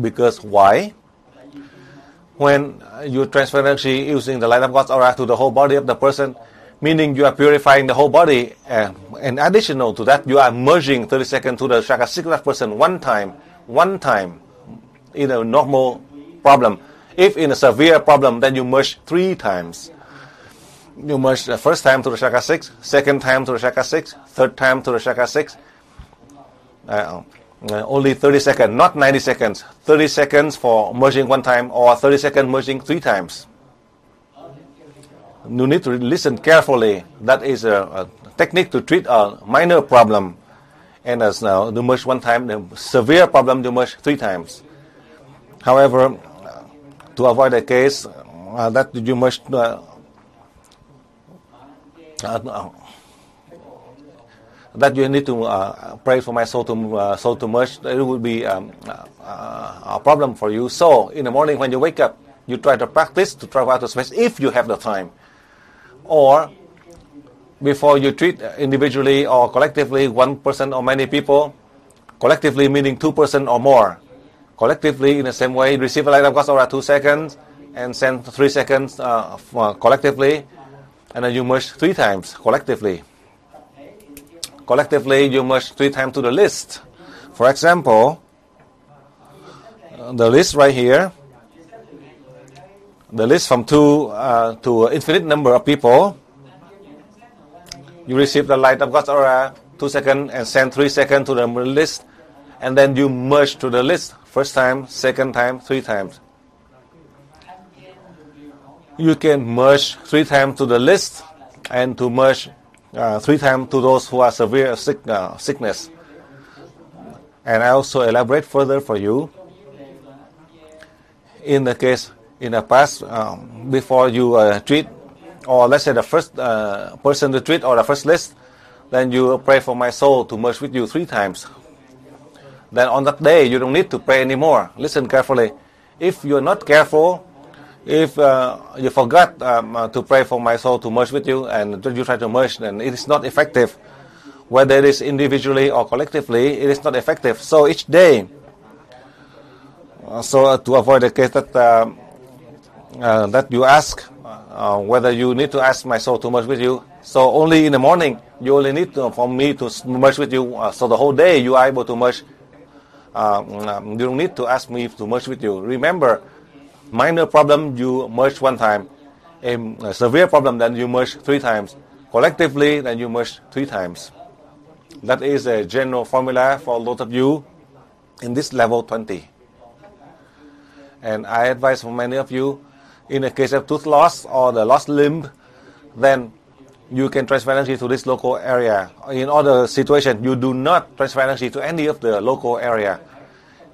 Because why? When you transfer energy using the light of God's aura to the whole body of the person, meaning you are purifying the whole body, and additional to that, you are merging 30 seconds to the chakra 6 of that person one time in a normal problem. If in a severe problem, then you merge 3 times. You merge the first time to the chakra 6, second time to the chakra 6, third time to the chakra 6. Only 30 seconds, not 90 seconds. 30 seconds for merging one time, or 30 seconds merging 3 times. You need to listen carefully. That is a technique to treat a minor problem. And as now, you merge one time, the severe problem you merge 3 times. However, to avoid the case that you merge that you need to pray for my soul to merge, it would be a problem for you. So, in the morning when you wake up, you try to practice to travel out of space if you have the time. Or, before you treat individually or collectively one person or many people, collectively meaning 2 persons or more. Collectively, in the same way, receive the light of God's aura 2 seconds and send 3 seconds collectively, and then you merge 3 times collectively. Collectively, you merge 3 times to the list. For example, the list right here, the list from 2 to infinite number of people. You receive the light of God's aura 2 seconds and send 3 seconds to the list, and then you merge to the list. First time, second time, 3 times. You can merge 3 times to the list and to merge 3 times to those who are severe sickness. And I also elaborate further for you. In the case, in the past, before you treat, or let's say the first person to treat or the first list, then you pray for my soul to merge with you 3 times. Then on that day, you don't need to pray anymore. Listen carefully. If you're not careful, if you forgot to pray for my soul to merge with you, and you try to merge, then it is not effective. Whether it is individually or collectively, it is not effective. So each day, to avoid the case that that you ask, whether you need to ask my soul to merge with you, so only in the morning, you only need for me to merge with you, so the whole day you are able to merge. You don't need to ask me to merge with you. Remember, minor problem you merge 1 time. A severe problem, then you merge 3 times. Collectively, then you merge 3 times. That is a general formula for a lot of you in this level 20. And I advise for many of you, in a case of tooth loss or the lost limb, then you can transfer energy to this local area. In other situations, you do not transfer energy to any of the local area.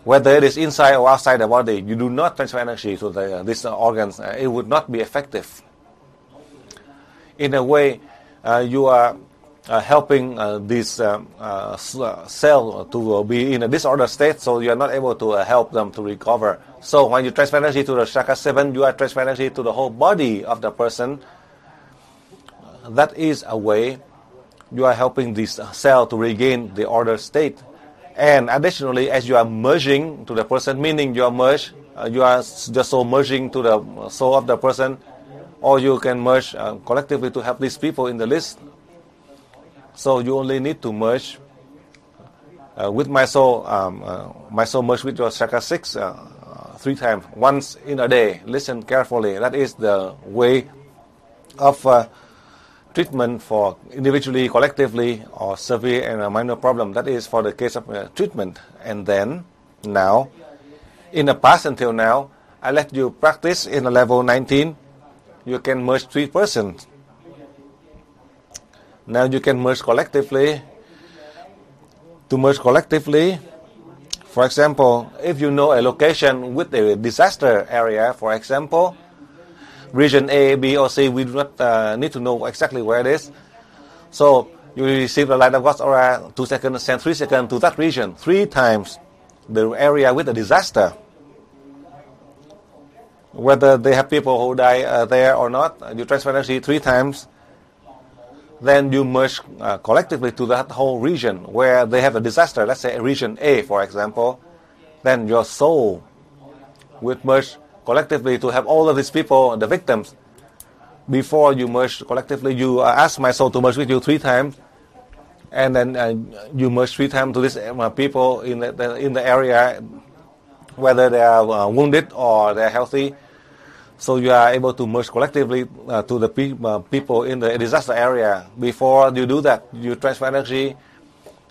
Whether it is inside or outside the body, you do not transfer energy to these organs. It would not be effective. In a way, you are helping this cell to be in a disordered state, so you are not able to help them to recover. So when you transfer energy to the chakra 7, you are transferring energy to the whole body of the person. That is a way you are helping this cell to regain the ordered state. And additionally, as you are merging to the person, meaning you are merged, you are just so merging to the soul of the person, or you can merge collectively to help these people in the list. So you only need to merge with my soul merge with your chakra 6 3 times, once in a day. Listen carefully. That is the way of treatment for individually, collectively, or severe and a minor problem. That is for the case of treatment. And then, now, in the past until now, I let you practice in a level 19. You can merge 3 persons. Now you can merge collectively. To merge collectively, for example, if you know a location with a disaster area, for example, region A, B, or C, we do not need to know exactly where it is. So you receive the light of God's aura 2 seconds, send 3 seconds to that region 3 times, the area with the disaster. Whether they have people who die there or not, you transfer energy 3 times. Then you merge collectively to that whole region where they have a disaster. Let's say region A, for example. Then your soul would merge collectively to help all of these people, the victims. Before you merge collectively, you ask my soul to merge with you 3 times, and then you merge 3 times to these people in the area, whether they are wounded or they are healthy. So you are able to merge collectively to the people in the disaster area. Before you do that, you transfer energy,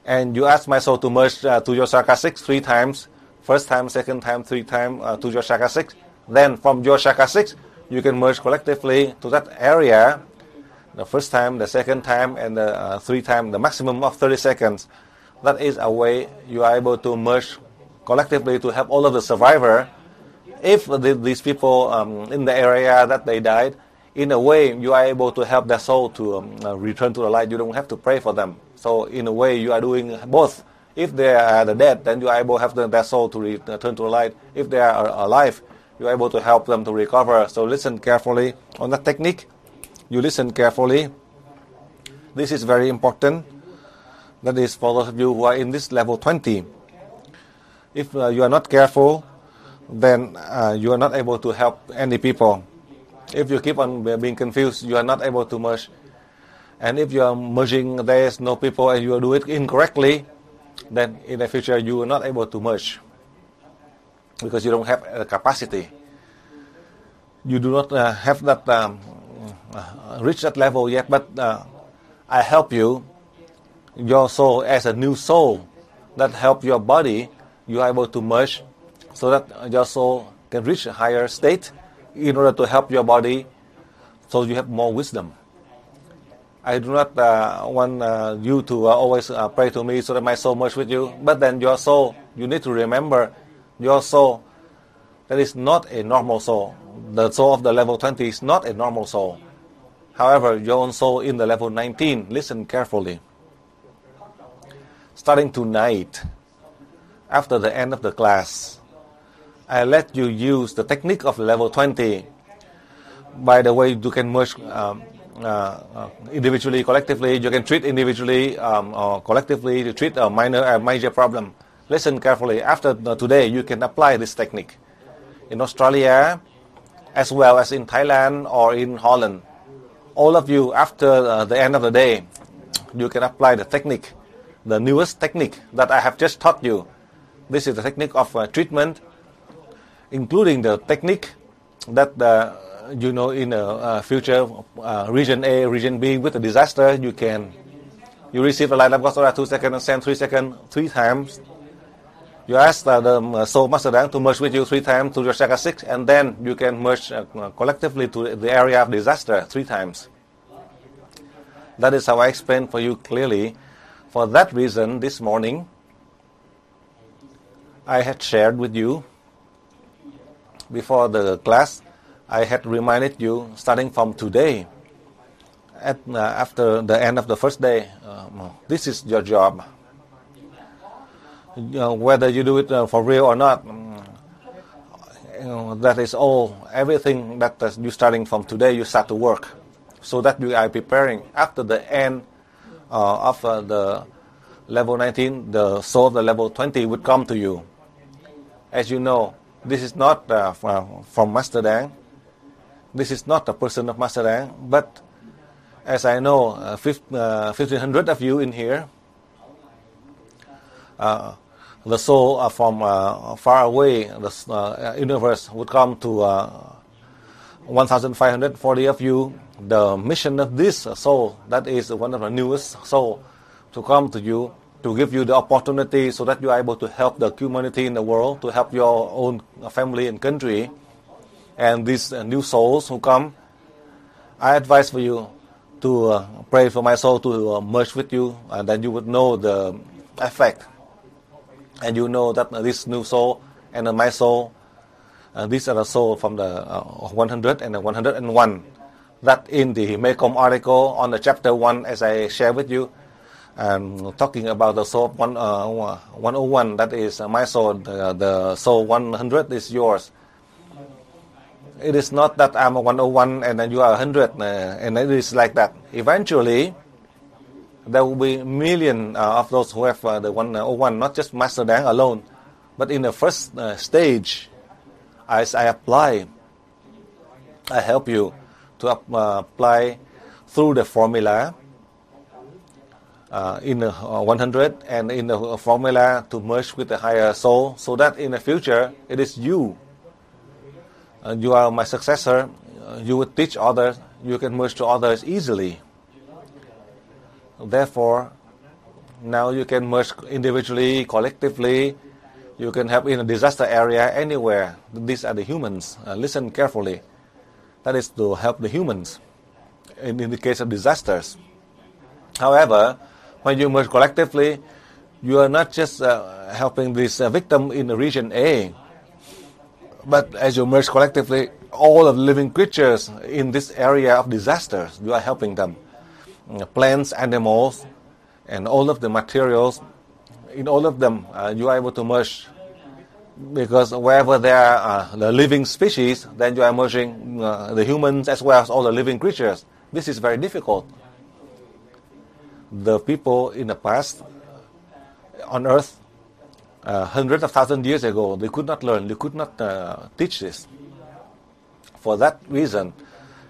and you ask my soul to merge to your chakra 6 3 times. First time, second time, 3 times to your chakra 6. Then from your chakra 6, you can merge collectively to that area. The first time, the second time, and the 3 times, the maximum of 30 seconds. That is a way you are able to merge collectively to help all of the survivors. If these people in the area that they died, in a way you are able to help their soul to return to the light. You don't have to pray for them. So in a way you are doing both. If they are dead, then you are able to help their soul to return to the light. If they are alive, you are able to help them to recover. So listen carefully on that technique. You listen carefully. This is very important. That is for those of you who are in this level 20. If you are not careful, then you are not able to help any people. If you keep on being confused, you are not able to merge. And if you are merging, there is no people, and you do it incorrectly, then in the future you are not able to merge because you don't have the capacity. You do not have that reach that level yet, but I help you. Your soul as a new soul that help your body, you are able to merge so that your soul can reach a higher state in order to help your body, so you have more wisdom. I do not want you to always pray to me so that my soul merge with you, but then your soul, you need to remember, your soul, that is not a normal soul. The soul of the level 20 is not a normal soul. However, your own soul in the level 19, listen carefully. Starting tonight, after the end of the class, I let you use the technique of level 20. By the way, you can merge individually, collectively. You can treat individually or collectively to treat a major problem. Listen carefully. After today, you can apply this technique in Australia, as well as in Thailand or in Holland. All of you, after the end of the day, you can apply the technique, the newest technique that I have just taught you. This is the technique of treatment, including the technique that you know in the future, region A, region B, with a disaster, you receive the light of God's aura 2 seconds and send 3 seconds 3 times. You ask the soul master Dang to merge with you 3 times to your chakra 6, and then you can merge collectively to the area of disaster 3 times. That is how I explained for you clearly. For that reason, this morning, I had shared with you before the class, I had reminded you, starting from today, after the end of the first day, this is your job. Whether you do it for real or not, that is all. Everything that you starting from today, you start to work, so that you are preparing. After the end of the level 19, the soul of the level 20 would come to you. As you know, this is not from Master Dang. This is not a person of Master Dang, but as I know, 1,500 of you in here, the soul from far away, the universe would come to 1,540 of you. The mission of this soul, that is one of the newest soul, to come to you, to give you the opportunity so that you are able to help the humanity in the world, to help your own family and country. And these new souls who come, I advise for you to pray for my soul to merge with you, and then you would know the effect. And you know that this new soul and my soul, these are the soul from the 100 and the 101. That in the Mekong article on the chapter 1, as I share with you, talking about the soul 101, that is my soul, the soul 100 is yours. It is not that I'm a 101 and then you are 100, and it is like that. Eventually, there will be millions of those who have the 101, not just Master Dang alone, but in the first stage, as I apply, I help you to apply through the formula in 100 and in the formula to merge with the higher soul, so that in the future it is you. You are my successor. You would teach others. You can merge to others easily. Therefore, now you can merge individually, collectively. You can help in a disaster area anywhere. These are the humans. Listen carefully. That is to help the humans in the case of disasters. However, when you merge collectively, you are not just helping this victim in the region A, but as you merge collectively, all of the living creatures in this area of disasters, you are helping them. Plants, animals, and all of the materials, in all of them, you are able to merge. Because wherever there are the living species, then you are merging the humans as well as all the living creatures. This is very difficult. The people in the past on earth, hundreds of thousands of years ago, they could not learn, they could not teach this. For that reason,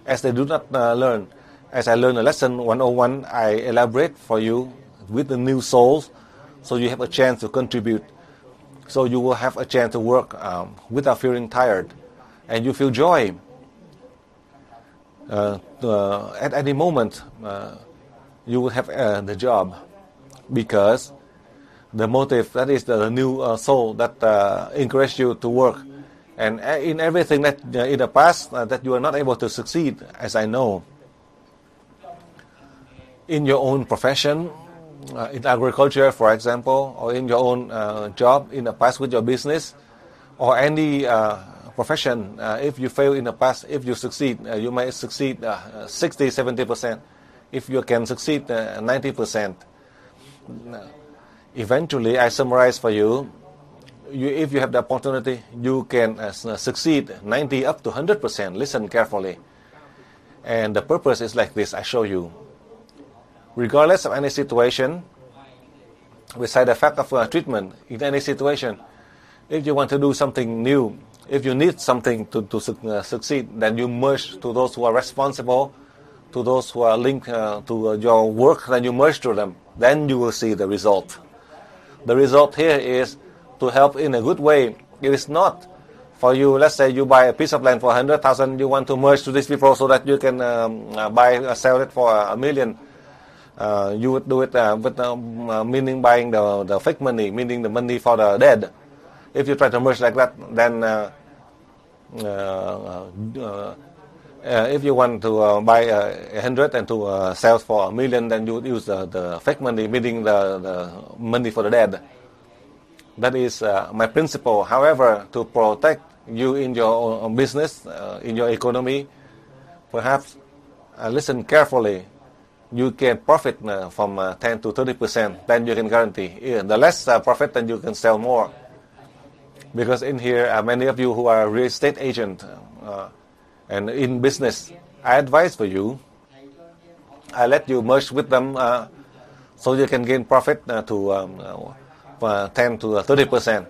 as they do not learn, as I learn a lesson 101, I elaborate for you with the new souls, so you have a chance to contribute. So you will have a chance to work without feeling tired, and you feel joy. At any moment, you will have the job, because the motive, that is the new soul that encourage you to work. And in everything that in the past that you are not able to succeed, as I know, in your own profession, in agriculture, for example, or in your own job in the past with your business, or any profession, if you fail in the past, if you succeed, you may succeed 60-70%. If you can succeed 90%. Eventually, I summarize for you, if you have the opportunity, you can succeed 90 up to 100%. Listen carefully. And the purpose is like this, I show you. Regardless of any situation, with side effect of treatment, in any situation, if you want to do something new, if you need something to succeed, then you merge to those who are responsible, to those who are linked to your work, then you merge to them. Then you will see the result. The result here is to help in a good way. It is not for you, let's say you buy a piece of land for 100,000, you want to merge to these people so that you can sell it for $1 million. You would do it with meaning buying the fake money, meaning the money for the dead. If you try to merge like that, then if you want to buy 100 and to sell for $1 million, then you would use the fake money, meaning the money for the dead. That is my principle. However, to protect you in your own business, in your economy, perhaps listen carefully. You can profit from 10 to 30%, then you can guarantee. The less profit, then you can sell more. Because in here, many of you who are real estate agent and in business, I advise for you, I let you merge with them so you can gain profit to 10 to 30%.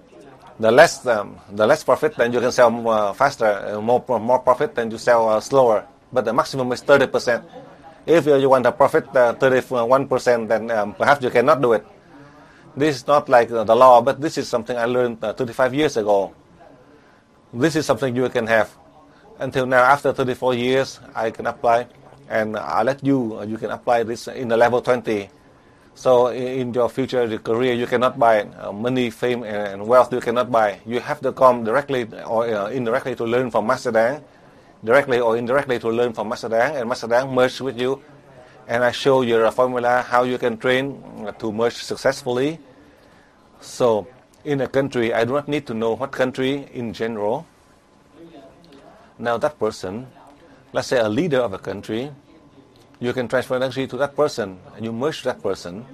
The less profit, then you can sell faster. More profit, then you sell slower. But the maximum is 30%. If you want to profit 31%, then perhaps you cannot do it. This is not like the law, but this is something I learned 35 years ago. This is something you can have. Until now, after 34 years, I can apply, and I let you can apply this in the level 20. So in your future career, you cannot buy money, fame, and wealth. You cannot buy. You have to come directly or indirectly to learn from Master Dang. Directly or indirectly to learn from Master Dang, and Master Dang merge with you, and I show you a formula how you can train to merge successfully. So in a country, I do not need to know what country in general. Now that person, let's say a leader of a country, you can transfer energy to that person, and you merge that person.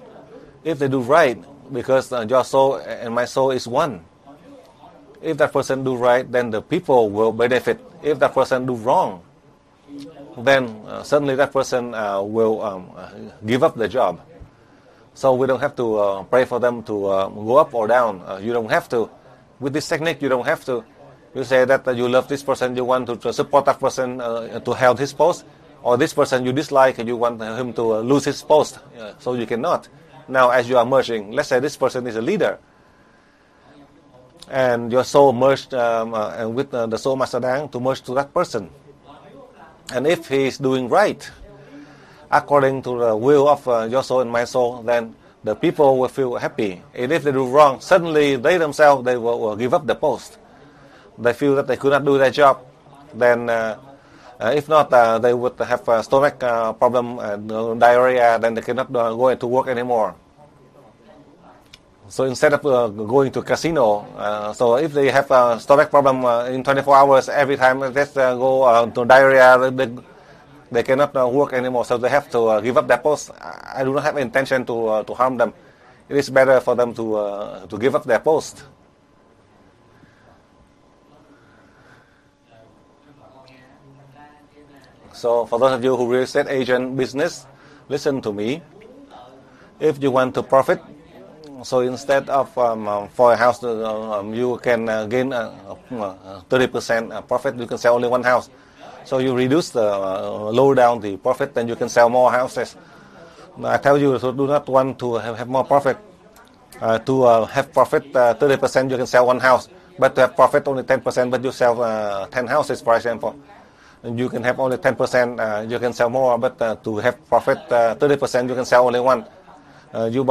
If they do right, because your soul and my soul is one. If that person do right, then the people will benefit. If that person do wrong, then suddenly that person will give up the job. So we don't have to pray for them to go up or down. You don't have to. With this technique, you don't have to. You say that you love this person, you want to support that person to hold his post, or this person you dislike and you want him to lose his post, so you cannot. Now, as you are merging, let's say this person is a leader, and your soul merged with the soul master Dang to merge to that person. And if he is doing right, according to the will of your soul and my soul, then the people will feel happy. And if they do wrong, suddenly they themselves, they will give up the post. They feel that they could not do their job. Then, if not, they would have a stomach problem, diarrhea, then they cannot go into work anymore. So instead of going to casino, so if they have a stomach problem in 24 hours, every time they go to diarrhea, they cannot work anymore. So they have to give up their post. I do not have intention to harm them. It is better for them to give up their post. So for those of you who real estate agent business, listen to me. If you want to profit, so instead of for a house, you can gain 30% profit. You can sell only one house. So you reduce lower down the profit, then you can sell more houses. I tell you, so do not want to have more profit. To have profit 30%, you can sell one house. But to have profit only 10%, but you sell 10 houses, for example. And you can have only 10%, you can sell more. But to have profit 30%, you can sell only one. You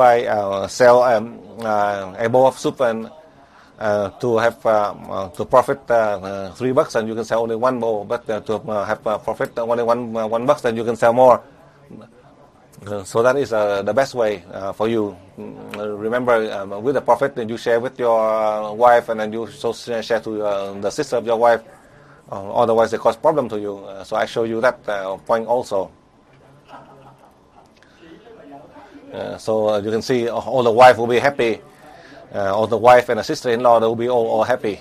sell a bowl of soup and to have to profit $3, and you can sell only one bowl. But to have profit only $1, then you can sell more. So that is the best way for you. Remember, with the profit, then you share with your wife, and then you also share to the sister of your wife. Otherwise, it cause problem to you. So I show you that point also. So you can see all the wife will be happy. All the wife and the sister-in-law, they will be all happy.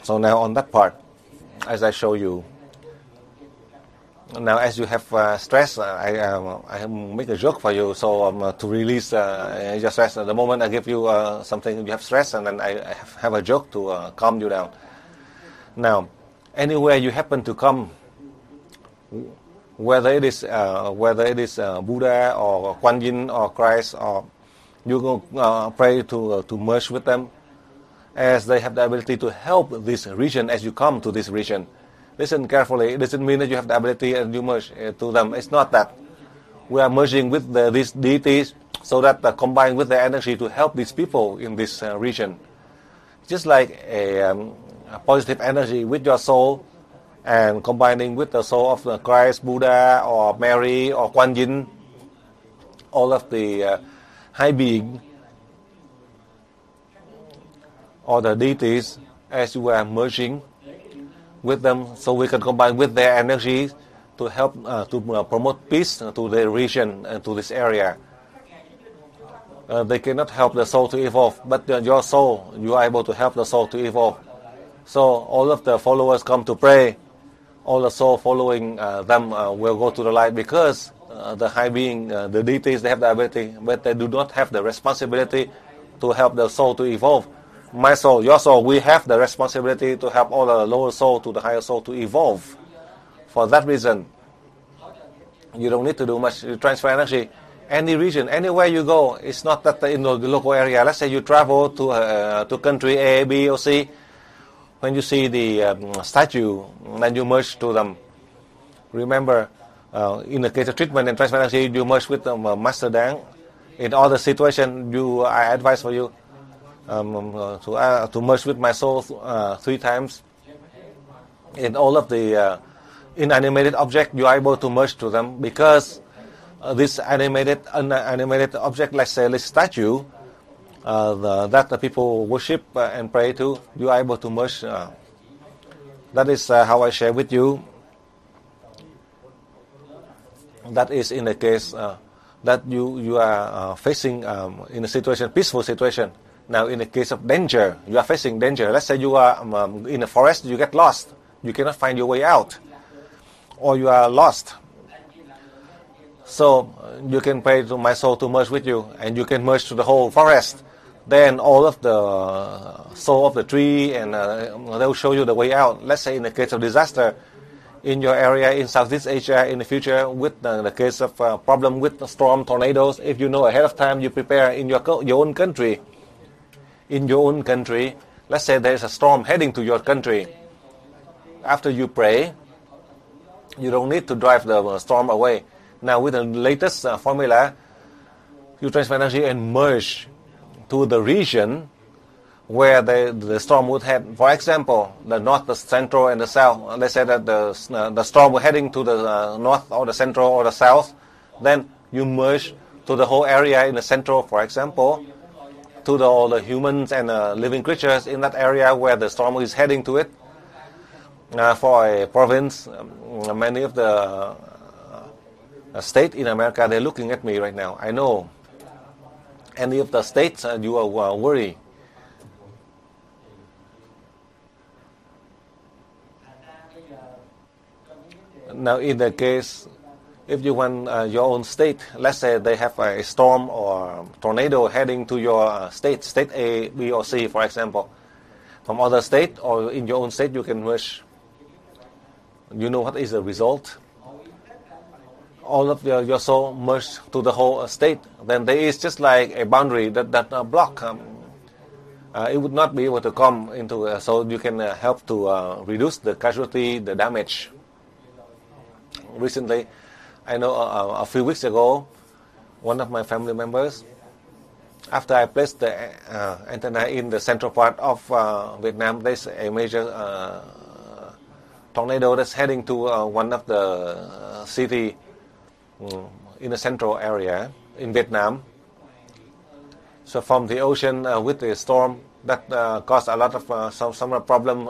So now on that part, as I show you. Now, as you have stress, I make a joke for you. So to release your stress, the moment I give you something, you have stress, and then I have a joke to calm you down. Now, anywhere you happen to come, whether it is Buddha or Kuan Yin or Christ, or you go pray to merge with them, as they have the ability to help this region as you come to this region. Listen carefully. It doesn't mean that you have the ability and you merge to them. It's not that. We are merging with these deities so that combine with their energy to help these people in this region. Just like a positive energy with your soul and combining with the soul of Christ, Buddha, or Mary, or Kuan Yin, all of the high being or the deities, as you are merging with them, so we can combine with their energy to help to promote peace to the region and to this area. They cannot help the soul to evolve, but your soul, you are able to help the soul to evolve. So all of the followers come to pray. All the soul following them will go to the light, because the high being, the deities, they have the ability, but they do not have the responsibility to help the soul to evolve. My soul, your soul, we have the responsibility to help all the lower soul to the higher soul to evolve. For that reason, you don't need to do much. You transfer energy. Any region, anywhere you go, it's not that in the local area. Let's say you travel to country A, B, or C. When you see the statue, then you merge to them. Remember, in the case of treatment and transfer energy, you merge with Master Dang. In other situations, I advise for you to merge with my soul 3 times. In all of the inanimated object, you are able to merge to them, because this unanimated object, let's say this statue, that the people worship and pray to, you are able to merge. That is how I share with you. That is in the case that you are facing in a situation, peaceful situation. Now, in the case of danger, you are facing danger. Let's say you are in a forest, you get lost. You cannot find your way out, or you are lost. So you can pray to my soul to merge with you, and you can merge to the whole forest. then all of the soul of the tree, and they'll show you the way out. Let's say in the case of disaster in your area in Southeast Asia in the future, with the case of problem with the storm, tornadoes, if you know ahead of time, you prepare in your own country. In your own country, let's say there's a storm heading to your country. After you pray, you don't need to drive the storm away. Now with the latest formula, you transfer energy and merge to the region where the storm would head. For example, the north, the central, and the south. Let's say that the storm was heading to the north or the central or the south. Then you merge to the whole area in the central, for example, to all the humans and living creatures in that area where the storm is heading to it. For a province, many of the states in America, they're looking at me right now. I know any of the states you are worried. Now, in the case, if you want your own state, let's say they have a storm or tornado heading to your state, state A, B, or C, for example, from other state or in your own state, you can merge. You know what is the result? All of your soul merge to the whole state. Then there is just like a boundary that block. It would not be able to come into, so you can help to reduce the casualty, the damage. Recently, I know a few weeks ago, one of my family members, after I placed the antenna in the central part of Vietnam, there's a major tornado that's heading to one of the city in the central area in Vietnam. So from the ocean with the storm, that caused a lot of some problem.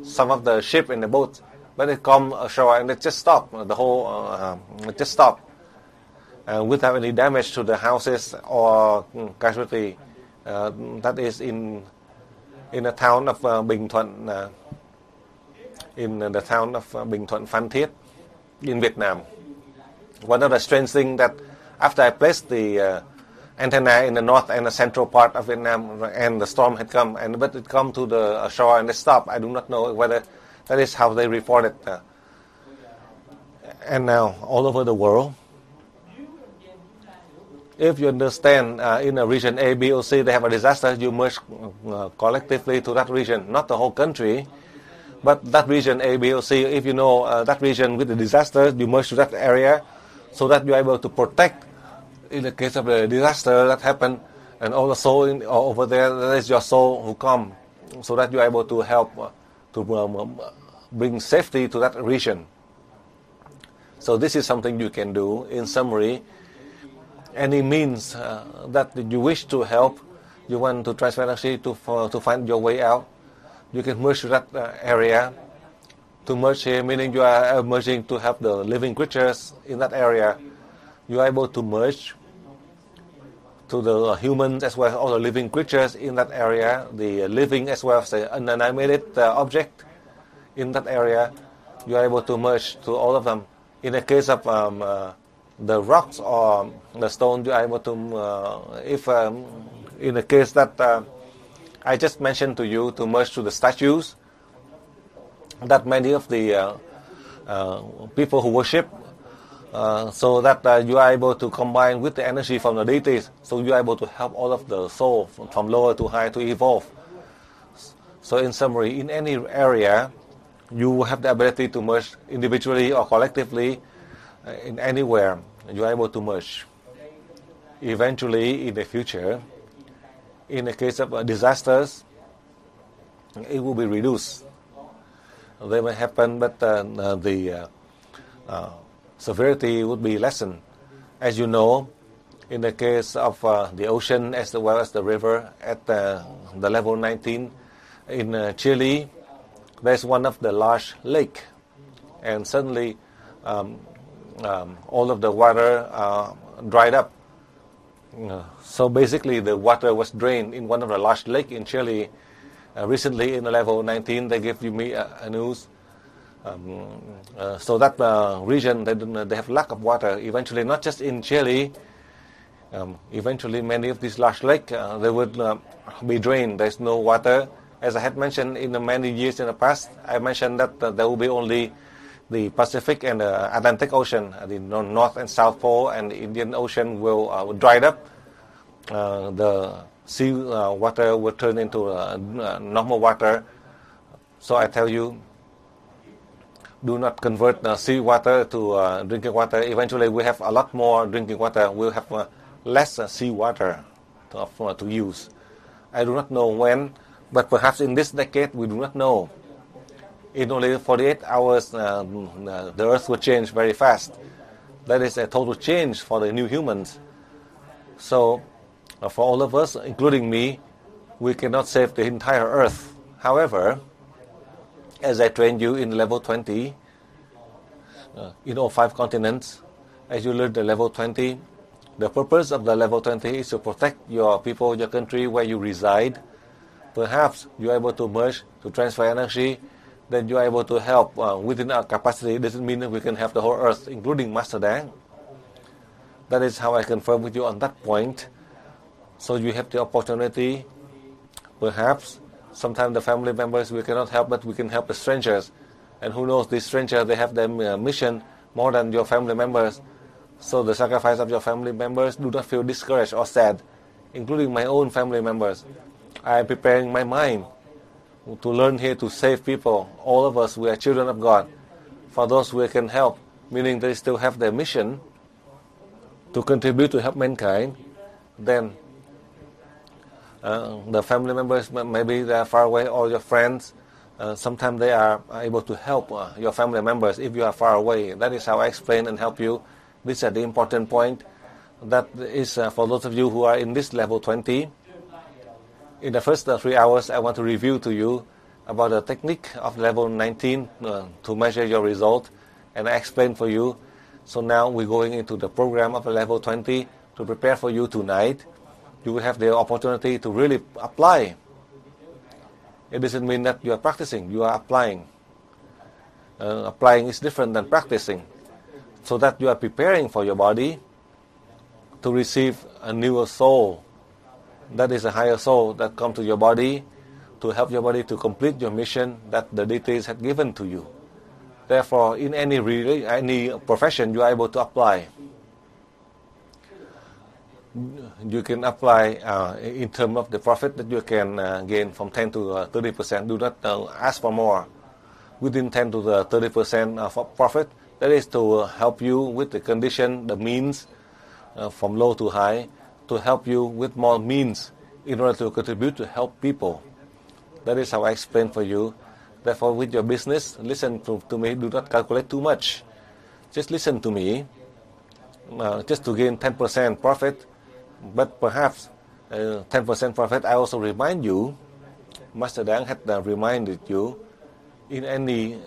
Some of the ship in the boat, but it come ashore and it just stopped. The whole it just stopped without any damage to the houses or casualty. That is in the town of Bình Thuận, in the town of Bình Thuận, Phan Thiết, in Vietnam. One of the strange things that after I placed the antenna in the north and the central part of Vietnam, and the storm had come, but it come to the shore and it stopped. I do not know whether that is how they report it. And now, all over the world, if you understand in a region A, B, or C, they have a disaster, you merge collectively to that region, not the whole country, but that region A, B, or C. If you know that region with the disaster, you merge to that area so that you're able to protect in the case of the disaster that happened, and all the soul over there, that is your soul who come, so that you're able to help to bring safety to that region. So this is something you can do. In summary, any means that you wish to help, you want to transfer energy to find your way out, you can merge to that area. To merge here, meaning you are merging to help the living creatures in that area. You are able to merge to the humans as well as all the living creatures in that area, the living as well as the unanimated object in that area. You are able to merge to all of them. In the case of the rocks or the stone, you are able to, in the case that I just mentioned to you, to merge to the statues, that many of the people who worship, so that you are able to combine with the energy from the deities, so you are able to help all of the soul from lower to high to evolve. So in summary, in any area, you have the ability to merge individually or collectively. In anywhere, you are able to merge. Eventually, in the future, in the case of disasters, it will be reduced. They may happen, but the severity would be lessened. As you know, in the case of the ocean as well as the river at the level 19 in Chile, there's one of the large lake, and suddenly all of the water dried up. So basically, the water was drained in one of the large lake in Chile. Recently, in the level 19, they gave me a news. So that region, they have lack of water. Eventually, not just in Chile, Eventually, many of these large lakes, they would be drained. There's no water. As I had mentioned in the many years in the past, I mentioned that there will be only the Pacific and the Atlantic Ocean, the North and South Pole, and the Indian Ocean will dried up. The sea water will turn into normal water. So I tell you, do not convert sea water to drinking water. Eventually, we have a lot more drinking water. We'll have less sea water to use. I do not know when, but perhaps in this decade, we do not know. In only 48 hours, the Earth will change very fast. That is a total change for the new humans. So, for all of us, including me, we cannot save the entire Earth. However, as I trained you in level 20, in all 5 continents, as you learn the level 20, the purpose of the level 20 is to protect your people, your country, where you reside. Perhaps you are able to merge, to transfer energy, then you are able to help within our capacity. It doesn't mean that we can have the whole Earth, including Master Dang. That is how I confirm with you on that point. So you have the opportunity, perhaps, sometimes the family members we cannot help, but we can help the strangers. And who knows, these strangers, they have their mission more than your family members. So the sacrifice of your family members, do not feel discouraged or sad, including my own family members. I am preparing my mind to learn here to save people. All of us, we are children of God. For those we can help, meaning they still have their mission to contribute to help mankind, then the family members, maybe they are far away, or your friends, sometimes they are able to help your family members if you are far away. That is how I explain and help you. This is the important point. That is for those of you who are in this level 20. In the first 3 hours, I want to review to you about the technique of level 19 to measure your result, and I explain for you. So now we're going into the program of the level 20 to prepare for you tonight. You will have the opportunity to really apply. It doesn't mean that you are practicing, you are applying. Applying is different than practicing. So that you are preparing for your body to receive a newer soul. That is a higher soul that comes to your body to help your body to complete your mission that the deities had given to you. Therefore, in any profession, you are able to apply. You can apply in terms of the profit that you can gain from 10 to 30%. Do not ask for more. Within 10 to 30% of profit, that is to help you with the condition, the means, from low to high, to help you with more means in order to contribute to help people. That is how I explain for you. Therefore, with your business, listen to me. Do not calculate too much. Just listen to me. Just to gain 10% profit, but perhaps 10% profit, I also remind you, Master Dang had reminded you, in any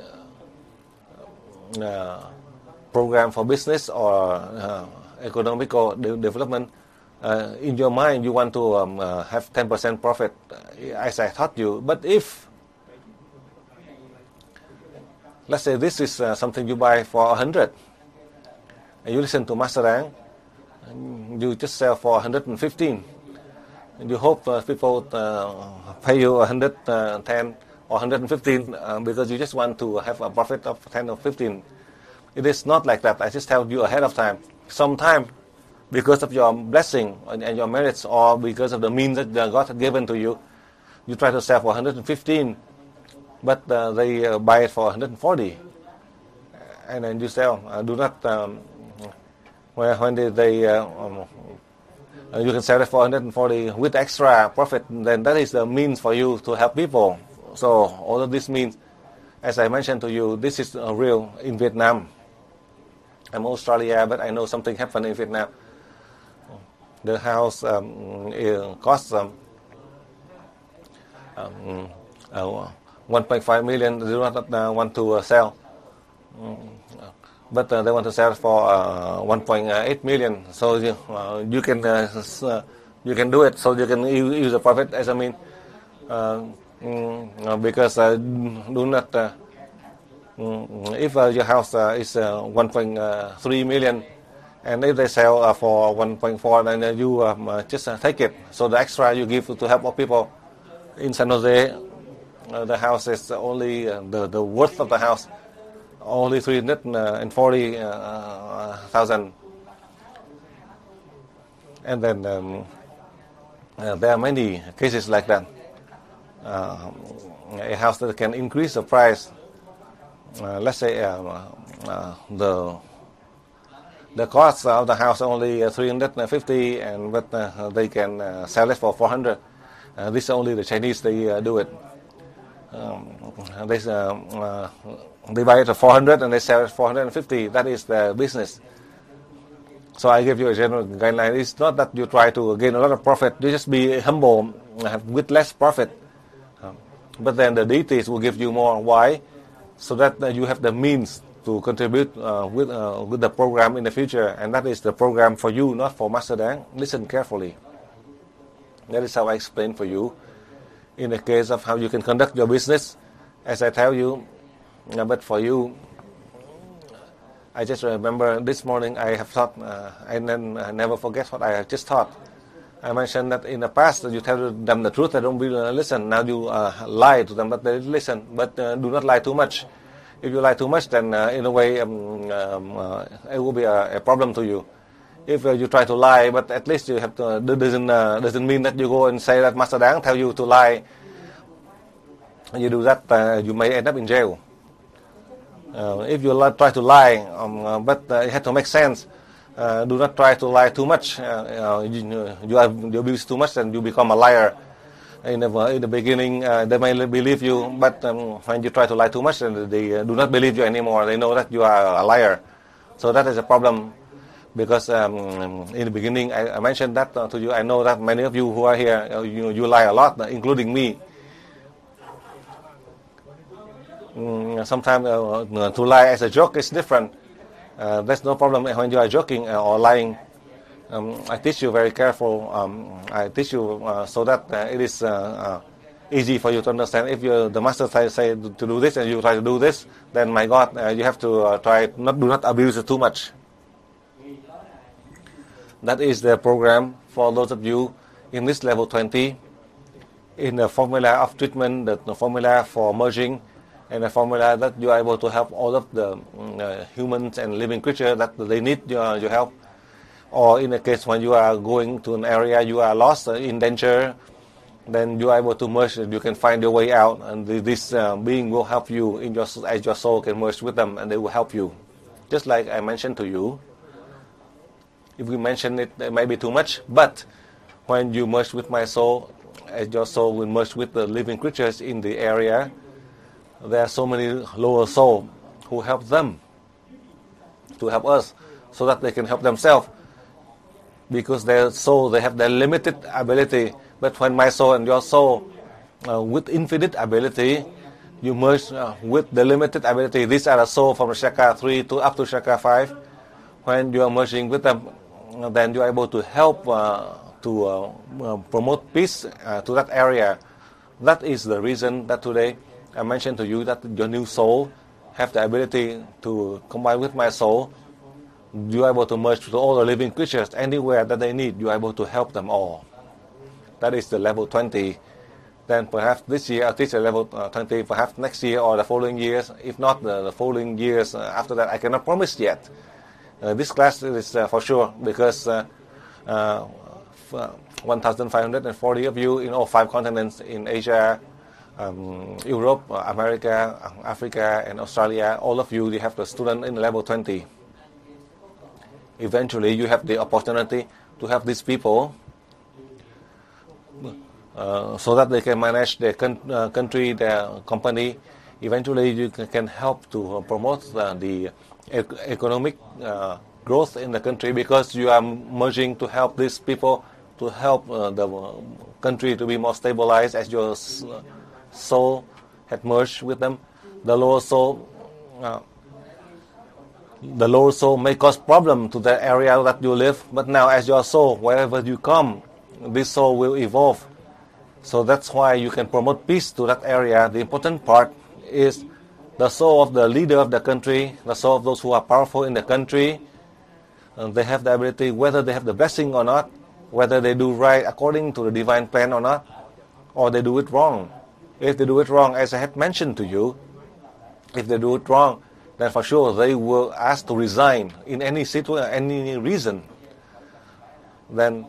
program for business or economical development, in your mind you want to have 10% profit, as I taught you. But if, let's say this is something you buy for 100, and you listen to Master Dang, you just sell for 115, and you hope people pay you 110 or 115 because you just want to have a profit of 10 or 15. It is not like that. I just tell you ahead of time. Sometime, because of your blessing and your merits, or because of the means that God had given to you, you try to sell for 115, but they buy it for 140, and then you sell. Do not. When they you can sell it for 140 with extra profit, then that is the means for you to help people. So all of this means, as I mentioned to you, this is real in Vietnam. I'm Australia, but I know something happened in Vietnam. The house costs 1.5 million. They do not want to sell. But they want to sell for 1.8 million. So you can do it. So you can use the profit as a mean, because do not. If your house is 1.3 million, And if they sell for 1.4, then you just take it. So the extra you give to help more people. In San Jose, the house is only the worth of the house only 340,000. And then there are many cases like that. A house that can increase the price. Let's say the cost of the house only 350, and but they can sell it for 400. This is only the Chinese they do it. They buy it for 400 and they sell it for 450. That is the business. So I give you a general guideline. It's not that you try to gain a lot of profit. You just be humble with less profit. But then the deities will give you more. Why? So that you have the means to contribute with the program in the future. And that is the program for you, not for Master Đáng. Listen carefully. That is how I explain for you. In the case of how you can conduct your business, as I tell you. But for you, I just remember this morning I have taught, and then I never forget what I have just taught. I mentioned that in the past you tell them the truth, they don't really listen. Now you lie to them, but they listen. But do not lie too much. If you lie too much, then in a way it will be a problem to you. If you try to lie, but at least you have to, doesn't mean that you go and say that Master Đáng tell you to lie. You do that, you may end up in jail. If you try to lie, but it has to make sense. Do not try to lie too much. You abuse too much, and you become a liar. In the beginning, they may believe you, but when you try to lie too much, then they do not believe you anymore. They know that you are a liar. So that is a problem. Because in the beginning, I mentioned that to you. I know that many of you who are here, you lie a lot, including me. Sometimes to lie as a joke is different. There's no problem when you are joking or lying. I teach you very careful. I teach you so that it is easy for you to understand. If the master say to do this and you try to do this, then my God, you have to try do not abuse it too much. That is the program for those of you in this level 20. In the formula of treatment, the formula for merging, and a formula that you are able to help all of the humans and living creatures that they need your help. Or in a case when you are going to an area you are lost, in danger, then you are able to merge, and you can find your way out, and this being will help you as your soul can merge with them, and they will help you. Just like I mentioned to you, if we mention it, it may be too much, but when you merge with my soul, as your soul will merge with the living creatures in the area, there are so many lower souls who help them to help us so that they can help themselves. Because their soul, they have their limited ability. But when my soul and your soul with infinite ability, you merge with the limited ability. These are the souls from Chakra 3 to up to Chakra 5. When you are merging with them, then you are able to help to promote peace to that area. That is the reason that today I mentioned to you that your new soul have the ability to combine with my soul. You are able to merge with all the living creatures anywhere that they need. You are able to help them all. That is the level 20. Then perhaps this year I'll teach a level 20, perhaps next year or the following years. If not the following years after that, I cannot promise yet. This class is for sure, because 1,540 of you in all 5 continents, in Asia, Europe, America, Africa, and Australia, all of you, you have the student in level 20. Eventually, you have the opportunity to have these people so that they can manage their country, their company. Eventually, you can help to promote the economic growth in the country, because you are merging to help these people, to help the country to be more stabilized as your soul had merged with them. The lower soul may cause problem to the area that you live, but now as your soul, wherever you come, this soul will evolve. So that's why you can promote peace to that area. The important part is the soul of the leader of the country, the soul of those who are powerful in the country. they have the ability, whether they have the blessing or not, whether they do right according to the divine plan or not, or they do it wrong. If they do it wrong, as I had mentioned to you, if they do it wrong, then for sure they will ask to resign in any situation, any reason. Then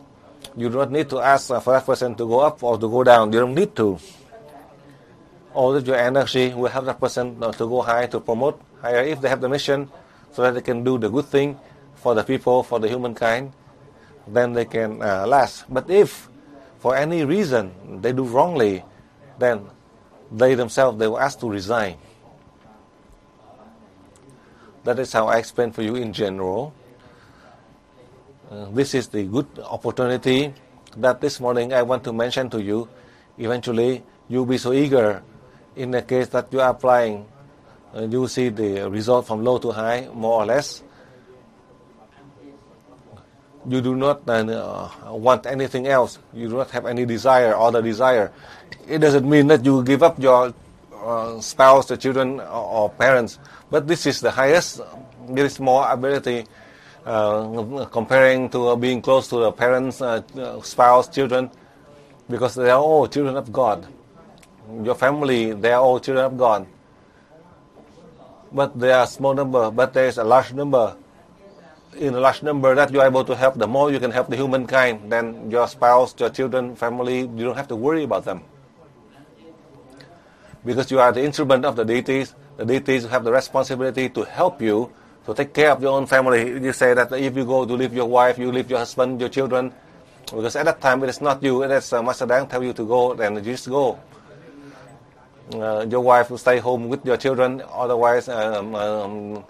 you do not need to ask for that person to go up or to go down. You don't need to. All of your energy will help that person to go high, to promote higher if they have the mission, so that they can do the good thing for the people, for the humankind. Then they can last. But if for any reason they do wrongly, then they themselves, they will ask to resign. That is how I explain for you in general. This is the good opportunity that this morning I want to mention to you. Eventually, you'll be so eager in the case that you are applying. You see the result from low to high, more or less. You do not want anything else. You do not have any desire, other desire. It doesn't mean that you give up your spouse, the children, or parents. But this is the highest. There is more ability comparing to being close to the parents, spouse, children, because they are all children of God. Your family, they are all children of God. But they are a small number, but there is a large number. In a large number that you are able to help, the more you can help the humankind, then your spouse, your children, family, you don't have to worry about them. Because you are the instrument of the deities have the responsibility to help you, to take care of your own family. You say that if you go to leave your wife, you leave your husband, your children, because at that time it is not you, it is Master Dang tell you to go, then you just go. Your wife will stay home with your children, otherwise the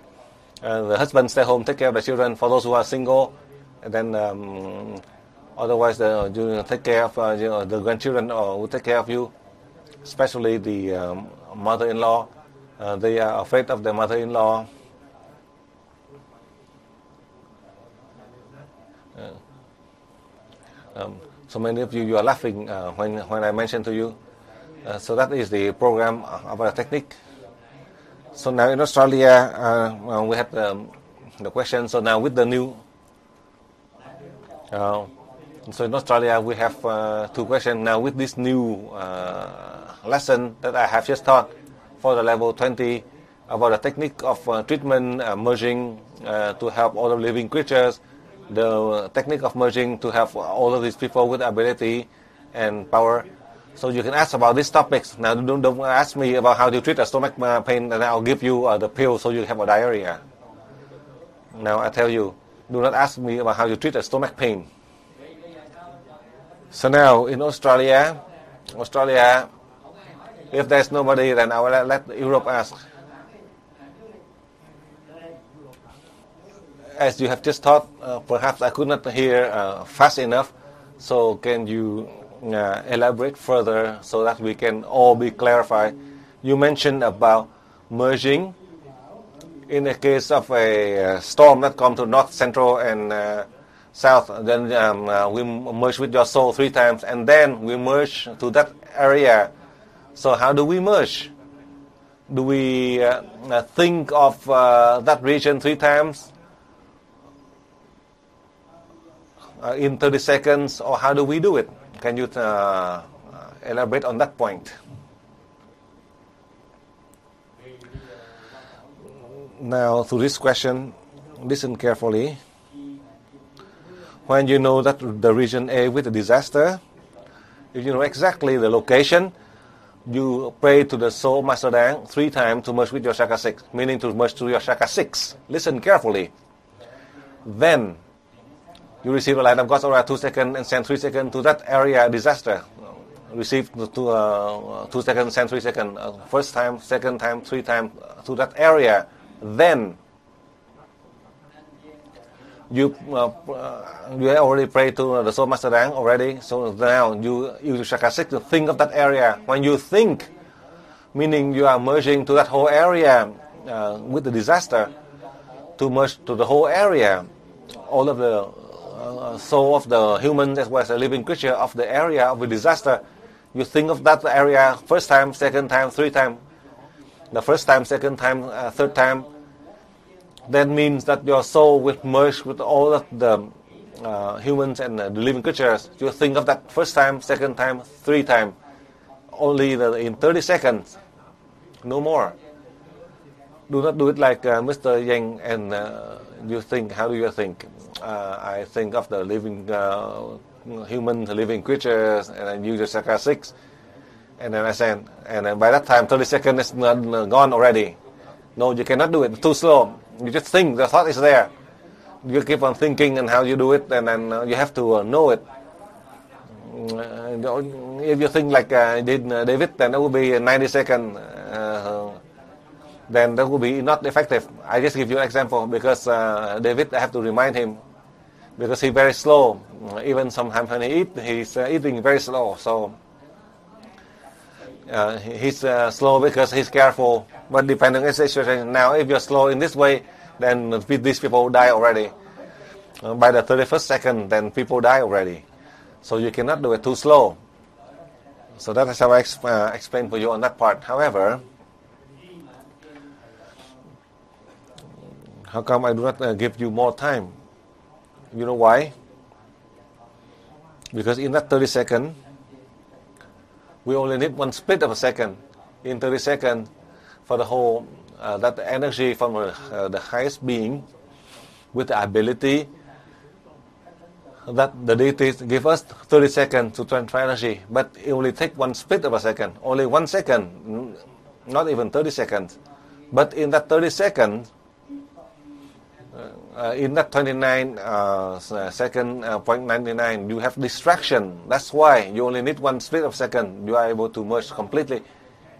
husband stay home, take care of the children for those who are single, and then otherwise you take care of the grandchildren will take care of you, especially the mother-in-law. They are afraid of their mother-in-law. So many of you are laughing when I mention to you. So that is the program of our technique. So now in Australia, we have the question. So now with the new, so in Australia we have 2 questions. Now with this new lesson that I have just taught for the level 20 about the technique of treatment, merging to help all the living creatures, the technique of merging to help all of these people with ability and power. So you can ask about these topics. Now don't ask me about how to treat a stomach pain, and I'll give you the pill so you have a diarrhea. Now I tell you, do not ask me about how to treat a stomach pain. So now in Australia, if there's nobody, then I will let Europe ask. As you have just taught, perhaps I could not hear fast enough. So can you elaborate further so that we can all be clarified? You mentioned about merging in the case of a storm that comes to north, central, and south. Then we merge with your soul 3 times, and then we merge to that area. So how do we merge? Do we think of that region 3 times in 30 seconds, or how do we do it? Can you elaborate on that point? Now, to this question, listen carefully. When you know that the region A with the disaster, if you know exactly the location, you pray to the Soul Master Dang 3 times to merge with your Chakra 6, meaning to merge to your Chakra 6. Listen carefully. Then, you receive the light of God's aura 2 seconds and send 3 seconds to that area disaster. Receive 2 seconds, send 3 seconds. First time, second time, 3 times to that area. Then you already prayed to the Soul Master Dang already. So now you use Chakra 6 to think of that area. When you think, meaning you are merging to that whole area with the disaster, to merge to the whole area, all of the soul of the human as well as the living creature of the area of the disaster. You think of that area first time, second time, 3 times. The first time, second time, third time, that means that your soul will merge with all of the humans and the living creatures. You think of that first time, second time, third time, only in 30 seconds, no more. Do not do it like Mr. Yang and you think. How do you think? I think of the living humans, the living creatures, and I use the chakra 6, and then I say, and by that time 30 seconds is gone already. No, you cannot do it. Too slow. You just think the thought is there. You keep on thinking and how you do it, and then you have to know it. If you think like did David, then that would be 90 seconds. Then that would be not effective. I just give you an example because David, I have to remind him because he's very slow. Even sometimes when he eat, he's eating very slow. So he's slow because he's careful. But depending on the situation, now if you're slow in this way, then these people die already. By the 31st second, then people die already. So you cannot do it too slow. So that is how I explain for you on that part. However, how come I do not give you more time? You know why? Because in that 30 seconds, we only need one split of a second. In 30 seconds, for the whole, that energy from the highest being, with the ability that the deities give us 30 seconds to transfer energy, but it only takes one split of a second, only 1 second, not even 30 seconds. But in that 30 seconds, in that 29 second, 0.99, you have distraction. That's why you only need one split of a second. You are able to merge completely.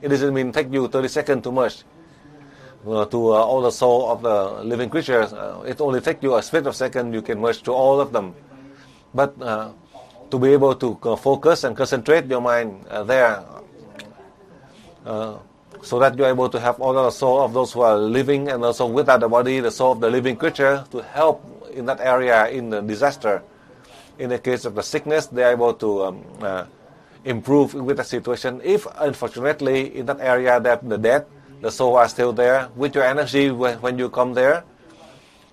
It doesn't mean take you 30 seconds to merge to all the soul of the living creatures. It only takes you a split of a second. You can merge to all of them. But to be able to focus and concentrate your mind there, so that you're able to have all the soul of those who are living and also without the body, the soul of the living creature, to help in that area in the disaster. In the case of the sickness, they're able to improve with the situation. If unfortunately in that area that the dead, the soul are still there, with your energy when you come there,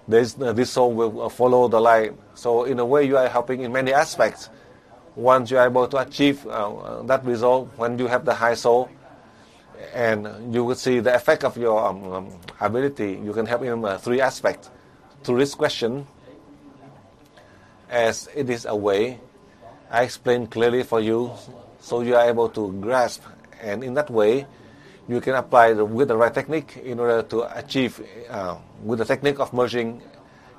this soul will follow the light. So in a way you are helping in many aspects. Once you are able to achieve that result, when you have the high soul, and you will see the effect of your ability, you can help in 3 aspects. To this question, as it is a way, I explain clearly for you, so you are able to grasp, and in that way, you can apply with the right technique in order to achieve with the technique of merging.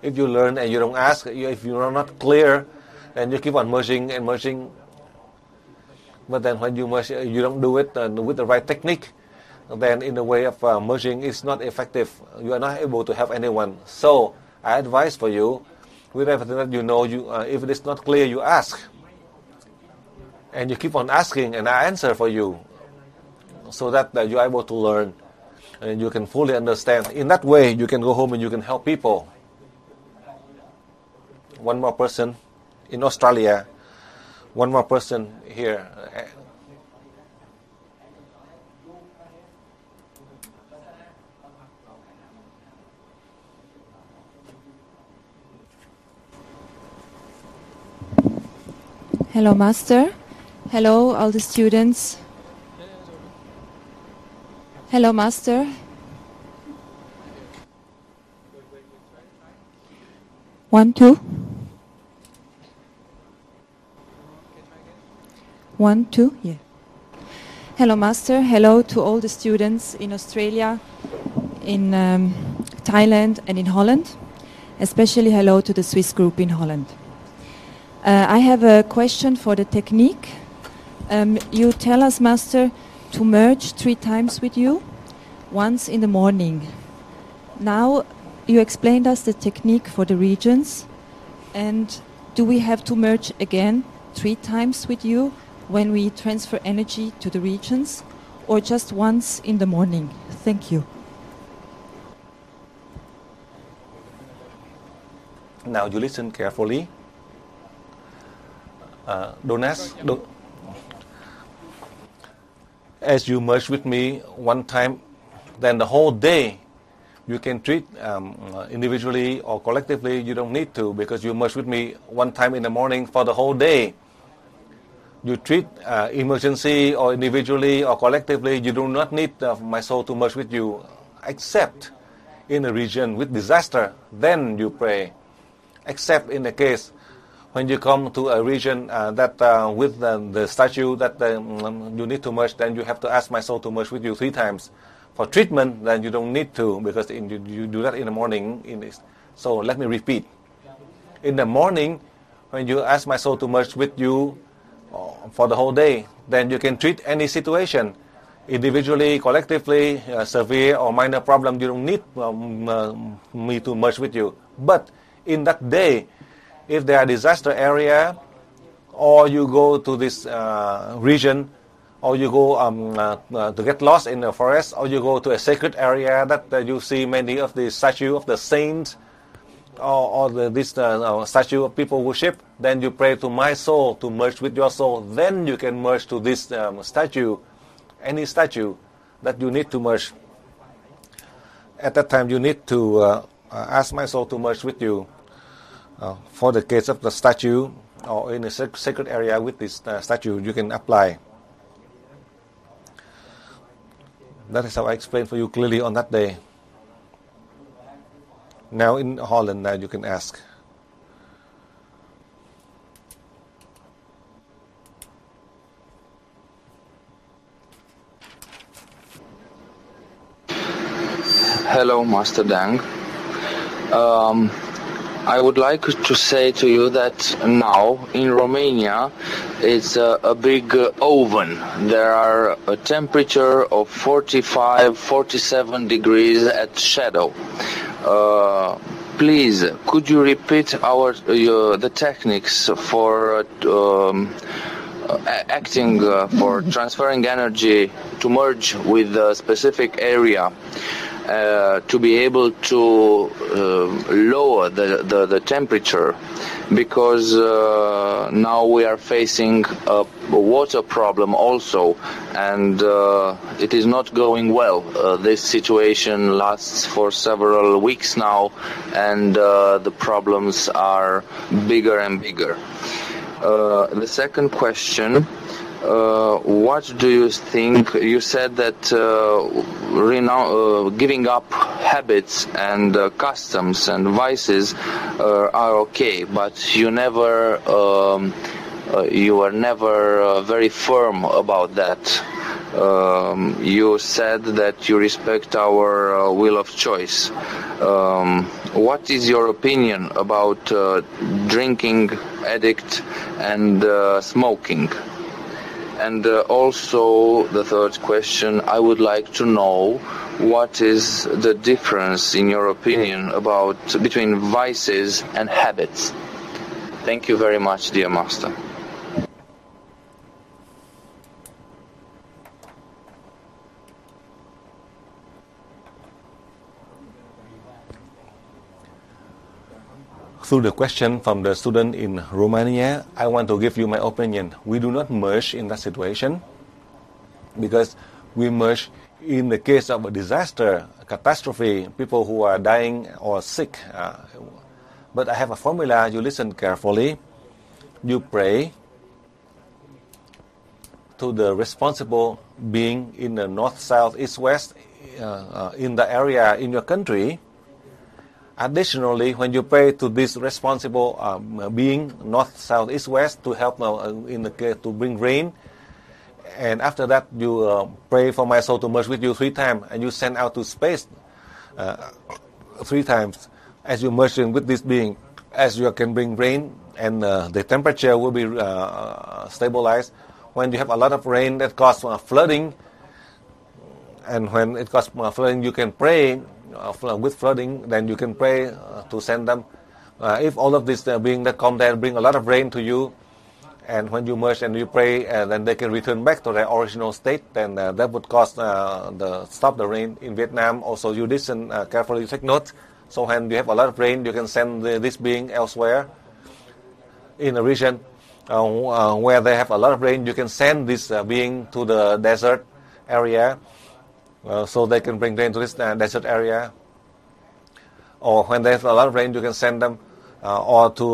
If you learn and you don't ask, if you are not clear, then you keep on merging and merging. But then when you merge, you don't do it with the right technique, then in the way of merging, it's not effective. You are not able to help anyone. So I advise for you, with everything that you know, if it is not clear, you ask. And you keep on asking, and I answer for you, so that you are able to learn, and you can fully understand. In that way, you can go home and you can help people. One more person in Australia. One more person here. Hello, Master. Hello, all the students. Hello, Master. One, two. 1, 2, yeah. Hello, Master. Hello to all the students in Australia, in Thailand and in Holland. Especially hello to the Swiss group in Holland. I have a question for the technique. You tell us, Master, to merge 3 times with you, once in the morning. Now you explained us the technique for the regions, and do we have to merge again 3 times with you when we transfer energy to the regions, or just once in the morning? Thank you. Now you listen carefully. Don't ask. As you merge with me one time, then the whole day You can treat individually or collectively. You don't need to, because you merge with me one time in the morning for the whole day. You treat emergency or individually or collectively. You do not need my soul to merge with you, except in a region with disaster. Then you pray. Except in the case when you come to a region that with the statue that you need to merge, then you have to ask my soul to merge with you 3 times. For treatment, then you don't need to, because you do that in the morning. So let me repeat. In the morning, when you ask my soul to merge with you for the whole day, then you can treat any situation, individually, collectively, severe or minor problem. You don't need me to merge with you. But in that day, if there are disaster area, or you go to this region, or you go to get lost in the forest, or you go to a sacred area that you see many of the statue of the saints, or this statue of people worship, then you pray to my soul to merge with your soul. Then you can merge to this statue, any statue that you need to merge. At that time, you need to ask my soul to merge with you. For the case of the statue, or in a sacred area with this statue, you can apply. That is how I explained for you clearly on that day. Now in Holland, you can ask. Hello, Master Dang. I would like to say to you that now in Romania it's a big oven. There are a temperature of 45, 47 degrees at shadow. Please, could you repeat the techniques for acting, for transferring energy to merge with a specific area? To be able to lower the temperature, because now we are facing a water problem also, and it is not going well. This situation lasts for several weeks now, and the problems are bigger and bigger. The second question, what do you think? You said that giving up habits and customs and vices are okay, but you were never very firm about that. You said that you respect our will of choice. What is your opinion about drinking addict and smoking? And also, the third question, I would like to know what is the difference, in your opinion, between vices and habits. Thank you very much, dear Master. Through the question from the student in Romania, I want to give you my opinion. We do not merge in that situation, because we merge in the case of a disaster, a catastrophe, people who are dying or sick. But I have a formula. You listen carefully. You pray to the responsible being in the north, south, east, west, in the area in your country. Additionally, when you pray to this responsible being, north, south, east, west, to help in the case to bring rain, and after that you pray for my soul to merge with you 3 times, and you send out to space 3 times as you merge in with this being, as you can bring rain, and the temperature will be stabilized. When you have a lot of rain that causes flooding, and when it causes flooding, you can pray with flooding, then you can pray to send them. If all of this being that come there bring a lot of rain to you, and when you merge and you pray, then they can return back to their original state, then that would cause stop the rain in Vietnam. Also, you listen carefully, take note. So when you have a lot of rain, you can send this being elsewhere. In a region where they have a lot of rain, you can send this being to the desert area, so they can bring rain to this desert area. or when there's a lot of rain, you can send them or to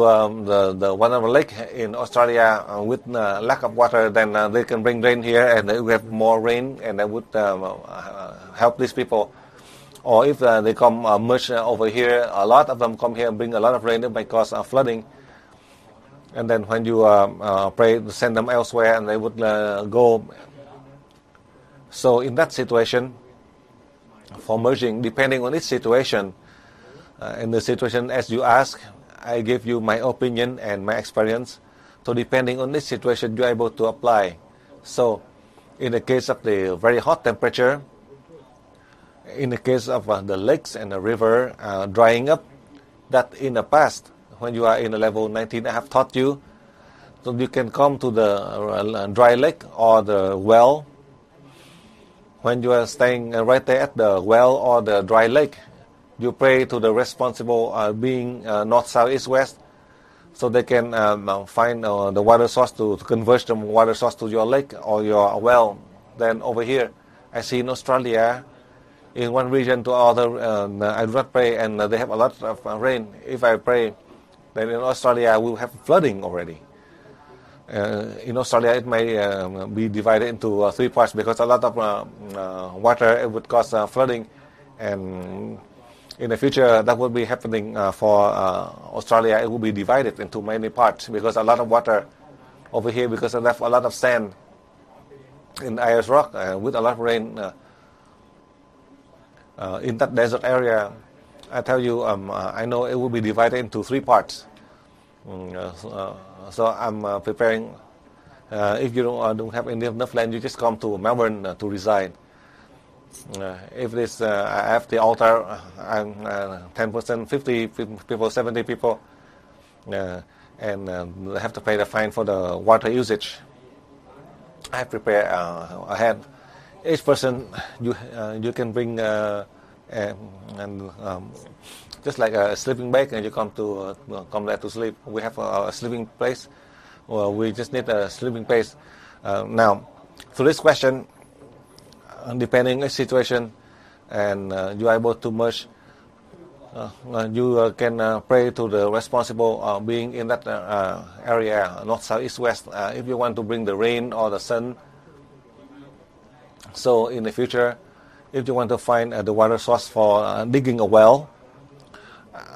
the one of the lake in Australia with lack of water. Then they can bring rain here, and they will have more rain, and that would help these people. Or if they come much over here, a lot of them come here and bring a lot of rain, it might cause flooding. And then when you pray, send them elsewhere, and they would go. So in that situation, for merging, depending on each situation, in the situation as you ask, I give you my opinion and my experience. So depending on each situation, you're able to apply. So in the case of the very hot temperature, in the case of the lakes and the river drying up, that in the past, when you are in the level 19, I have taught you, so you can come to the dry lake or the well. When you are staying right there at the well or the dry lake, you pray to the responsible being north, south, east, west, so they can find the water source to convert the water source to your lake or your well. Then over here, I see in Australia, in one region to other, I do not pray, and they have a lot of rain. If I pray, then in Australia we will have flooding already. In Australia, it may be divided into 3 parts because a lot of water it would cause flooding, and in the future that will be happening for Australia. It will be divided into many parts because a lot of water over here, because I have a lot of sand in Ayers Rock with a lot of rain in that desert area. I tell you, I know it will be divided into 3 parts. So I'm preparing. If you don't have enough land, you just come to Melbourne to reside. If this, I have the altar, I'm 10%, 50 people, 70 people, and they have to pay the fine for the water usage. I prepare ahead. Each person, you can bring just like a sleeping bag, and you come there to sleep. We have a sleeping place. Well, we just need a sleeping place. Now, to this question, depending on the situation, and you are able to merge, you can pray to the responsible being in that area, north, south, east, west, if you want to bring the rain or the sun. So in the future, if you want to find the water source for digging a well,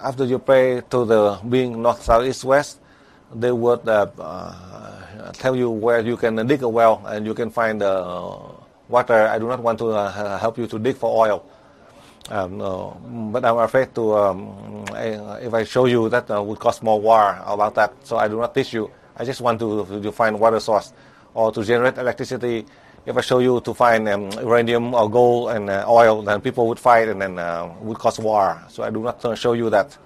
after you pray to the being north, south, east, west, they would tell you where you can dig a well and you can find the water. I do not want to help you to dig for oil, but I'm afraid to, if I show you that would cost more war about that, so I do not teach you. I just want to find water source or to generate electricity. If I show you to find uranium or gold and oil, then people would fight and then would cause war. So I do not show you that.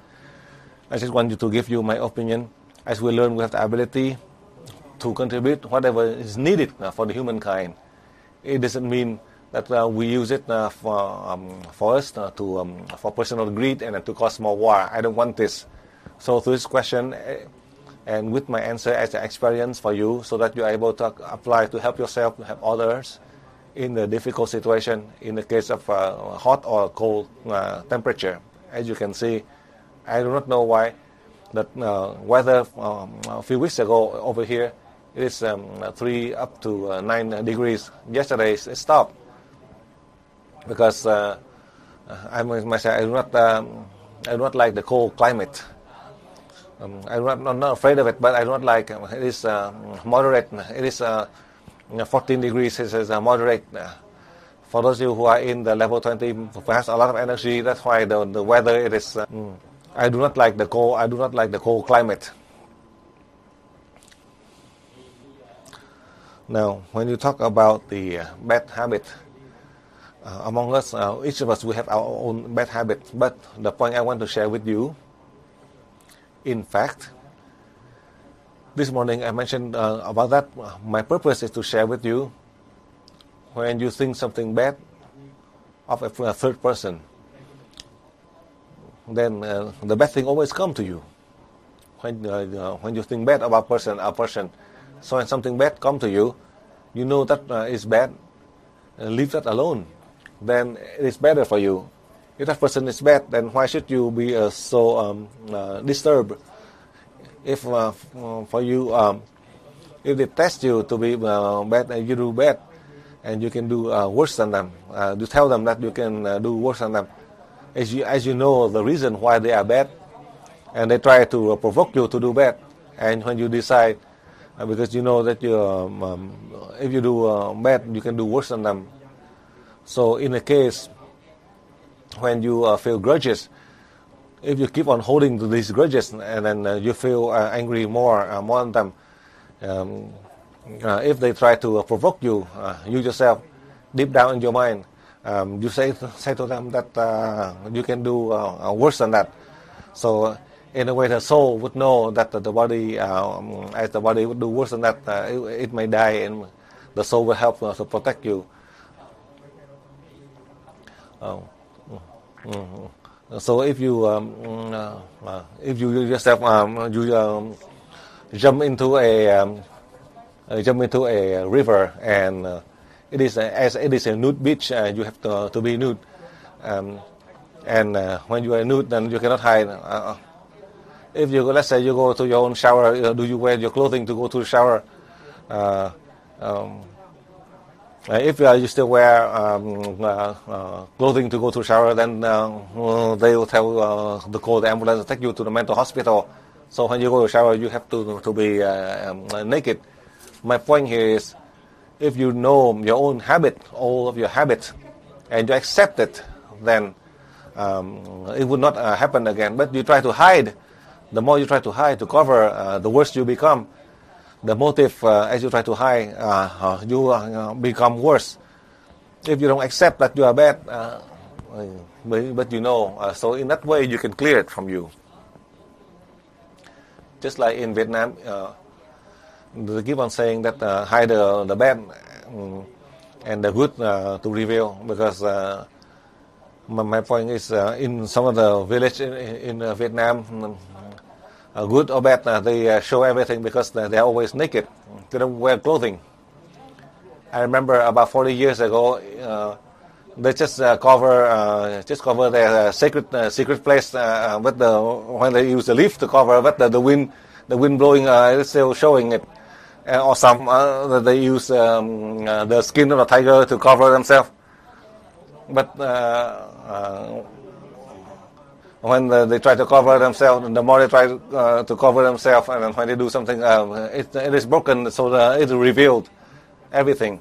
I just want you to give you my opinion. As we learn, we have the ability to contribute whatever is needed for the humankind. It doesn't mean that we use it for us for personal greed and to cause more war. I don't want this. So to this question, and with my answer as an experience for you, so that you are able to apply to help yourself, to help others in the difficult situation, in the case of hot or cold temperature. As you can see, I do not know why that weather a few weeks ago over here, it is 3 up to 9 degrees. Yesterday it stopped because I myself I do not like the cold climate. I'm not afraid of it, but I do not like it. It is moderate. It is 14 degrees. It is moderate. For those of you who are in the level 20, perhaps a lot of energy. That's why the weather it is. I do not like the cold. I do not like the cold climate. Now, when you talk about the bad habit, among us, each of us, we have our own bad habit. But the point I want to share with you, in fact, this morning I mentioned about that. My purpose is to share with you when you think something bad of a third person, then the bad thing always comes to you. When you think bad about a person, so when something bad comes to you, you know that is bad, leave that alone. Then it is better for you. If that person is bad, then why should you be so disturbed? If for you, if they test you to be bad and you do bad, and you can do worse than them, you tell them that you can do worse than them, as you know the reason why they are bad, and they try to provoke you to do bad, and when you decide, because you know that if you do bad, you can do worse than them. So in a case when you feel grudges, if you keep on holding to these grudges, and then you feel angry more than them, if they try to provoke you, you yourself, deep down in your mind, you say to them that you can do worse than that. So in a way, the soul would know that the body, as the body would do worse than that, it may die, and the soul will help to protect you. So if you yourself jump into a river, and it is a nude beach, you have to be nude, and when you are nude, then you cannot hide. If you, let's say you go to your own shower, do you wear your clothing to go to the shower? If you still wear clothing to go to the shower, then they will call the ambulance and take you to the mental hospital. So when you go to the shower, you have to be naked. My point here is, if you know your own habit, all of your habits, and you accept it, then it would not happen again. But you try to hide. The more you try to hide, to cover, the worse you become. The motive, as you try to hide, you become worse. If you don't accept that you are bad, but you know, so in that way you can clear it from you. Just like in Vietnam, they keep on saying that hide the bad and the good to reveal, because my point is, in some of the village in Vietnam, good or bad, they show everything because they are always naked. They don't wear clothing. I remember about 40 years ago, they just cover their secret place with when they use the leaf to cover, but the wind blowing is still showing it. Or some they use the skin of a tiger to cover themselves. But when they try to cover themselves, the more they try to cover themselves, and then when they do something, it is broken, so it is revealed everything.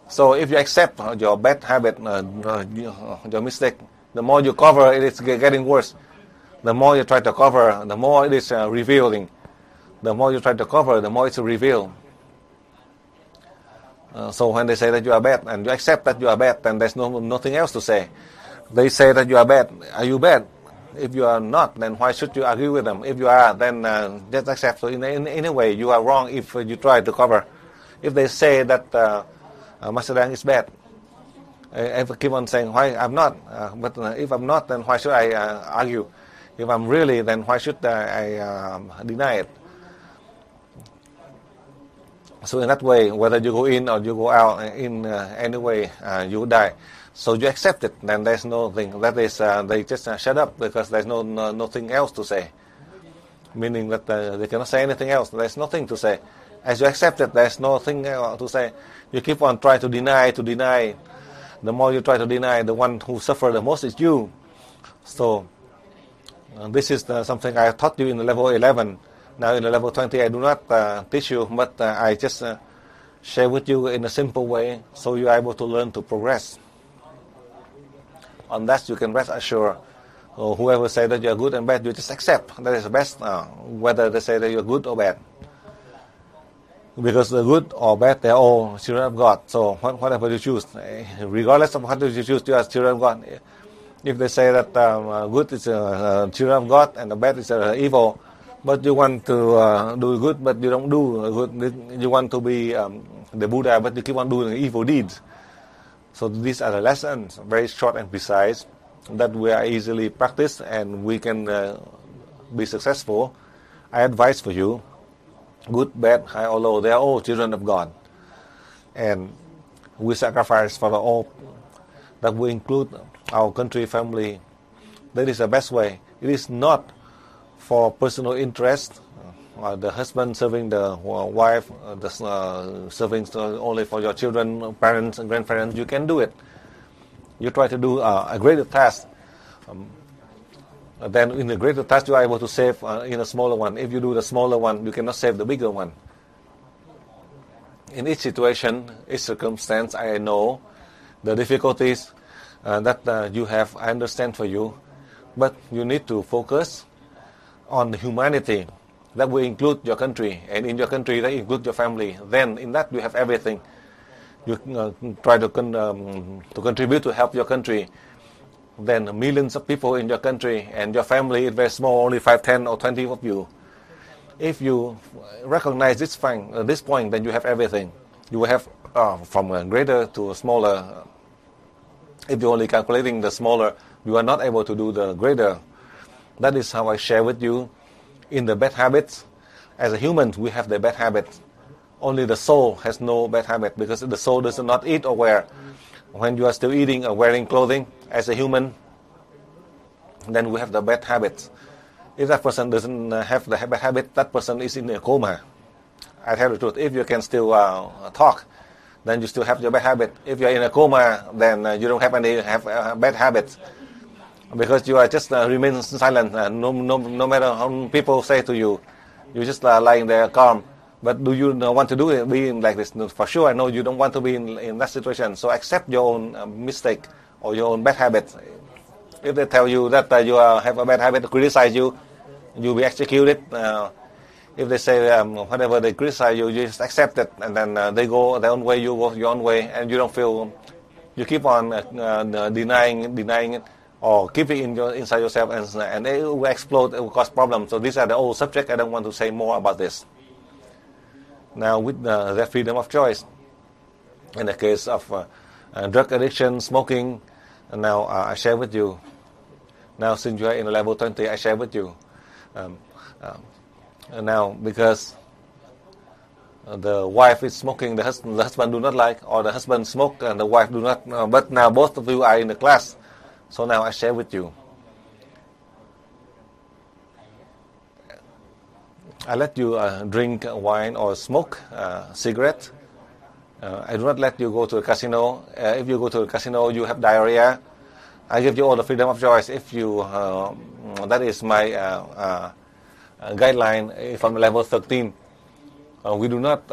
So if you accept your bad habit, your mistake, the more you cover, it is getting worse. The more you try to cover, the more it is revealing. The more you try to cover, the more it's revealed. So when they say that you are bad, and you accept that you are bad, then there's nothing else to say. They say that you are bad. Are you bad? If you are not, then why should you argue with them? If you are, then just accept. So in any way, you are wrong if you try to cover. If they say that Master Dang is bad, I keep on saying, why I'm not? But if I'm not, then why should I argue? If I'm really, then why should I deny it? So in that way, whether you go in or you go out, in any way, you will die. So you accept it, then there's nothing. That is, they just shut up because there's nothing else to say. Meaning that they cannot say anything else. There's nothing to say. As you accept it, there's nothing to say. You keep on trying to deny. The more you try to deny, the one who suffers the most is you. So this is something I taught you in the level 11. Now in the level 20, I do not teach you, but I just share with you in a simple way, so you are able to learn to progress. On that, you can rest assured. Whoever say that you are good and bad, you just accept. That is the best, whether they say that you are good or bad. Because the good or bad, they are all children of God. So whatever you choose, regardless of what you choose, you are children of God. If they say that good is children of God and the bad is evil, but you want to do good, but you don't do good. You want to be the Buddha, but you keep on doing evil deeds. So these are the lessons, very short and precise, that we are easily practice and we can be successful. I advise for you, good, bad, high or low, they are all children of God. And we sacrifice for all, that we include our country, family. That is the best way. It is not for personal interest. The husband serving the wife, serving only for your children, parents and grandparents. You can do it. You try to do a greater task. Then in the greater task, you are able to save in a smaller one. If you do the smaller one, you cannot save the bigger one. In each situation, each circumstance, I know the difficulties that you have. I understand for you. But you need to focus on the humanity. That will include your country, and in your country that includes your family. Then in that you have everything. You try to contribute to help your country. Then millions of people in your country and your family is very small, only 5, 10 or 20 of you. If you recognize this point, then you have everything. You will have from a greater to a smaller. If you're only calculating the smaller, you are not able to do the greater. That is how I share with you. In the bad habits, as a human, we have the bad habits. Only the soul has no bad habit, because the soul does not eat or wear. When you are still eating or wearing clothing as a human, then we have the bad habits. If that person doesn't have the bad habit, that person is in a coma. I tell the truth. If you can still talk, then you still have your bad habit. If you're in a coma, then you don't have any bad habits. Because you are just remain silent. No matter how people say to you, you just lying there calm. But do you want to do it, be like this? No, for sure, I know you don't want to be in that situation. So accept your own mistake or your own bad habit. If they tell you that you have a bad habit to criticize you, you'll be executed. If they say whatever they criticize you, you just accept it, and then they go their own way, you go your own way, and you don't feel. You keep on denying it. Or keep it inside yourself, and it will explode, it will cause problems. So these are the old subject. I don't want to say more about this. Now with the freedom of choice, in the case of drug addiction, smoking, and now I share with you. Now since you are in level 20, I share with you. Now because the wife is smoking, the husband do not like, or the husband smoke and the wife do not. But now both of you are in the class. So now I share with you. I let you drink wine or smoke cigarette. I do not let you go to a casino. If you go to a casino, you have diarrhea. I give you all the freedom of choice. If you, that is my guideline from level 13. We do not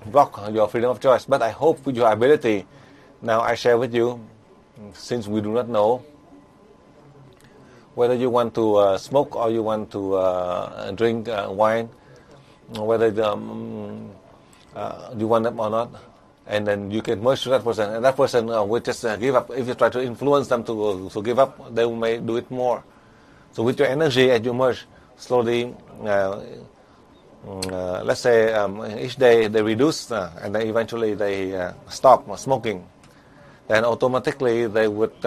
block your freedom of choice, but I hope with your ability. Now I share with you. Since we do not know whether you want to smoke or you want to drink wine, whether you want them or not, and then you can merge to that person, and that person will just give up. If you try to influence them to give up, they may do it more. So with your energy, as you merge slowly, let's say each day they reduce, and then eventually they stop smoking. Then automatically they would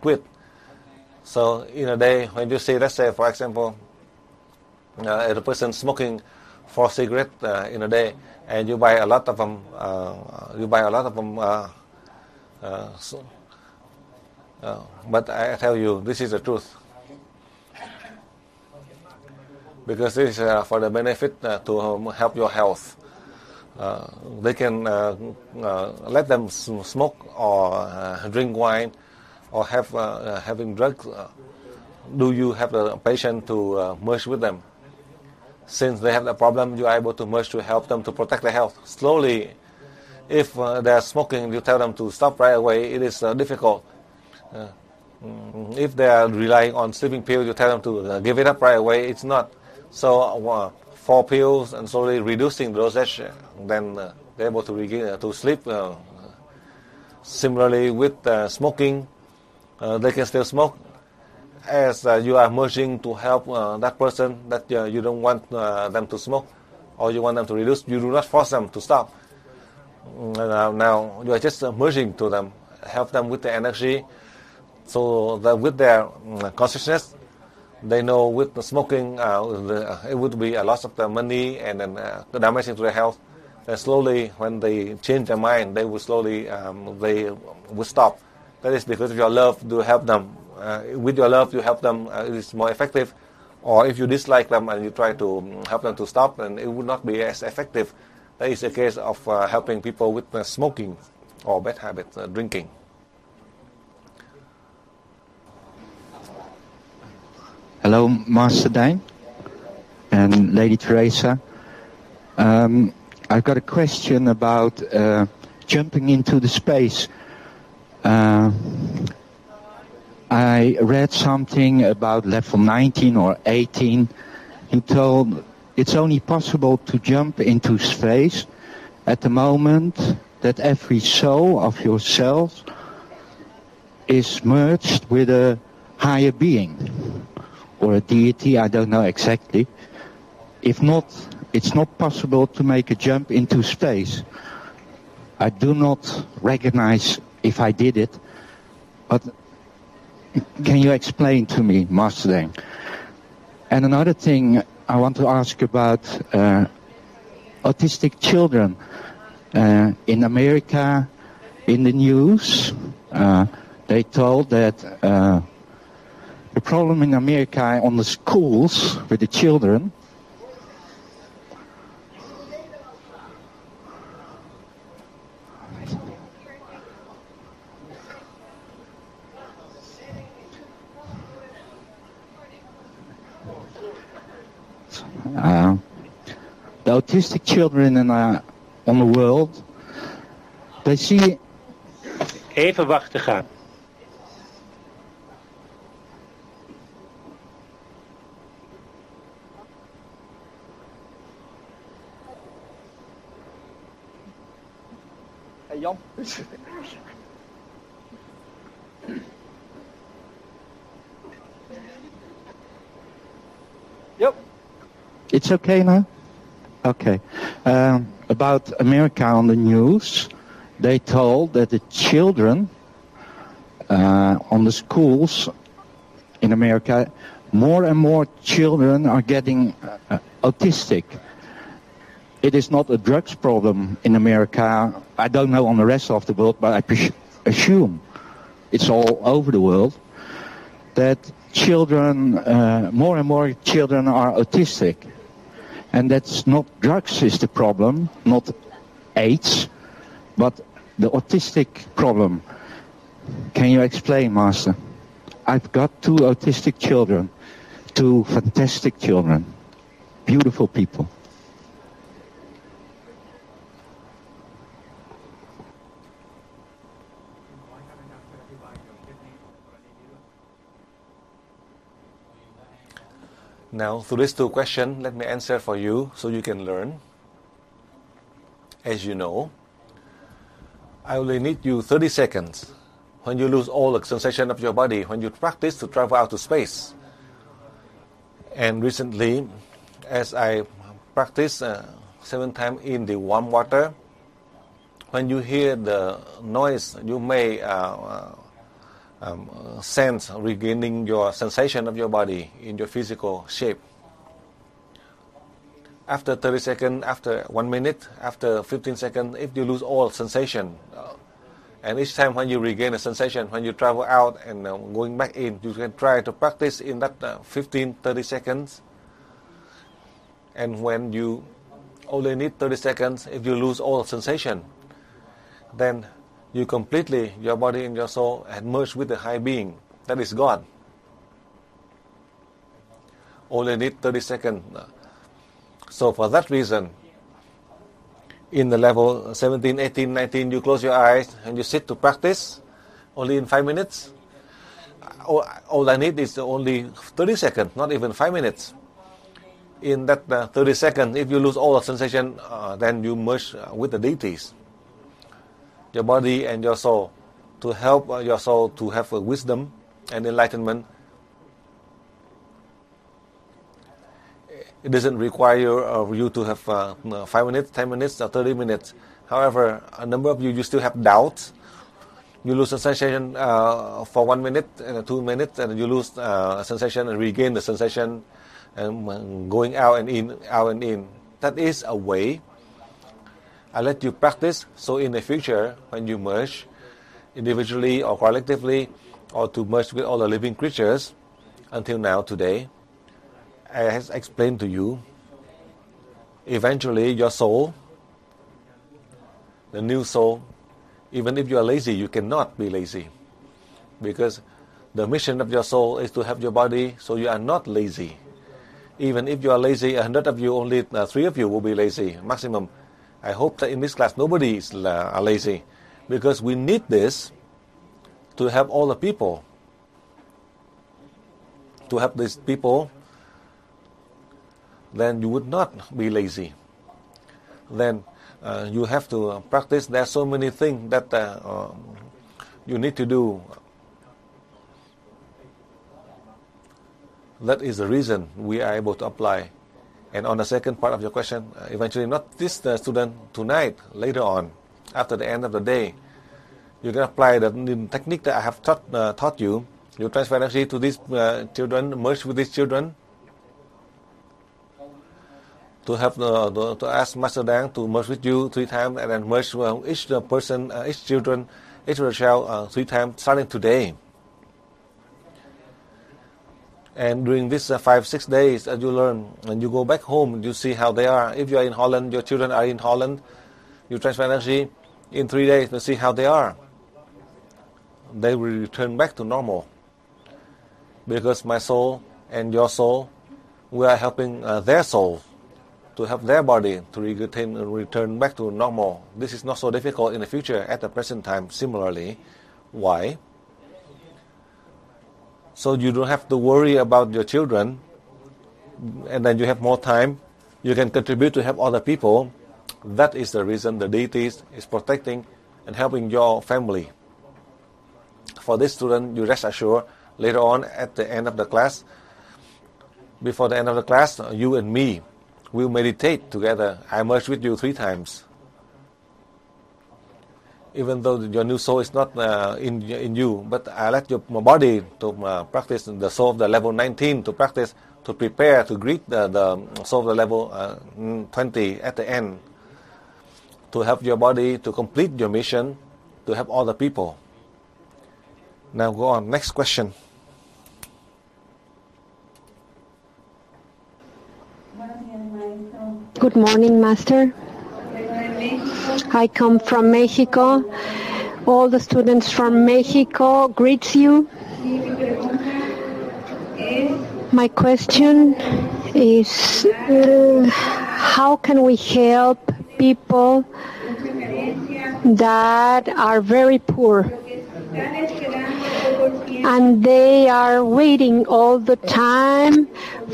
quit. So in a day, when you see, let's say for example, a person smoking 4 cigarettes in a day, and you buy a lot of them, but I tell you, this is the truth, because this is for the benefit to help your health. They can let them smoke or drink wine or having drugs. Do you have the patience to merge with them? Since they have the problem, you are able to merge to help them to protect their health. Slowly, if they are smoking, you tell them to stop right away. It is difficult. If they are relying on sleeping pills, you tell them to give it up right away. It's not. So 4 pills and slowly reducing the dosage, then they're able to regain to sleep. Similarly with smoking, they can still smoke. As you are merging to help that person that you don't want them to smoke, or you want them to reduce, you do not force them to stop. Now you are just merging to them, help them with the energy, so that with their consciousness, they know with the smoking, it would be a loss of the money and then the damage to their health. Then slowly, when they change their mind, they will slowly they will stop. That is because of your love to help them. With your love, you help them, it is more effective. Or if you dislike them and you try to help them to stop, then it would not be as effective. That is the case of helping people with smoking or bad habits, drinking. Hello, Master Dane and Lady Teresa. I've got a question about jumping into the space. I read something about level 19 or 18. He told it's only possible to jump into space at the moment that every soul of yourself is merged with a higher being or a deity, I don't know exactly. If not, it's not possible to make a jump into space. I do not recognize if I did it, but can you explain to me, Master Deng? And another thing I want to ask about autistic children. In America, in the news, they told that the problem in America on the schools with the children the autistic children on the world, they see... Even wachten gaan. Hey Jan. Yep. It's okay now? Okay. About America on the news, they told that the children on the schools in America, more and more children are getting autistic. It is not a drugs problem in America. I don't know on the rest of the world, but I assume it's all over the world that children, more and more children are autistic. And that's not drugs is the problem, not AIDS, but the autistic problem. Can you explain, Master? I've got 2 autistic children, 2 fantastic children, beautiful people. Now, to these 2 questions, let me answer for you so you can learn. As you know, I only need you 30 seconds when you lose all the sensation of your body, when you practice to travel out to space. And recently, as I practice 7 times in the warm water, when you hear the noise, you may sense regaining your sensation of your body in your physical shape. After 30 seconds, after 1 minute, after 15 seconds, if you lose all sensation, and each time when you regain a sensation, when you travel out and going back in, you can try to practice in that 15-30 seconds. And when you only need 30 seconds, if you lose all sensation, then you completely, your body and your soul had merged with the high being. That is God. Only need 30 seconds. So for that reason, in the level 17, 18, 19, you close your eyes and you sit to practice only in 5 minutes. All I need is only 30 seconds, not even 5 minutes. In that 30 seconds, if you lose all the sensation, then you merge with the deities. Your body and your soul, to help your soul to have wisdom and enlightenment. It doesn't require you to have 5 minutes, 10 minutes, or 30 minutes. However, a number of you still have doubts. You lose sensation for 1 minute and 2 minutes, and you lose sensation and regain the sensation, and going out and in, out and in. That is a way. I let you practice, so in the future, when you merge, individually or collectively, or to merge with all the living creatures, until now, today, I have explained to you, eventually your soul, the new soul, even if you are lazy, you cannot be lazy. Because the mission of your soul is to have your body, so you are not lazy. Even if you are lazy, 100 of you, only 3 of you will be lazy, maximum. I hope that in this class nobody is lazy, because we need this to help all the people. To help these people, then you would not be lazy. Then you have to practice. There are so many things that you need to do. That is the reason we are able to apply. And on the second part of your question, eventually not this student tonight, later on, after the end of the day, you can apply the technique that I have taught you. You transfer energy to these children, merge with these children, to have to ask Master Dang to merge with you 3 times, and then merge each person, each children, each child 3 times, starting today. And during these 5-6 days, as you learn, and you go back home, you see how they are. If you are in Holland, your children are in Holland, you transfer energy. In 3 days, you see how they are. They will return back to normal. Because my soul and your soul, we are helping their soul to help their body to return back to normal. This is not so difficult in the future at the present time, similarly. Why? So you don't have to worry about your children, and then you have more time. You can contribute to help other people. That is the reason the deities is protecting and helping your family. For this student, you rest assured, later on at the end of the class, before the end of the class, you and me will meditate together. I merge with you 3 times. Even though your new soul is not in you, but I let your body to practice the soul of the level 19 to practice, to prepare to greet the soul of the level 20 at the end, to help your body to complete your mission, to help all the people. Now go on, next question. Good morning, Master. I come from Mexico. All the students from Mexico greet you. My question is, how can we help people that are very poor? And they are waiting all the time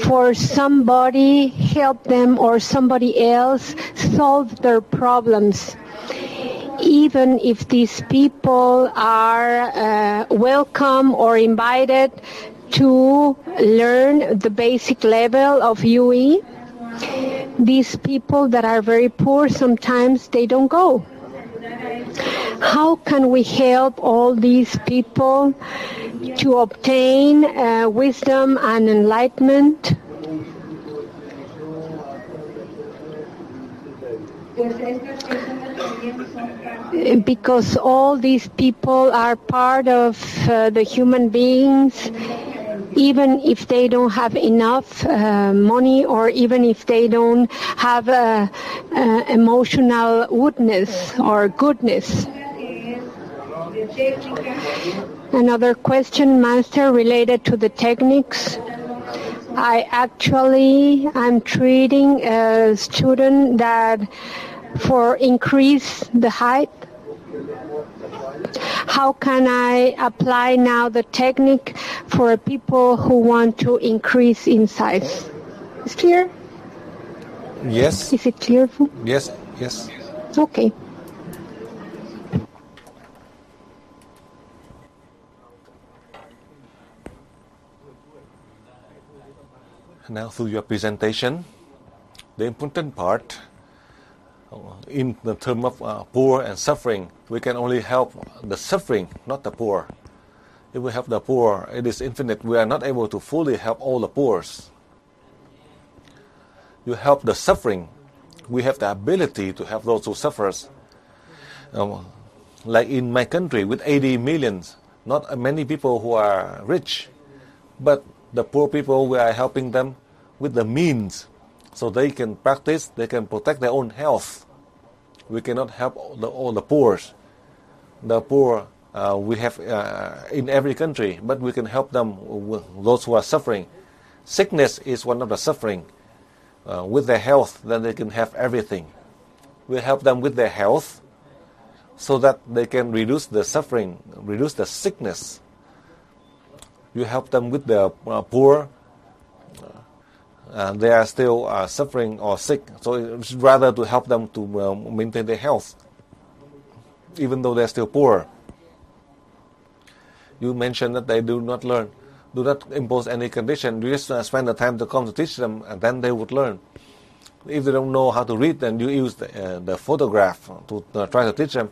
for somebody help them or somebody else solve their problems. Even if these people are welcome or invited to learn the basic level of UE, these people that are very poor, sometimes they don't go. How can we help all these people to obtain wisdom and enlightenment? Because all these people are part of the human beings, even if they don't have enough money, or even if they don't have emotional woodness or goodness. Another question, Master, related to the techniques. I'm treating a student that for increase the height. How can I apply now the technique for people who want to increase in size? Is it clear? Yes. Is it clear? Yes, yes. Okay. Now through your presentation, the important part, in the term of poor and suffering, we can only help the suffering, not the poor. If we help the poor, it is infinite. We are not able to fully help all the poor. You help the suffering. We have the ability to help those who suffer. like in my country with 80 millions, not many people who are rich, but the poor people, we are helping them with the means so they can practice, they can protect their own health. We cannot help all the poor. The poor we have in every country, but we can help them, those who are suffering. Sickness is one of the suffering. With their health, then they can have everything. We help them with their health so that they can reduce the suffering, reduce the sickness. You help them with the poor. They are still suffering or sick, so it's rather to help them to maintain their health, even though they're still poor. You mentioned that they do not learn. Do not impose any condition. You just spend the time to come to teach them, and then they would learn. If they don't know how to read, then you use the photograph to try to teach them.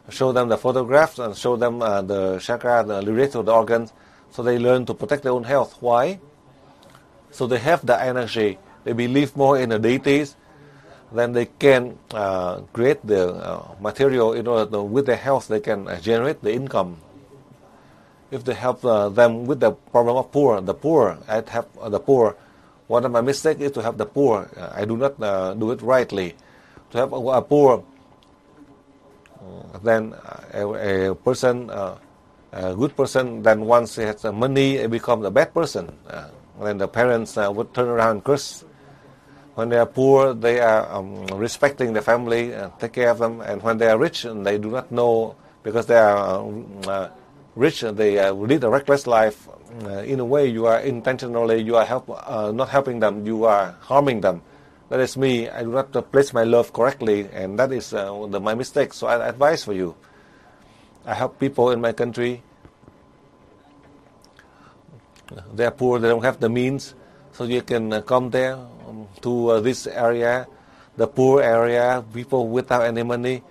Show them the photographs and show them the chakra, the related to the organs, so they learn to protect their own health. Why? So they have the energy. They believe more in the deities. Then they can create the material in order to, with their health, they can generate the income. If they help them with the problem of the poor, I have the poor. One of my mistakes is to help the poor. I do not do it rightly. To help a poor, then a person, a good person, then once he has money, it becomes a bad person. When the parents would turn around and curse. When they are poor, they are respecting the family, take care of them. And when they are rich, they do not know, because they are rich, they lead a reckless life. In a way, you are intentionally, you are not helping them, you are harming them. That is me. I do not place my love correctly, and that is my mistake. So I advise for you. I help people in my country. They are poor, they don't have the means, so you can come there to this area, the poor area, people without any money.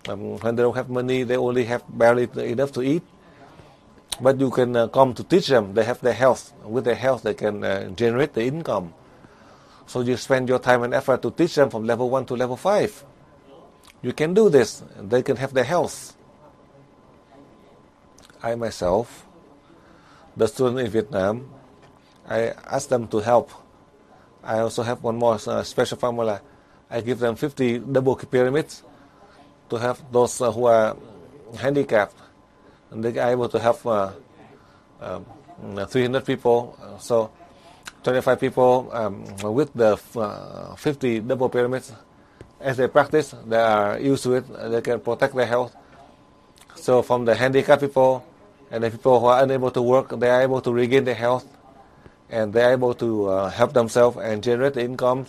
When they don't have money, they only have barely enough to eat. But you can come to teach them. They have their health. With their health, they can generate the income. So you spend your time and effort to teach them from level 1 to level 5. You can do this. They can have their health. I myself, the student in Vietnam, I ask them to help. I also have one more special formula. I give them 50 double pyramids to have those who are handicapped. And they are able to have 300 people. So 25 people with the 50 double pyramids. As they practice, they are used to it. They can protect their health. So from the handicapped people and the people who are unable to work, they are able to regain their health. And they are able to help themselves and generate the income.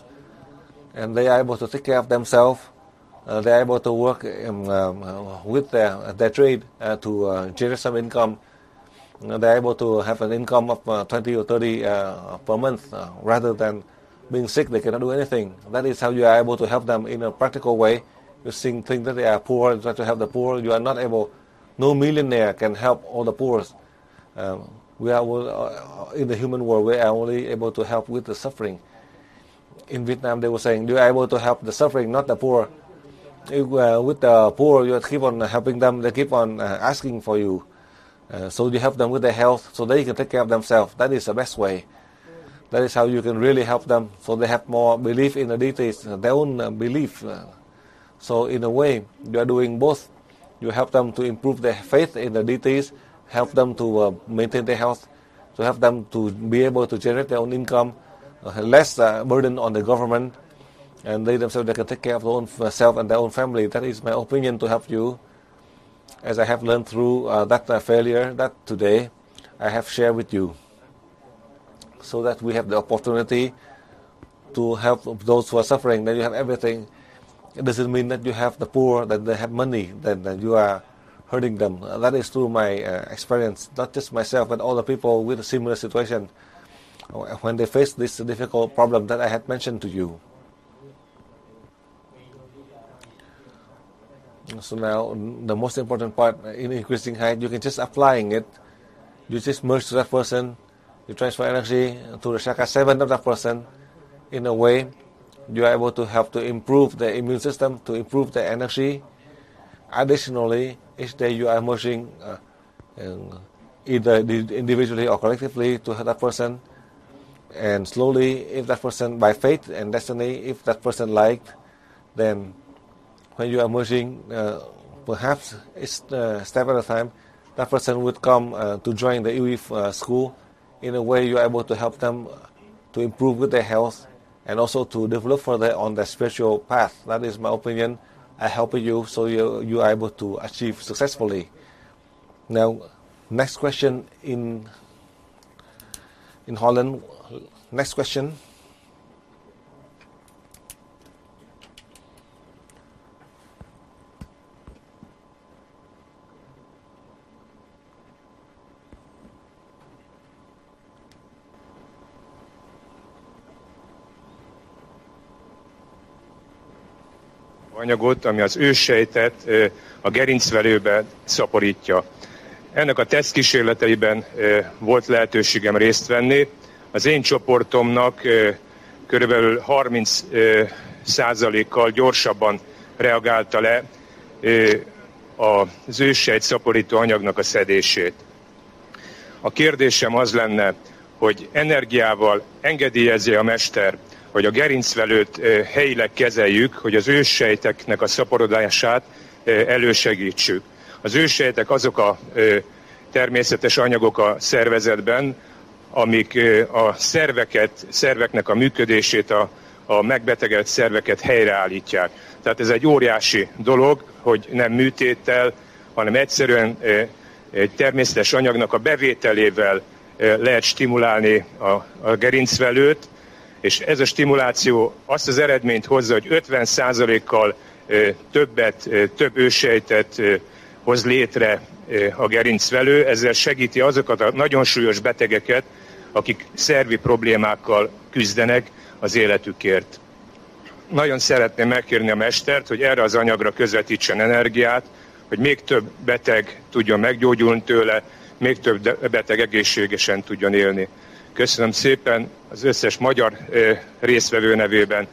And they are able to take care of themselves. They are able to work with their trade to generate some income. They are able to have an income of 20 or 30 per month rather than being sick. They cannot do anything. That is how you are able to help them in a practical way. You think that they are poor and try to help the poor. You are not able. No millionaire can help all the poor. We are in the human world. We are only able to help with the suffering. In Vietnam, they were saying you are able to help the suffering, not the poor. With the poor, you keep on helping them. They keep on asking for you. So you help them with their health, so they can take care of themselves. That is the best way. That is how you can really help them, so they have more belief in the deities, their own belief. So in a way, you are doing both. You help them to improve their faith in the deities, help them to maintain their health, to help them to be able to generate their own income, less burden on the government, and they themselves, they can take care of their own self and their own family. That is my opinion to help you. As I have learned through that failure, that today I have shared with you, so that we have the opportunity to help those who are suffering. Then you have everything. It doesn't mean that you have the poor, that they have money, that you are hurting them. That is through my experience, not just myself, but all the people with a similar situation when they face this difficult problem that I had mentioned to you. So now, the most important part in increasing height, you can just applying it. You just merge to that person. You transfer energy to the chakra 7 of that person. In a way, you are able to help to improve the immune system, to improve the energy. Additionally, each day you are merging either individually or collectively to that person. And slowly, if that person, by fate and destiny, if that person liked, then when you are merging, perhaps it's step at a time, that person would come to join the UIF school. In a way, you are able to help them to improve with their health and also to develop further on their spiritual path. That is my opinion. I help you so you are able to achieve successfully. Now, next question in Holland. Next question. Anyagot, ami az őssejtet a gerincvelőbe szaporítja. Ennek a tesztkísérleteiben volt lehetőségem részt venni. Az én csoportomnak körülbelül 30%-kal gyorsabban reagálta le az őssejt szaporító anyagnak a szedését. A kérdésem az lenne, hogy energiával engedélyezi a mester, hogy a gerincvelőt helyileg kezeljük, hogy az őssejteknek a szaporodását elősegítsük. Az őssejtek azok a természetes anyagok a szervezetben, amik a szerveknek a működését, a megbetegedett szerveket helyreállítják. Tehát ez egy óriási dolog, hogy nem műtéttel, hanem egyszerűen egy természetes anyagnak a bevételével lehet stimulálni a gerincvelőt, és ez a stimuláció azt az eredményt hozza, hogy 50%-kal több őssejtet hoz létre a gerincvelő, ezzel segíti azokat a nagyon súlyos betegeket, akik szervi problémákkal küzdenek az életükért. Nagyon szeretném megkérni a mestert, hogy erre az anyagra közvetítsen energiát, hogy még több beteg tudjon meggyógyulni tőle, még több beteg egészségesen tudjon élni. Köszönöm szépen, az összes magyar résztvevő nevében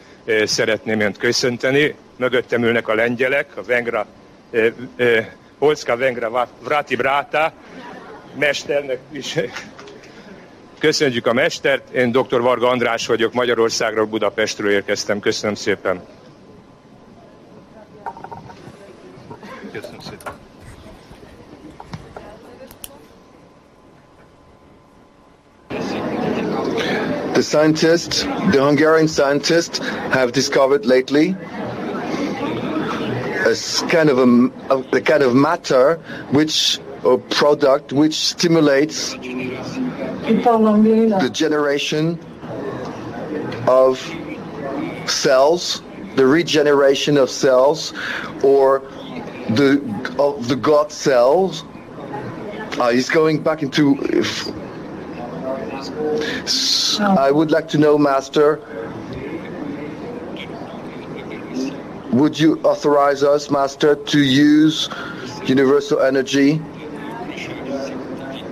szeretném önt köszönteni. Mögöttem ülnek a lengyelek, a Vengra, Polska Vengra Vrati Bráta, mesternek is. Köszönjük a mestert, én dr. Varga András vagyok, Magyarországról, Budapestről érkeztem. Köszönöm szépen. Köszönöm szépen. The scientists, the Hungarian scientists, have discovered lately a kind of matter, or product, which stimulates the generation of cells, the regeneration of cells, or of the God cells. He's going back into. I would like to know, Master, would you authorize us, Master, to use universal energy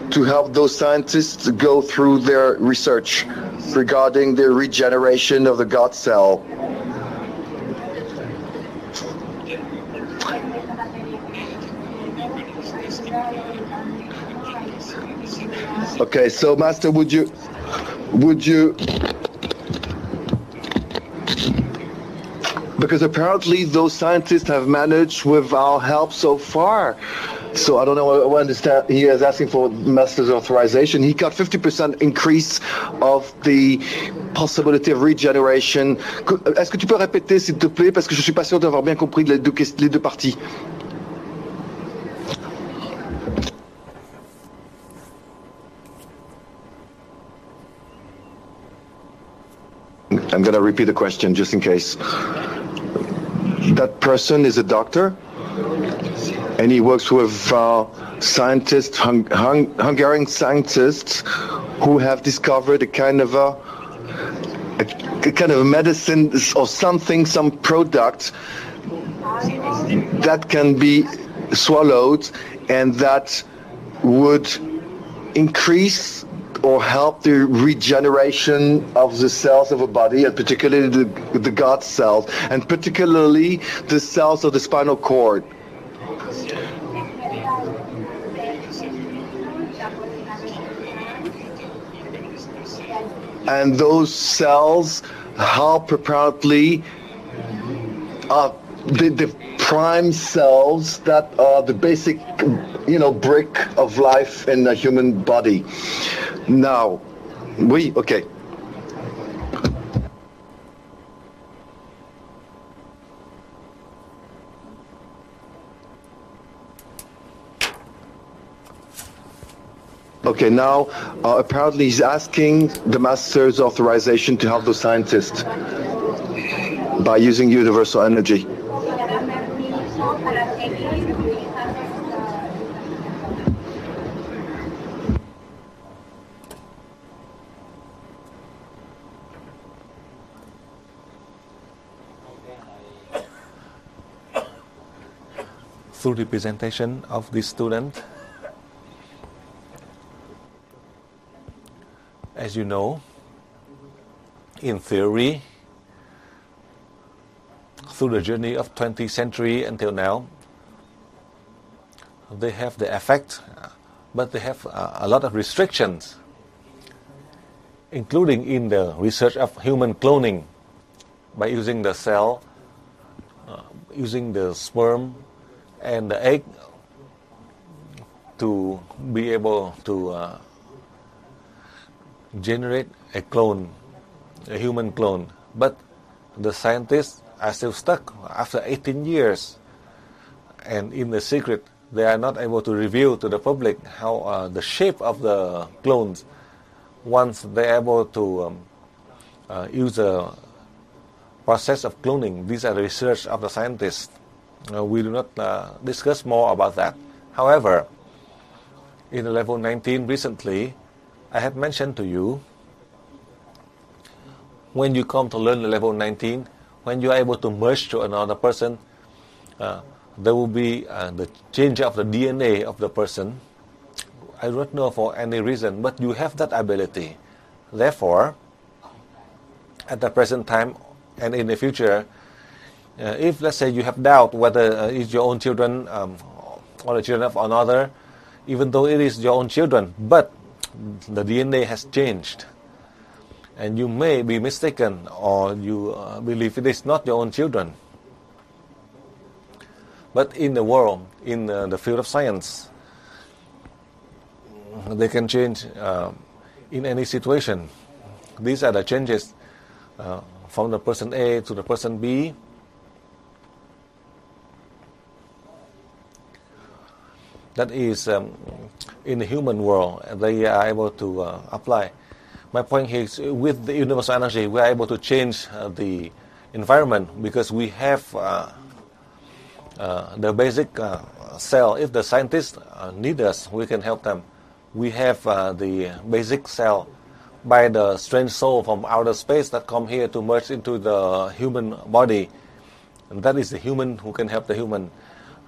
to help those scientists go through their research regarding the regeneration of the God cell? Okay, so Master, would you, because apparently those scientists have managed with our help so far. So I don't know, I understand he is asking for Master's authorization. He got 50% increase of the possibility of regeneration. Est-ce que tu peux répéter, s'il te plaît, parce que je suis pas sûr d'avoir bien compris les deux parties. I'm going to repeat the question just in case. That person is a doctor, and he works with scientists, Hungarian scientists, who have discovered a kind of medicine or something, some product that can be swallowed, and that would increase or help the regeneration of the cells of a body, and particularly the God cells, and particularly the cells of the spinal cord. and those cells help apparently the prime cells that are the basic, brick of life in a human body. Now, okay. Okay, now apparently he's asking the master's authorization to help the scientist by using universal energy. Through the presentation of this student, as you know, in theory, through the journey of 20th century until now, they have the effect, but they have a lot of restrictions, including in the research of human cloning by using the cell, using the sperm and the egg to be able to generate a clone, a human clone. But the scientists are still stuck after 18 years, and in the secret they are not able to reveal to the public how the shape of the clones. Once they are able to use a process of cloning, these are the research of the scientists. We do not discuss more about that. However, in the level 19 recently, I had mentioned to you, when you come to learn the level 19, when you are able to merge to another person, there will be the change of the DNA of the person. I don't know for any reason, but you have that ability. Therefore, at the present time and in the future, if, let's say, you have doubt whether it's your own children or the children of another, even though it is your own children, but the DNA has changed, and you may be mistaken, or you believe it is not your own children. But in the world, in the field of science, they can change in any situation. These are the changes from the person A to the person B. That is, in the human world, they are able to apply. My point here is, with the universal energy, we are able to change the environment, because we have the basic cell. If the scientists need us, we can help them. We have the basic cell by the strange soul from outer space that come here to merge into the human body. And that is the human who can help the human.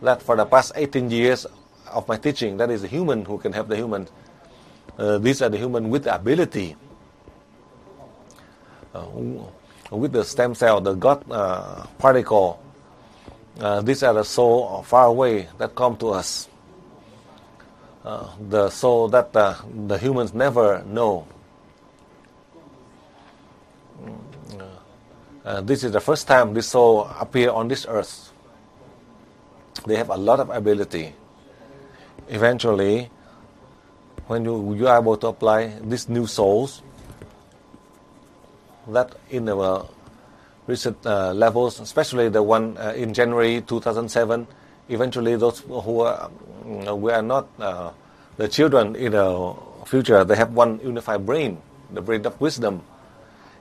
That for the past 18 years of my teaching, that is the human who can help the human. These are the human with the ability, with the stem cell, the God particle. These are the soul far away that come to us. The soul that the humans never know. This is the first time this soul appear on this earth. They have a lot of ability. Eventually, when you are able to apply these new souls, that in the recent levels, especially the one in January 2007, eventually those who are, we are not the children in the future, they have one unified brain, the brain of wisdom.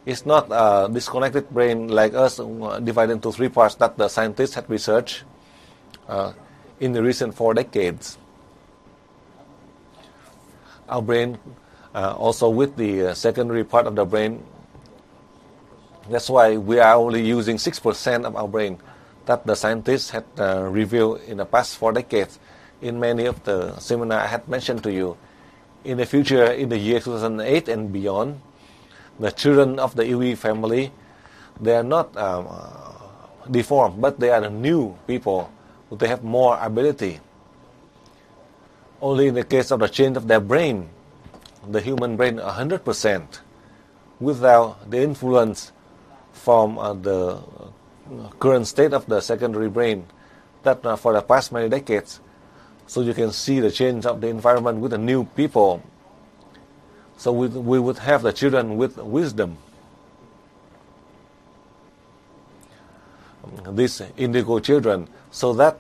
It's not a disconnected brain like us, divided into three parts that the scientists had researched in the recent 4 decades. Our brain, also with the secondary part of the brain, that's why we are only using 6% of our brain that the scientists had revealed in the past 4 decades in many of the seminars I had mentioned to you. In the future, in the year 2008 and beyond, the children of the Yui family, they are not deformed, but they are the new people. They have more ability. Only in the case of the change of their brain, the human brain 100%, without the influence from the current state of the secondary brain that for the past many decades. So you can see the change of the environment with the new people. So we would have the children with wisdom. These indigo children, so that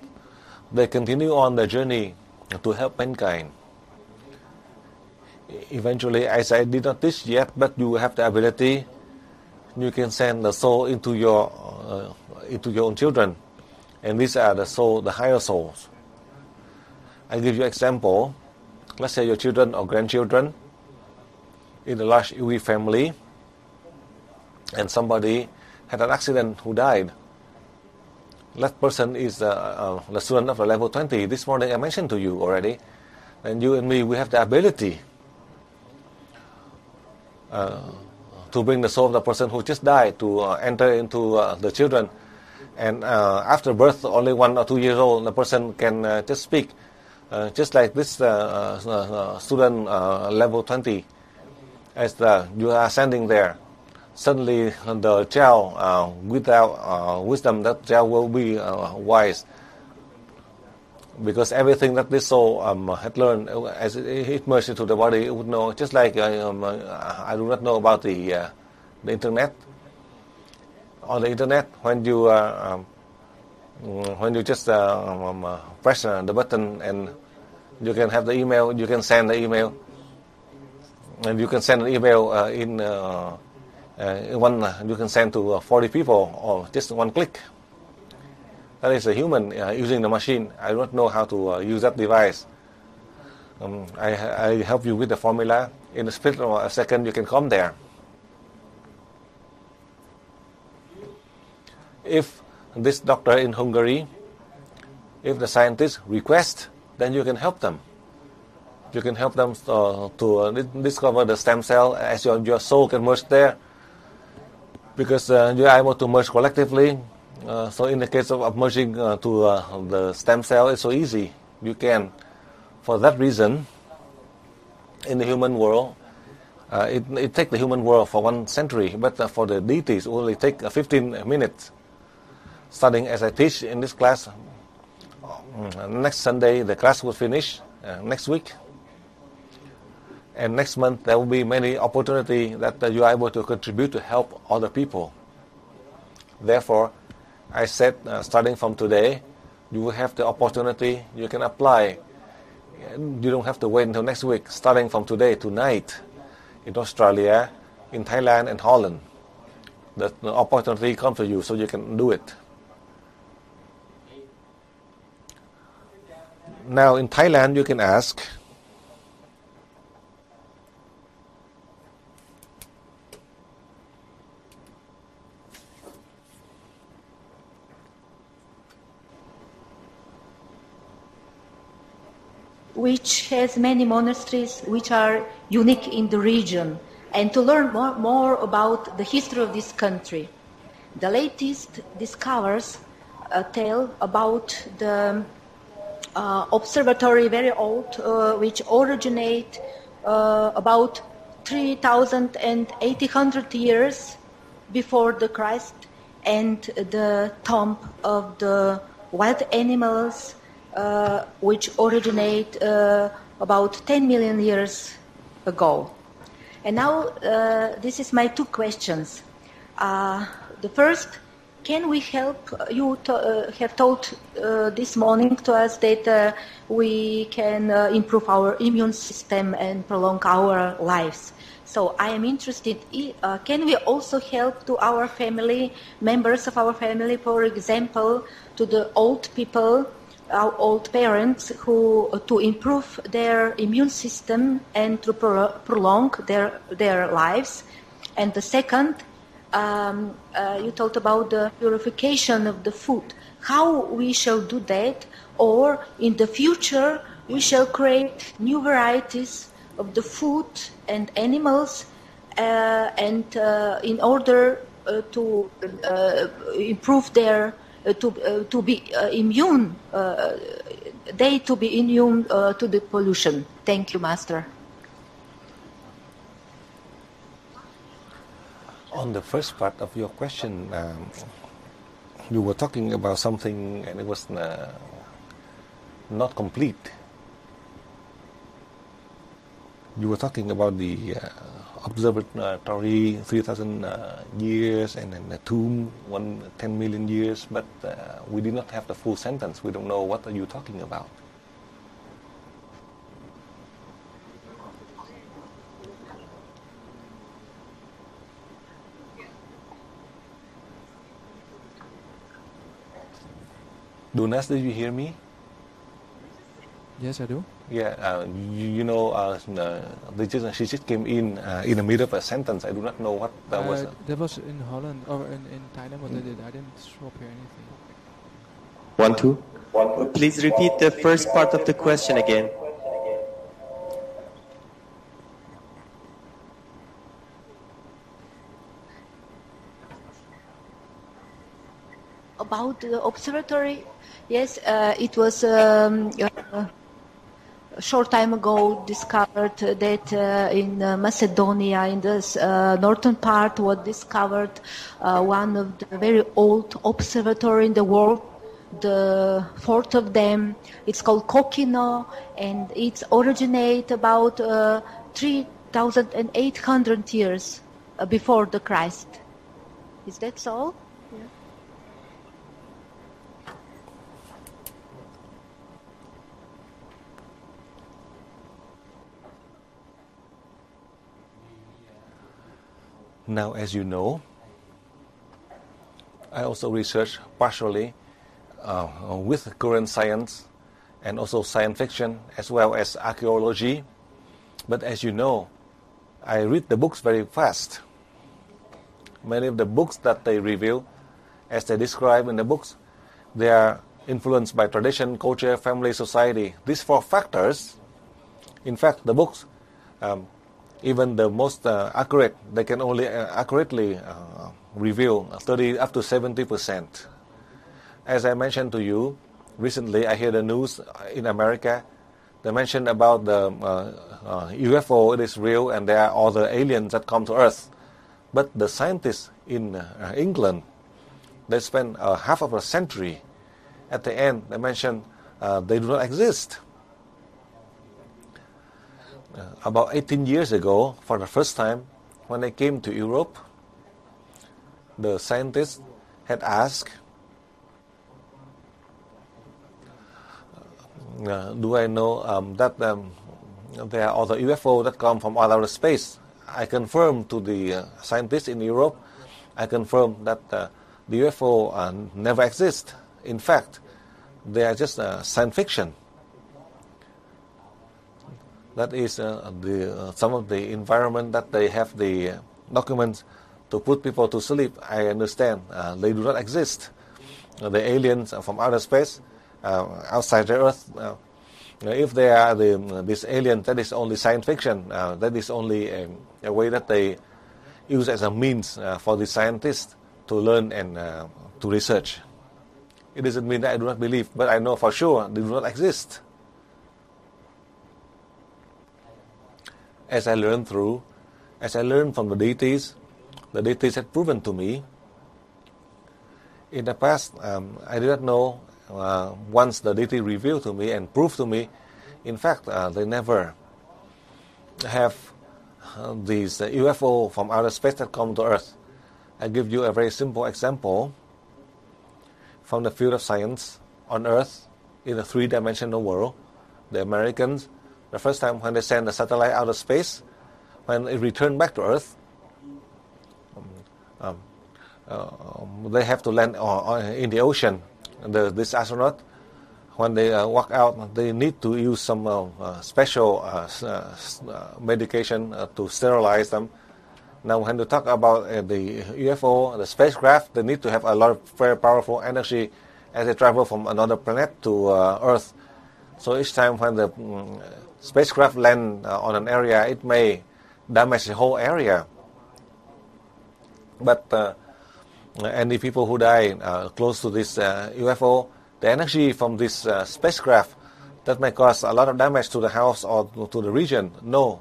they continue on the journey to help mankind. Eventually, as I did not teach yet, but you have the ability, you can send the soul into your own children, and these are the soul, the higher souls. I give you example. Let's say your children or grandchildren in a large Yui family, and somebody had an accident who died. That person is the student of the level 20. This morning I mentioned to you already. And you and me, we have the ability to bring the soul of the person who just died to enter into the children. And after birth, only 1 or 2 years old, the person can just speak. Just like this student level 20, as you are standing there. Suddenly, the CHảo, without wisdom, that CHảo will be wise. Because everything that this soul had learned, as it merged into the body, it would know. Just like I do not know about the internet. On the internet, when you just press the button and you can have the email, you can send the email, and you can send an email you can send to 40 people or just one click. That is a human using the machine. I don't know how to use that device. I help you with the formula. In a split or a second, you can come there. If this doctor in Hungary, if the scientists request, then you can help them. You can help them to discover the stem cell, as your soul can merge there. Because you are able to merge collectively. So in the case of merging to the stem cell, it's so easy. You can. For that reason, in the human world, it takes the human world for 1 century, but for the deities, it will only take 15 minutes. Starting as I teach in this class, next Sunday the class will finish, next week. And next month there will be many opportunities that you are able to contribute to help other people. Therefore, I said starting from today, you will have the opportunity, you can apply. You don't have to wait until next week. Starting from today, tonight, in Australia, in Thailand and Holland, the opportunity comes to you so you can do it. Now in Thailand you can ask, which has many monasteries which are unique in the region, and to learn more about the history of this country. The latest discoveries tell about the observatory, very old, which originate about 3,800 years before the Christ, and the tomb of the wild animals, which originate about 10 million years ago. And now this is my 2 questions. The first, can we help? You have told this morning to us that we can improve our immune system and prolong our lives. So I am interested, can we also help to our family, members of our family, for example, to the old people, our old parents, who to improve their immune system and to prolong their lives? And the second, you talked about the purification of the food. How we shall do that, or in the future we shall create new varieties of the food and animals, and in order to improve their to be immune, they to be immune to the pollution. Thank you, Master. On the first part of your question, you were talking about something and it was not complete. You were talking about the observatory 3,000 years and then the tomb 10 million years, but we did not have the full sentence. We don't know what are you talking about. Dunas, did you hear me? Yes, I do. Yeah, she just came in the middle of a sentence. I do not know what that was. That was in Holland or in Thailand. What they did. I didn't stop here anything. 1, 2. Please repeat the first part of the question again. About the observatory, yes, it was a short time ago discovered that in Macedonia, in this northern part, was discovered one of the very old observatory in the world, the fourth of them. It's called Kokino, and it's originate about 3,800 years before the Christ. Is that so? Yeah. Now, as you know, I also research partially with current science and also science fiction as well as archaeology. But as you know, I read the books very fast. Many of the books that they review, as they describe in the books, they are influenced by tradition, culture, family, society. These 4 factors, in fact, the books, even the most accurate, they can only accurately reveal 30 up to 70%. As I mentioned to you, recently I hear the news in America. They mentioned about the UFO, it is real, and there are other aliens that come to Earth. But the scientists in England, they spent half of a century. At the end, they mentioned they do not exist. About 18 years ago, for the first time, when I came to Europe, the scientists had asked, do I know that there are other UFO that come from outer space? I confirmed to the scientists in Europe, I confirmed that the UFO never exist. In fact, they are just science fiction. That is some of the environment that they have the documents to put people to sleep. I understand they do not exist. The aliens from outer space, outside the Earth, if they are these aliens, that is only science fiction. That is only a way that they use as a means for the scientists to learn and to research. It doesn't mean that I do not believe, but I know for sure they do not exist. As I learned from the deities had proven to me. In the past, I did not know. Once the deity revealed to me and proved to me, in fact, they never have these UFO from outer space that come to Earth. I give you a very simple example from the field of science on Earth in a 3-dimensional world. The Americans, the first time when they send a satellite out of space, when it returned back to Earth, they have to land in the ocean. This astronaut, when they walk out, they need to use some special medication to sterilize them. Now, when you talk about the UFO, the spacecraft, they need to have a lot of very powerful energy as they travel from another planet to Earth. So each time when the spacecraft land on an area, it may damage the whole area. But any people who die close to this UFO, the energy from this spacecraft, that may cause a lot of damage to the house or to the region? No.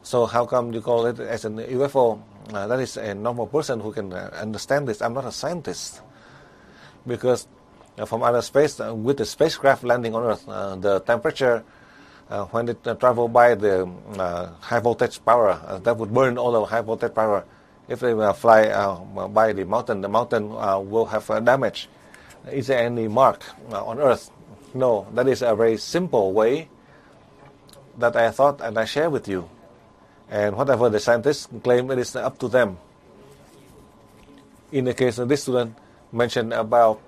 So how come you call it as an UFO? that is a normal person who can understand this. I'm not a scientist. Because from outer space, with the spacecraft landing on Earth, the temperature, when it travel by the high voltage power, that would burn all the high voltage power. If they fly by the mountain will have damage. Is there any mark on Earth? No, that is a very simple way that I thought and I share with you. And whatever the scientists claim, it is up to them. In the case of this student mentioned about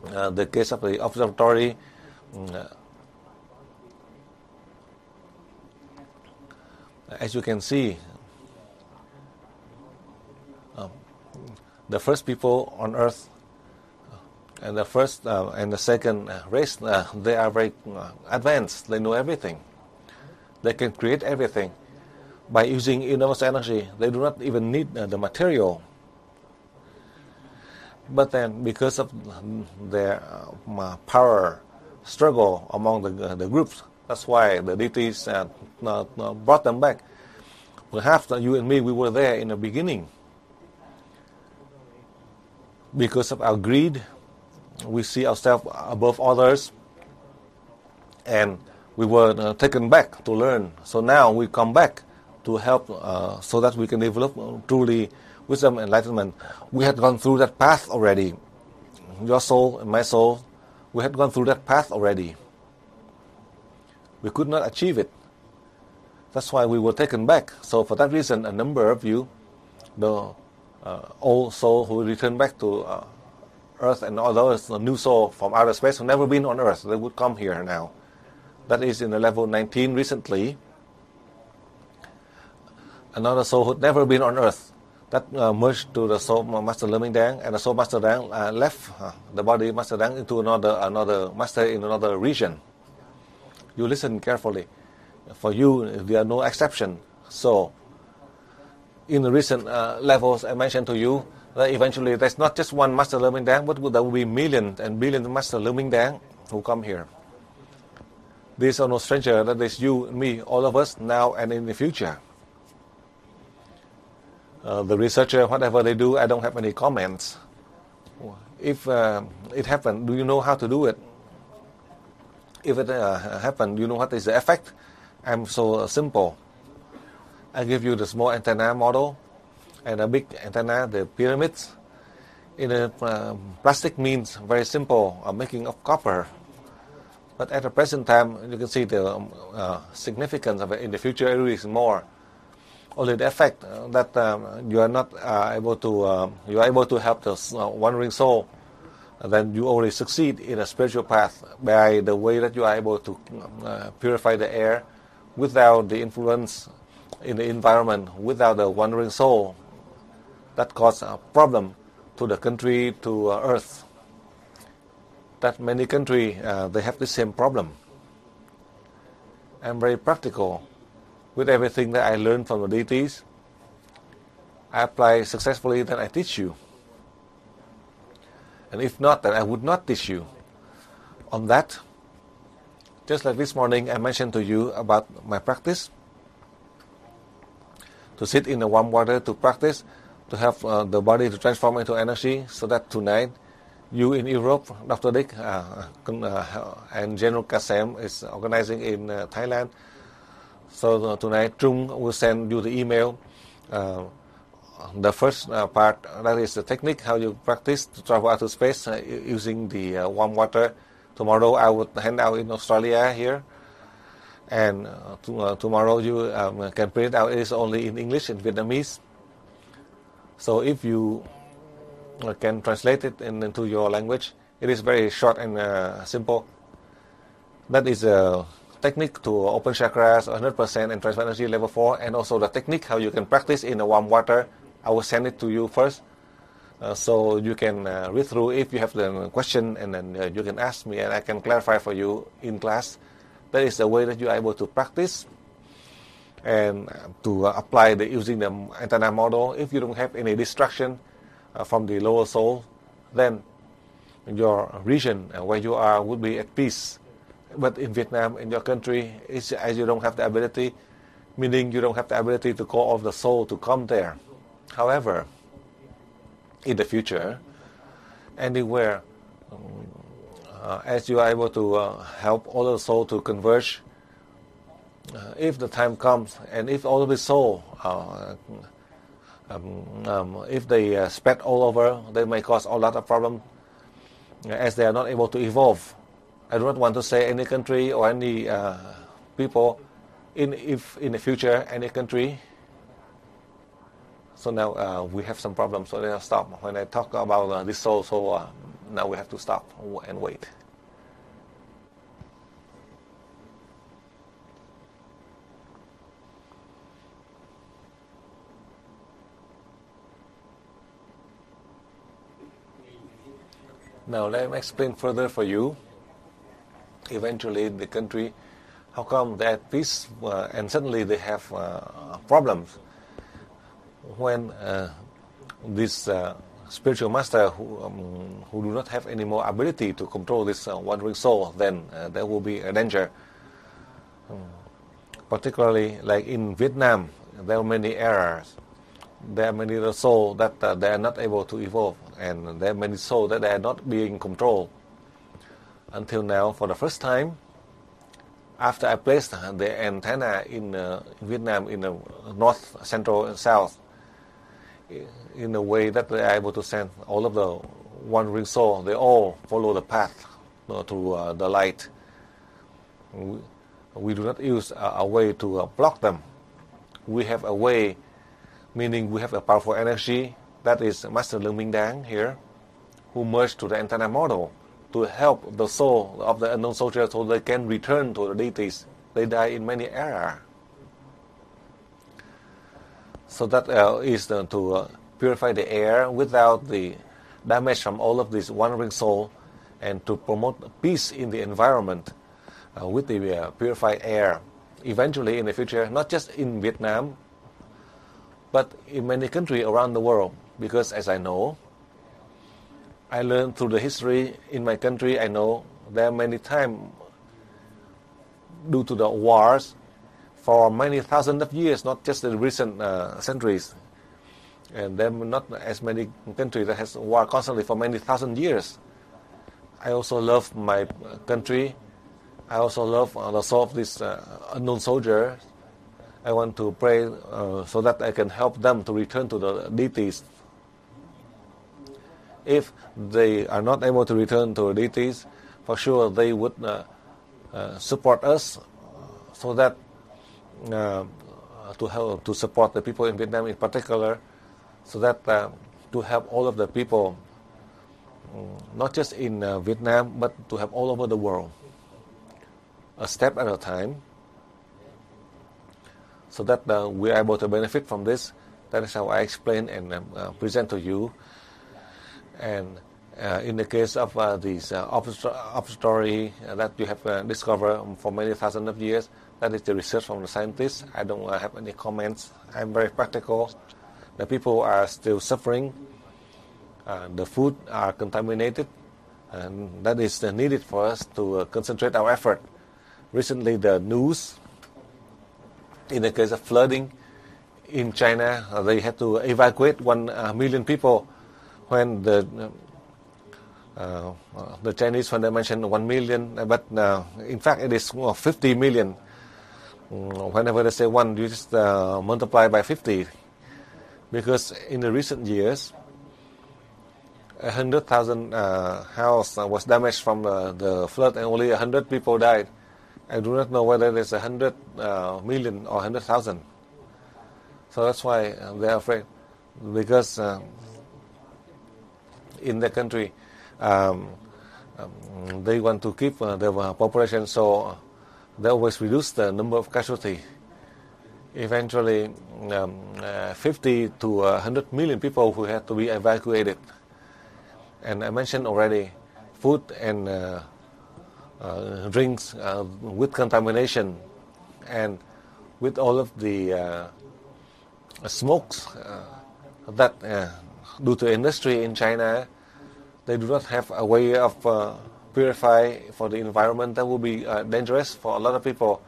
the case of the observatory, as you can see, the first people on Earth and the first and the second race, they are very advanced. They know everything. They can create everything by using enormous energy. They do not even need the material. But then, because of their power struggle among the groups, that's why the deities brought them back. Perhaps you and me, we were there in the beginning. Because of our greed, we see ourselves above others, and we were taken back to learn. So now we come back to help so that we can develop truly wisdom and enlightenment. We had gone through that path already. Your soul and my soul, we had gone through that path already. We could not achieve it. That's why we were taken back. So for that reason, a number of you, the old soul who returned back to Earth, and others, the new soul from outer space who never been on Earth, they would come here now. That is in the level 19 recently. Another soul who had never been on Earth, that merged to the soul Master Lảo Minh ĐÁNG, and the soul Master ĐÁNG left the body Master ĐÁNG into another master in another region. You listen carefully. For you, there are no exception. So, in the recent levels I mentioned to you, that eventually there's not just one Master Lảo Minh ĐÁNG, but there will be millions and billions of Master Lảo Minh ĐÁNG who come here. These are no stranger. That is you and me, all of us, now and in the future. The researcher, whatever they do, I don't have any comments. If it happened, do you know how to do it? If it happened, do you know what is the effect? I'm so simple. I give you the small antenna model and a big antenna, the pyramids. In a plastic means very simple, making of copper. But at the present time, you can see the significance of it. In the future, it is more. Only the effect that you are not able to, you are able to help the wandering soul, then you already succeed in a spiritual path by the way that you are able to purify the air without the influence in the environment, without the wandering soul that cause a problem to the country, to Earth. That many countries, they have the same problem. I'm very practical. With everything that I learned from the deities, I apply successfully, then I teach you. And if not, then I would not teach you. On that, just like this morning, I mentioned to you about my practice. To sit in the warm water to practice, to have the body to transform into energy, so that tonight, you in Europe, Dr. Dick and General Kasem is organizing in Thailand. So tonight, TRONG will send you the email. The first part, that is the technique, how you practice to travel out to space using the warm water. Tomorrow, I would hand out in Australia here. And tomorrow, you can print it out. It is only in English and Vietnamese. So if you can translate it into your language, it is very short and simple. That is a technique to open chakras 100% and transfer energy level 4, and also the technique how you can practice in the warm water. I will send it to you first, so you can read through. If you have the question, and then you can ask me and I can clarify for you in class. That is the way that you are able to practice and to apply using the antenna model. If you don't have any distraction from the lower soul, then your region where you are would be at peace. But in Vietnam, in your country, as you don't have the ability, meaning you don't have the ability to call off the soul to come there. However, in the future, anywhere, as you are able to help all of the soul to converge, if the time comes and if all of the soul, if they spread all over, they may cause a lot of problems as they are not able to evolve. I do not want to say any country or any people, if in the future any country. So now we have some problems, so I'll stop when I talk about this soul. So now we have to stop and wait. Now let me explain further for you. Eventually, the country, how come they're at peace and suddenly they have problems? When this spiritual master who do not have any more ability to control this wandering soul, then there will be a danger. Particularly like in Vietnam, there are many errors. There are many souls that they are not able to evolve, and there are many souls that they are not being controlled. Until now, for the first time, after I placed the antenna in Vietnam, in the north, central, and south, in a way that they are able to send all of the wandering souls, they all follow the path to the light. We do not use a way to block them. We have a way, meaning we have a powerful energy, that is Master Lảo UNG MINH ĐÁNG here, who merged to the antenna model to help the soul of the unknown soldier so they can return to the deities. They die in many eras. So that is to purify the air without the damage from all of this wandering soul, and to promote peace in the environment with the purified air. Eventually, in the future, not just in Vietnam, but in many countries around the world. Because as I know, I learned through the history in my country, I know there are many times due to the wars for many thousands of years, not just the recent centuries. And there are not as many countries that has war constantly for many thousand years. I also love my country. I also love the soul of this unknown soldier. I want to pray so that I can help them to return to the deities. If they are not able to return to the deities, for sure they would support us, so that to help to support the people in Vietnam in particular, so that to help all of the people, not just in Vietnam, but to help all over the world, a step at a time, so that we are able to benefit from this. That is how I explain and present to you. And in the case of these observatory that you have discovered for many thousands of years, that is the research from the scientists. I don't have any comments. I'm very practical. The people are still suffering. The food are contaminated. And that is needed for us to concentrate our effort. Recently, the news, in the case of flooding in China, they had to evacuate 1 million people. When the Chinese, when they mentioned 1 million, but in fact it is 50 million. Whenever they say 1, you just multiply by 50. Because in the recent years, 100,000 house was damaged from the flood, and only 100 people died. I do not know whether there's 100 million or 100,000. So that's why they are afraid. Because in the country, they want to keep the population, so they always reduce the number of casualties. Eventually, 50 to 100 million people who had to be evacuated. And I mentioned already, food and drinks with contamination, and with all of the smokes that due to industry in China, they do not have a way of purify for the environment. That will be dangerous for a lot of people.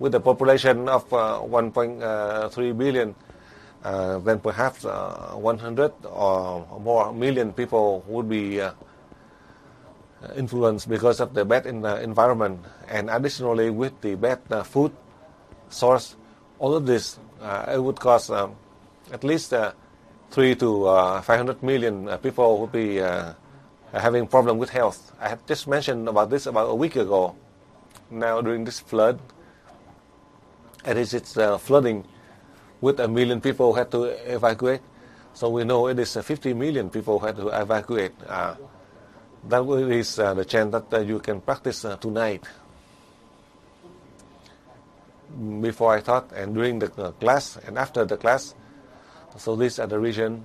With a population of 1.3 billion, then perhaps 100 or more million people would be influenced because of the bad environment. And additionally, with the bad food source, all of this, it would cause at least 3 to 500 million people would be having problem with health. I had just mentioned about this about a week ago. Now during this flood, it's flooding with 1 million people who had to evacuate. So we know it is 50 million people who had to evacuate. That is the chant that you can practice tonight. Before I taught and during the class and after the class. So these are the region,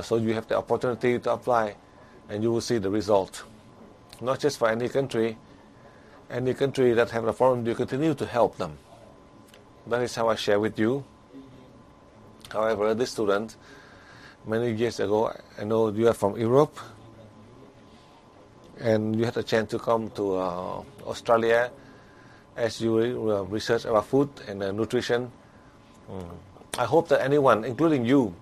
so you have the opportunity to apply and you will see the result. Not just for any country that have a problem, you continue to help them. That is how I share with you. However, this student, many years ago, I know you are from Europe, and you had a chance to come to Australia as you research about food and nutrition. I hope that anyone, including you,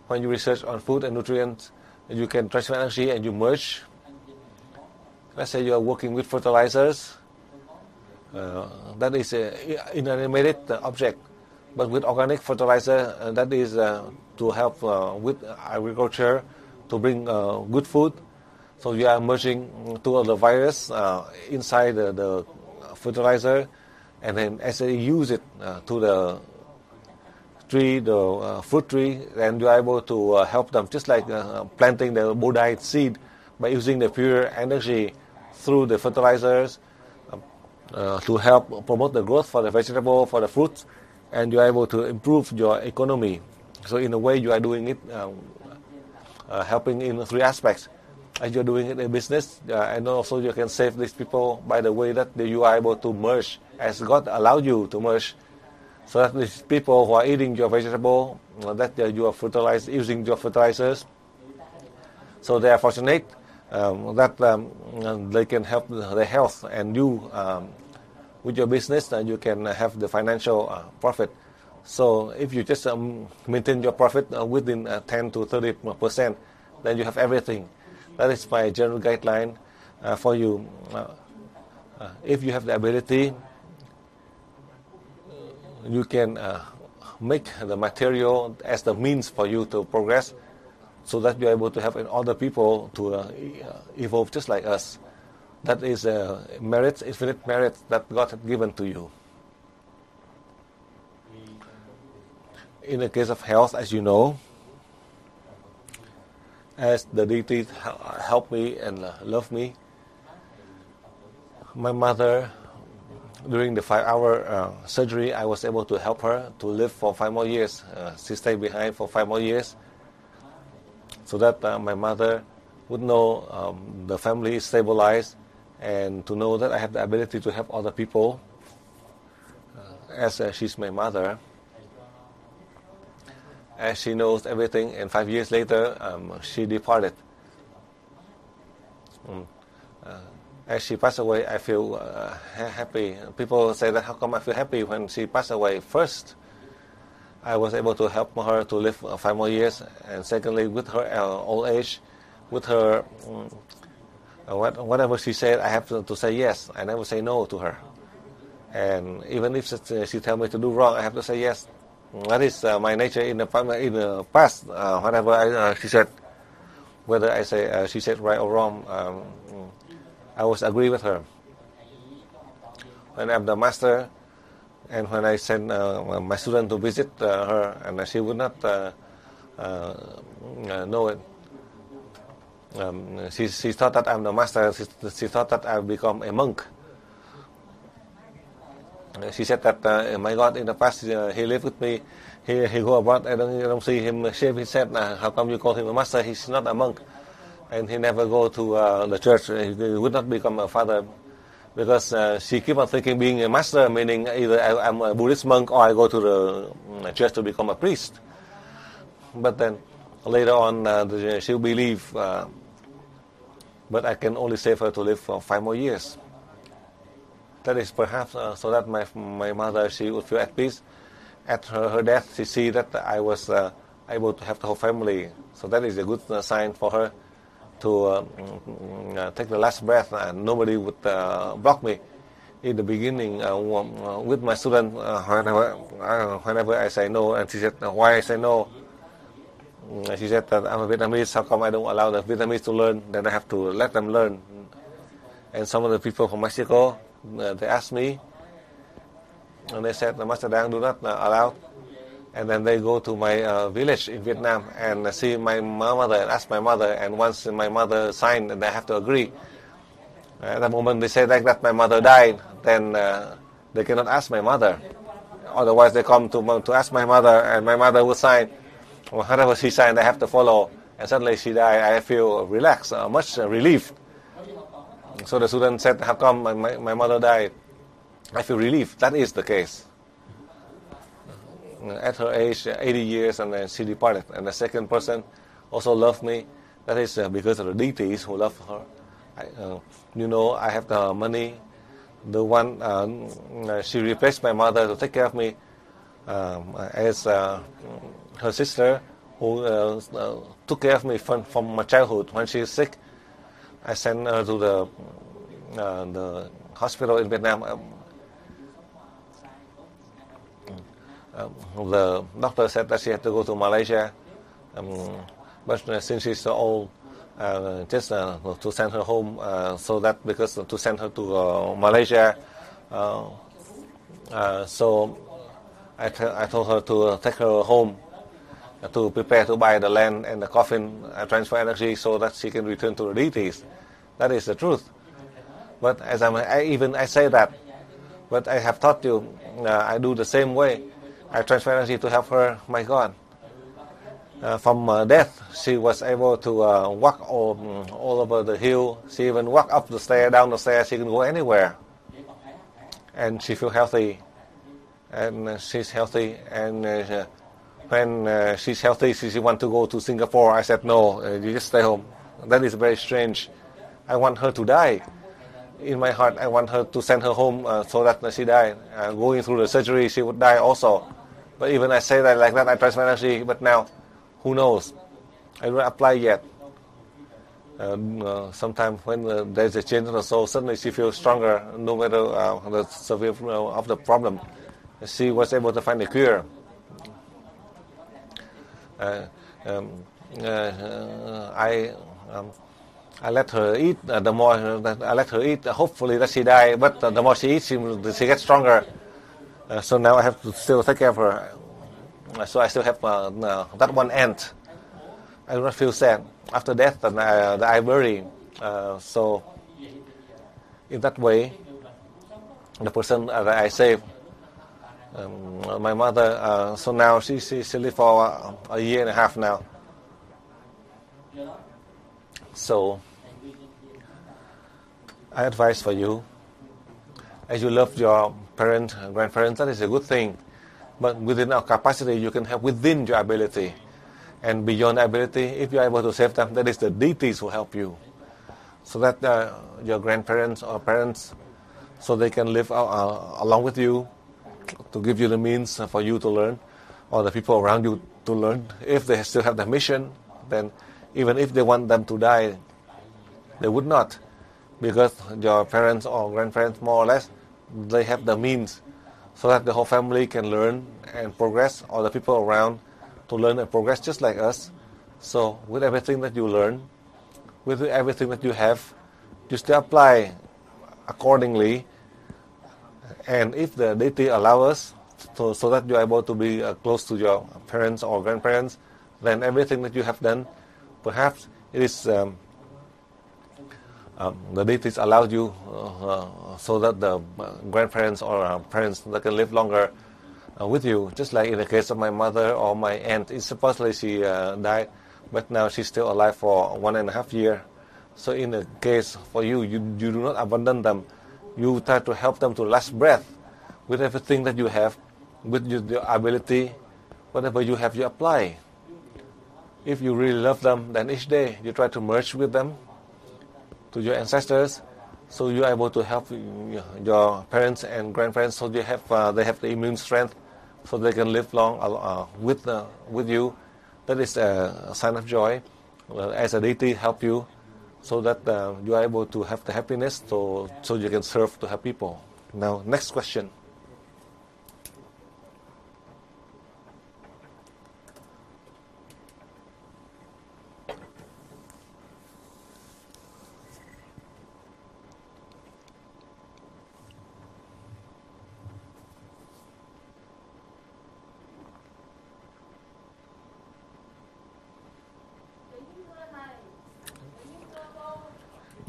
when you research on food and nutrients, you can transfer energy and you merge. Let's say you are working with fertilizers. That is an inanimate object. But with organic fertilizer, that is to help with agriculture, to bring good food. So you are merging two of the virus inside the fertilizer, and then as they use it to the tree, the fruit tree, then you are able to help them, just like planting the bodite seed by using the pure energy through the fertilizers to help promote the growth for the vegetable, for the fruits, and you are able to improve your economy. So in a way, you are doing it, helping in 3 aspects. As you're doing it in business, and also you can save these people by the way that you are able to merge, as God allowed you to merge, so that these people who are eating your vegetable, that you are using your fertilizers, so they are fortunate that they can help their health, and you, with your business, you can have the financial profit. So if you just maintain your profit within 10 to 30%, then you have everything. That is my general guideline for you. If you have the ability, you can make the material as the means for you to progress, so that you are able to help other people to evolve just like us. That is merit, infinite merit that God has given to you. In the case of health, as you know, as the deity help me and love me, my mother, during the 5-hour surgery, I was able to help her to live for 5 more years. She stayed behind for 5 more years, so that my mother would know the family is stabilized, and to know that I have the ability to help other people, as she's my mother. As she knows everything, and 5 years later, she departed. As she passed away, I feel happy. People say that how come I feel happy when she passed away? First, I was able to help her to live 5 more years, and secondly, with her old age, with her whatever she said, I have to say yes. I never say no to her. And even if she tells me to do wrong, I have to say yes. That is my nature in the past. Whatever she said, whether I say she said right or wrong, I always agree with her. When I'm the master, and when I send my student to visit her, and she would not know it. She thought that I'm the master. She thought that I've become a monk. She said that, my God, in the past he lived with me. He go about. I don't see him shave his head. How come you call him a master? He's not a monk, and he never go to the church. He would not become a father, because she keep on thinking being a master meaning either I'm a Buddhist monk or I go to the church to become a priest. But then later on, she'll believe. But I can only save her to live for 5 more years. That is perhaps so that my mother, she would feel at peace. At her death, she see that I was able to have the whole family. So that is a good sign for her to take the last breath, and nobody would block me. In the beginning, with my student, whenever I say no, and she said, why I say no? She said that I'm a Vietnamese, how come I don't allow the Vietnamese to learn? Then I have to let them learn. And some of the people from Mexico, they asked me, and they said, Master Dang, do not allow. And then they go to my village in Vietnam and see my mother and ask my mother, and once my mother signed, they have to agree. At the moment they say that my mother died, then they cannot ask my mother. Otherwise they come to ask my mother, and my mother will sign. Whatever she signed, I have to follow. And suddenly she died, I feel relaxed, much relieved. So the student said, how come my mother died? I feel relieved. That is the case. At her age, 80 years, and then she departed. And the second person also loved me. That is because of the deities who love her. I have the money. The one, she replaced my mother to take care of me as her sister, who took care of me from my childhood. When she is sick, I sent her to the hospital in Vietnam. The doctor said that she had to go to Malaysia, but since she's so old, just to send her home, because to send her to Malaysia, so I told her to take her home, to prepare to buy the land and the coffin, transfer energy, so that she can return to the deities. That is the truth. But as I say that, but I have taught you, I do the same way. I transfer energy to help her, my God. From death, she was able to walk all over the hill. She even walked up the stair, down the stair. She can go anywhere. And she feels healthy. And she's healthy. And when she's healthy, she wants to go to Singapore. I said, no, you just stay home. That is very strange. I want her to die. In my heart, I want her to send her home so that she died. Going through the surgery, she would die also. But even I say that like that, I transfer energy. But now, who knows? I don't apply yet. Sometimes when there's a change of the soul, suddenly she feels stronger, no matter the severity of the problem. She was able to find a cure. I let her eat. The more I let her eat, hopefully that she die. But the more she eats, she gets stronger. So now I have to still take care of her. So I still have that one ant. I do not feel sad. After death, I bury. So in that way, the person that I saved, my mother, so now she lived for a year and a half now. So I advise for you, as you love your parents, grandparents, that is a good thing. But within our capacity, you can help within your ability. And beyond ability, if you are able to save them, that is the deities who help you. So that your grandparents or parents, so they can live along with you, to give you the means for you to learn, or the people around you to learn. If they still have the mission, then even if they want them to die, they would not. Because your parents or grandparents, more or less, they have the means so that the whole family can learn and progress, or the people around to learn and progress just like us. So with everything that you learn, with everything that you have, you still apply accordingly. And if the deity allow us, so that you are able to be close to your parents or grandparents, then everything that you have done, perhaps it is the deities allowed you so that the grandparents or parents that can live longer with you. Just like in the case of my mother or my aunt, supposedly she died, but now she's still alive for 1.5 years. So in the case for you, you do not abandon them. You try to help them to last breath with everything that you have, with your ability. Whatever you have, you apply. If you really love them, then each day you try to merge with them, to your ancestors, so you are able to help your parents and grandparents, so they have the immune strength, so they can live long with you, That is a sign of joy. As a deity, help you so that you are able to have the happiness so you can serve to help people. Now, next question.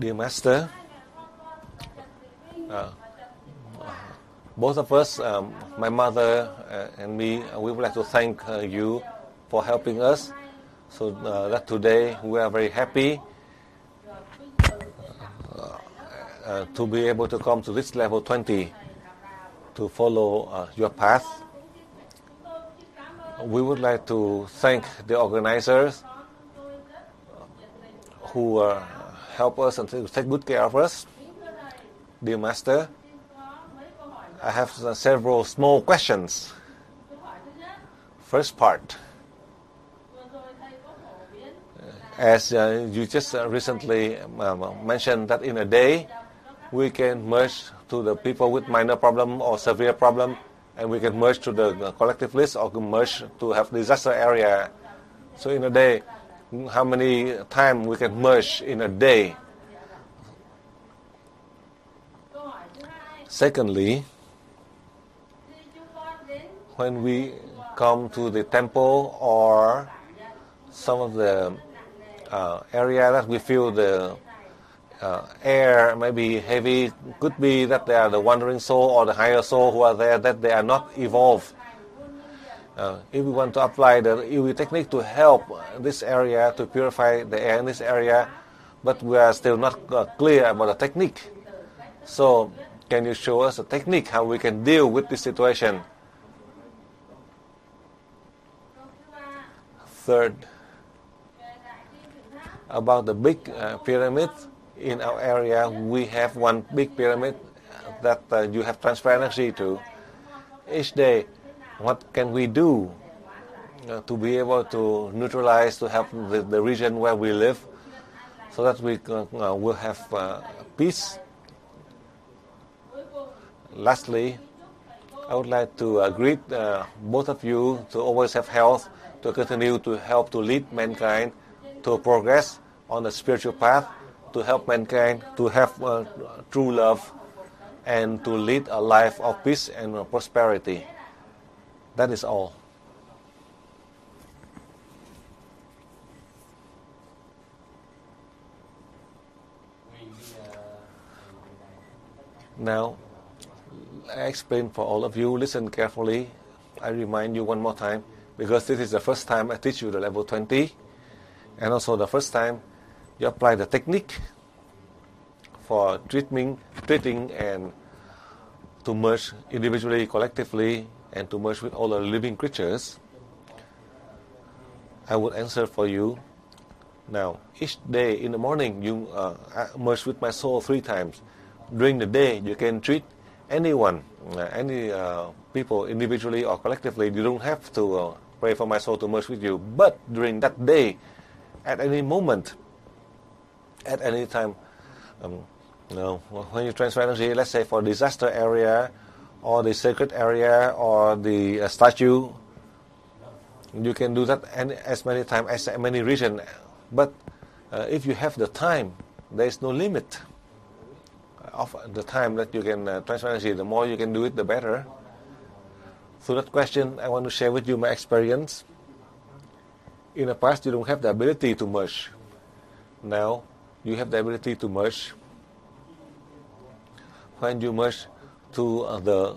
Dear Master, both of us, my mother and me, we would like to thank you for helping us, so that today we are very happy to be able to come to this level 20 to follow your path. We would like to thank the organizers who help us and take good care of us. Dear Master, I have several small questions. First part. As you just recently mentioned that in a day, we can merge to the people with minor problem or severe problem, and we can merge to the collective list or merge to have disaster area. So in a day, how many times we can merge in a day? Secondly, when we come to the temple or some of the area that we feel the air may be heavy, could be that they are the wandering soul or the higher soul who are there, that they are not evolved. If we want to apply the EV technique to help this area, to purify the air in this area, but we are still not clear about the technique. So, can you show us a technique how we can deal with this situation? Third, about the big pyramid in our area, we have one big pyramid that you have transfer energy to. Each day, what can we do to be able to neutralize, to help the region where we live, so that we will have peace? Lastly, I would like to greet both of you to always have health, to continue to help to lead mankind to progress on the spiritual path, to help mankind to have true love, and to lead a life of peace and prosperity. That is all. Now, I explain for all of you. Listen carefully. I remind you one more time, because this is the first time I teach you the level 20, and also the first time you apply the technique for treating and to merge individually, collectively, and to merge with all the living creatures. I would answer for you. Now, each day in the morning, you merge with my soul 3 times. During the day, you can treat anyone, any people individually or collectively. You don't have to pray for my soul to merge with you. But during that day, at any moment, at any time, when you transfer energy, let's say for disaster area, or the sacred area, or the statue, you can do that as many times as many regions. But if you have the time, there is no limit of the time that you can transfer energy. The more you can do it, the better. So that question, I want to share with you my experience. In the past, you don't have the ability to merge. Now, you have the ability to merge. When you merge to the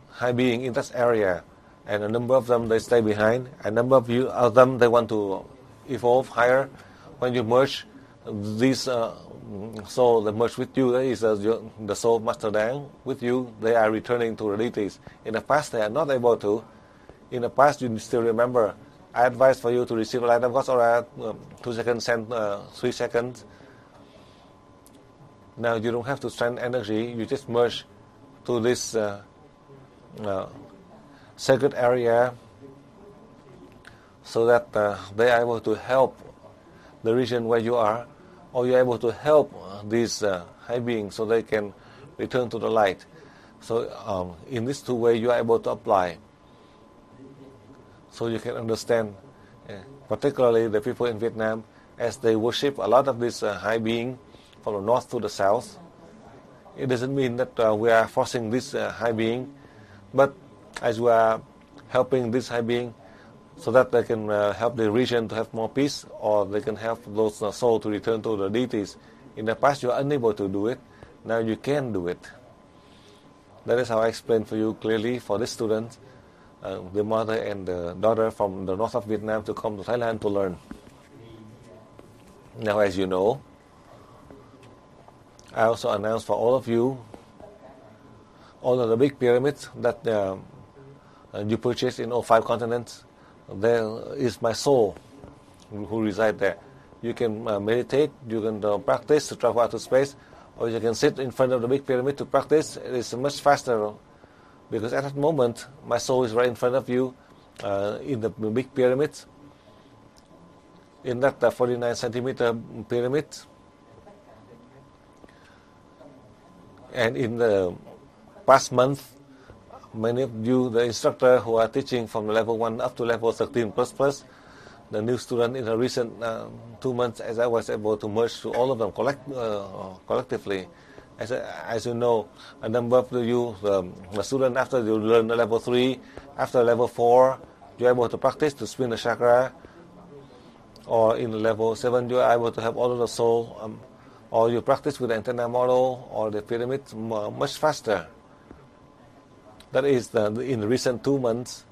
high being in that area, and a number of them, they stay behind. A number of them, they want to evolve higher. When you merge, these soul that merge with you, that is the soul Master Dang with you, they are returning to the deities. In the past, they are not able to. In the past, you still remember, I advise for you to receive a light of God's aura, 2 seconds, send 3 seconds. Now you don't have to send energy, you just merge to this sacred area, so that they are able to help the region where you are, or you're able to help these high beings so they can return to the light. So in these two ways you are able to apply. So you can understand, particularly the people in Vietnam, as they worship a lot of this high being from the north to the south. It doesn't mean that we are forcing this high being, but as we are helping this high being so that they can help the region to have more peace, or they can help those souls to return to the deities. In the past you are unable to do it, now you can do it. That is how I explained for you clearly for this student, the mother and the daughter from the north of Vietnam, to come to Thailand to learn. Now, as you know, I also announced for all of you all of the big pyramids that you purchase in all 5 continents. There is my soul who resides there. You can meditate, you can practice to travel out to space, or you can sit in front of the big pyramid to practice. It is much faster, because at that moment my soul is right in front of you in the big pyramids, in that 49 centimeter pyramid. And in the past month, many of you, the instructor who are teaching from level 1 up to level 13++, the new student in the recent 2 months, as I was able to merge to all of them collectively. As you know, a number of you, the student, after you learn the level 3, after level 4, you're able to practice to spin the chakra, or in level 7, you're able to have all of the soul, or you practice with the antenna model or the pyramid much faster. That is in the recent 2 months.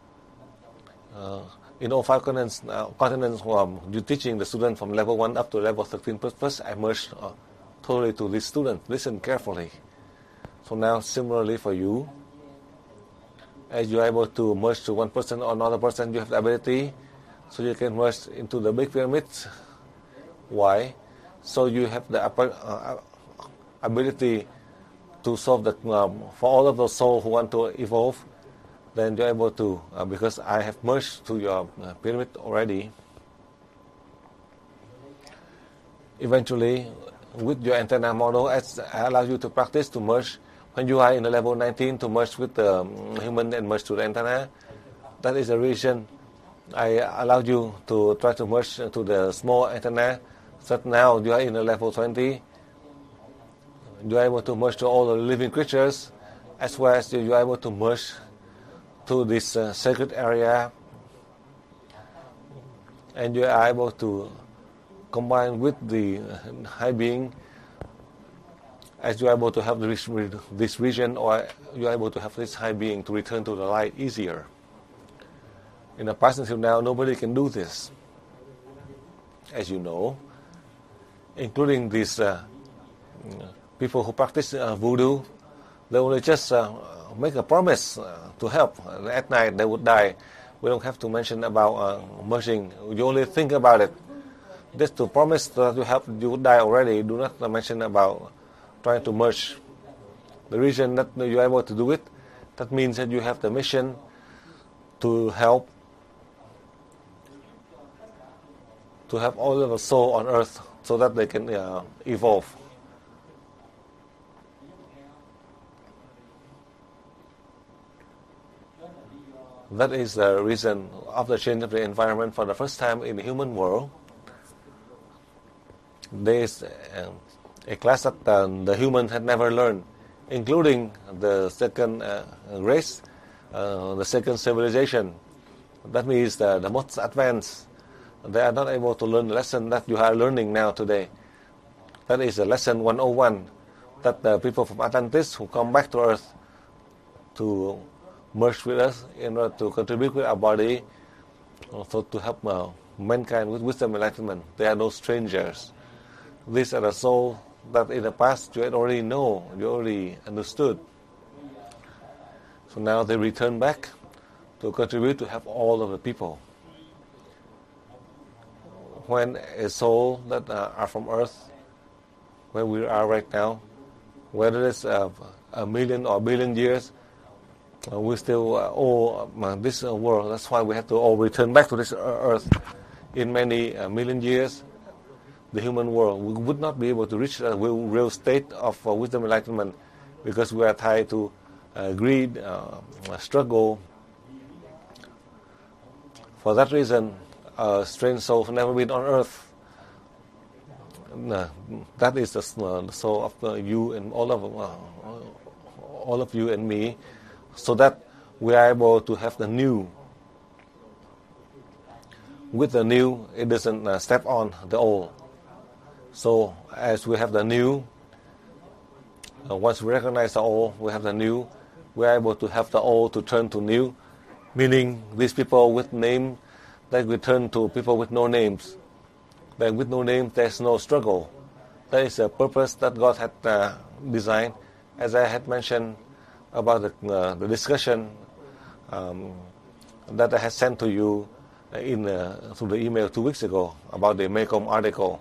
In all 5 continents you're teaching the student from level 1 up to level 13++, I merged totally to this student. Listen carefully. So now, similarly for you, as you're able to merge to one person or another person, you have the ability, so you can merge into the big pyramids. Why? So you have the ability to solve that for all of those souls who want to evolve. Then you're able to, because I have merged to your pyramid already. Eventually, with your antenna model, I allow you to practice to merge. When you are in the level 19, to merge with the human and merge to the antenna. That is the reason I allowed you to try to merge to the small antenna. So that now you are in the level 20. You are able to merge to all the living creatures, as well as you are able to merge to this sacred area, and you are able to combine with the high being, as you are able to have this region, or you are able to have this high being to return to the light easier. In the past until now, nobody can do this, as you know, including these people who practice voodoo. They only just make a promise to help. At night they would die. We don't have to mention about merging. You only think about it. Just to promise that you help, you would die already. Do not mention about trying to merge. The reason that you are able to do it, that means that you have the mission to help, to have all of the soul on earth so that they can evolve. That is the reason of the change of the environment for the first time in the human world. There is a class that the humans had never learned, including the second race, the second civilization. That means the most advanced. They are not able to learn the lesson that you are learning now today. That is the lesson 101, that the people from Atlantis who come back to Earth to merge with us in order to contribute with our body, also to help mankind with wisdom and enlightenment. They are no strangers. These are the souls that in the past you had already know, you already understood. So now they return back to contribute to help all of the people. When a soul that are from Earth, where we are right now, whether it's a million or billion years, we still owe this world. That's why we have to all return back to this earth. In many million years, the human world we would not be able to reach a real state of wisdom enlightenment because we are tied to greed, struggle. For that reason, strange souls have never been on earth. That is the soul of you and all of you and me, so that we are able to have the new. With the new, it doesn't step on the old. So as we have the new, once we recognize the old, we have the new, we are able to have the old to turn to new, meaning these people with name, that we turn to people with no names. Then with no name, there's no struggle. That is a purpose that God had designed. As I had mentioned about the discussion that I had sent to you through the email 2 weeks ago about the Mekong article.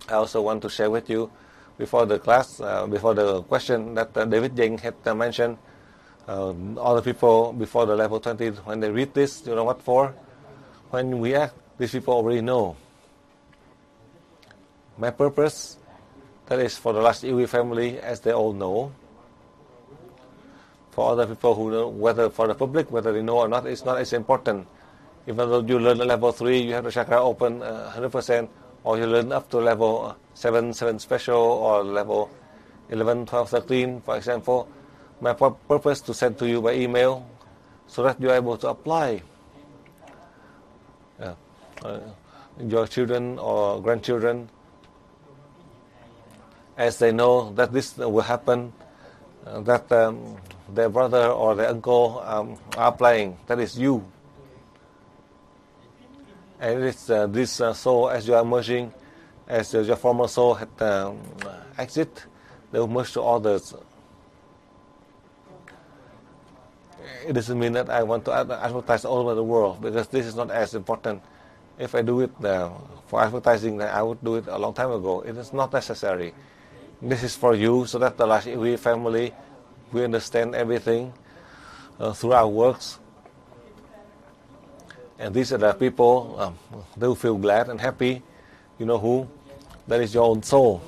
I also want to share with you before the class, before the question that THDC had mentioned, all the people before the level 20, when they read this, you know what for? When we act, these people already know. My purpose, that is for the last Iwi family, as they all know. For other people who know, whether for the public, whether they know or not, it's not as important. Even though you learn at level 3, you have the chakra open 100%, or you learn up to level 7 special, or level 11, 12, 13, for example. My purpose to send to you by email, so that you are able to apply. Your children or grandchildren, as they know that this will happen, that their brother or their uncle are applying, that is you. And it's this soul, as you are merging, as your former soul had exit, they will merge to others. It doesn't mean that I want to advertise all over the world, because this is not as important. If I do it for advertising, then I would do it a long time ago. It is not necessary. This is for you, so that the last Iwi family, we understand everything through our works. And these are the people, they will feel glad and happy. You know who? That is your own soul.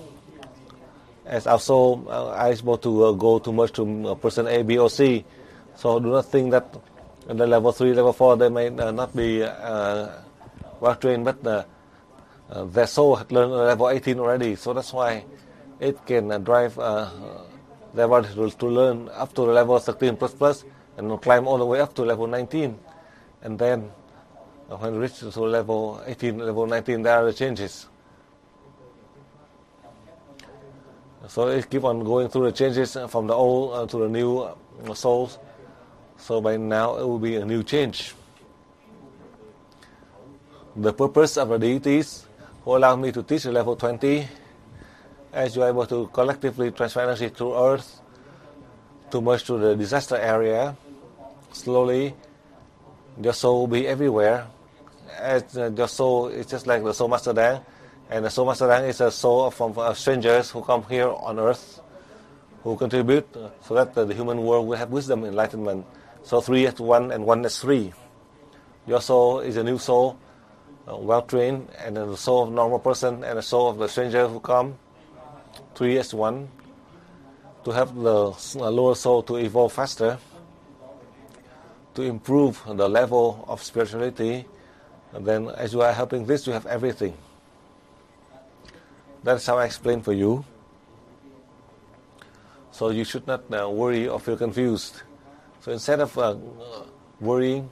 As our soul are able to go to merge to person A, B, or C. So do not think that in the level 3, level 4, they may not be well trained, but their soul had learned level 18 already. So that's why it can drive their body to learn up to the level 13 plus, and climb all the way up to level 19. And then when we reach to level 18, level 19, there are the changes. So it keep on going through the changes from the old to the new souls. So by now it will be a new change. The purpose of the deities who allow me to teach at level 20, as you are able to collectively transfer energy through earth to merge to the disaster area, slowly your soul will be everywhere. As your soul is just like the soul master Dang, and the soul master Dang is a soul from strangers who come here on earth, who contribute so that the human world will have wisdom, enlightenment. So 3 as 1 and 1 as 3. Your soul is a new soul, well trained, and the soul of a normal person and the soul of the stranger who come. 3 as 1. To help the lower soul to evolve faster, to improve the level of spirituality. And then as you are helping this, you have everything. That's how I explain for you. So you should not worry or feel confused. So instead of worrying,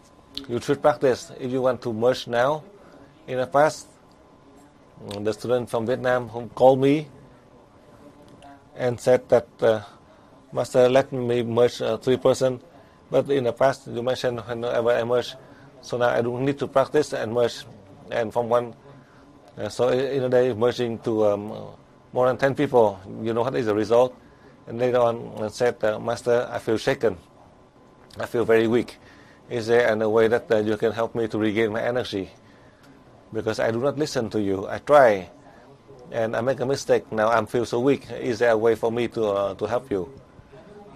you should practice. If you want to merge now, in the past, the student from Vietnam who called me and said that, Master, let me merge 3 persons. But in the past, you mentioned whenever I merge, so now I don't need to practice and merge. And from one, so in a day, merging to more than 10 people, you know what is the result? And later on, I said, Master, I feel shaken. I feel very weak. Is there any way that you can help me to regain my energy? Because I do not listen to you. I try, and I make a mistake. Now I feel so weak. Is there a way for me to help you?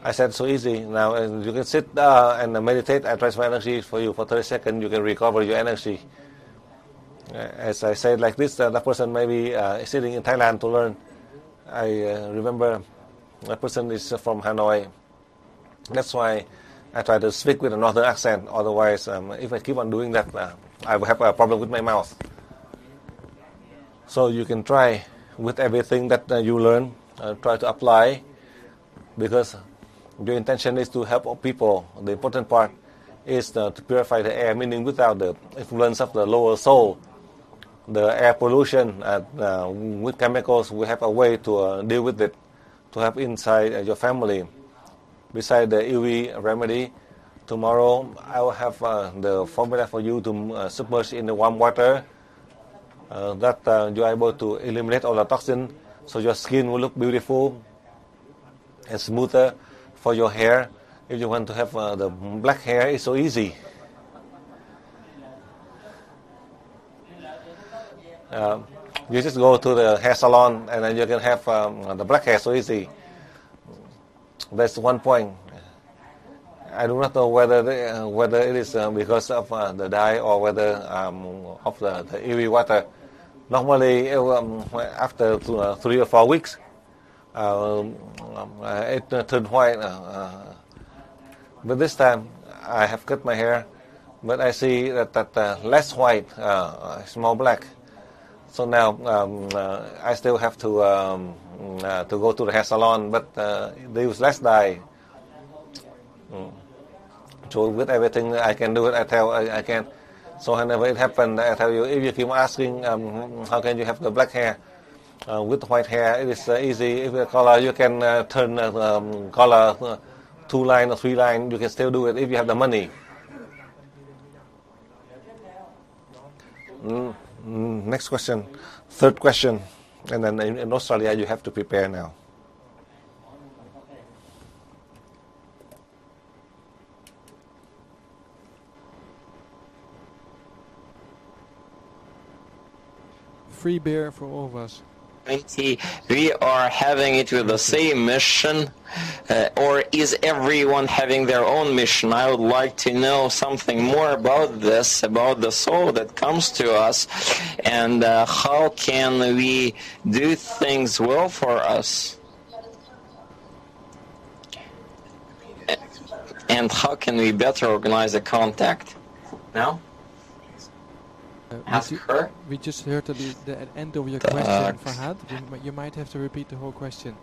I said so easy. Now you can sit and meditate. I transfer energy for you for 30 seconds. You can recover your energy. As I said like this, that person may be sitting in Thailand to learn. I remember that person is from Hanoi. That's why I try to speak with a northern accent. Otherwise, if I keep on doing that, I will have a problem with my mouth. So you can try with everything that you learn, try to apply, because your intention is to help people. The important part is to purify the air, meaning without the influence of the lower soul, the air pollution with chemicals, we have a way to deal with it, to have inside your family. Beside the UV remedy, tomorrow I will have the formula for you to submerge in the warm water, that you are able to eliminate all the toxin, so your skin will look beautiful and smoother. For your hair, if you want to have the black hair, it's so easy. You just go to the hair salon and then you can have the black hair so easy. That's one point. I do not know whether it is because of the dye or whether of the UV water. Normally, after 3 or 4 weeks, it turned white. But this time, I have cut my hair, but I see that less white, it's more black. So now I still have to go to the hair salon, but they use less dye. So with everything I can do it, I can. So whenever it happens, I tell you, if you keep asking how can you have the black hair, with white hair, it is easy. If you color, you can turn color 2 line or 3 line. You can still do it if you have the money. Next question, 3rd question, and then in Australia you have to prepare now. Free beer for all of us. We are having it with the same mission, or is everyone having their own mission? I would like to know something more about this, about the soul that comes to us, and how can we do things well for us, and how can we better organize a contact? Now? Ask her. We just heard the end of your question, Fahad. You might have to repeat the whole question.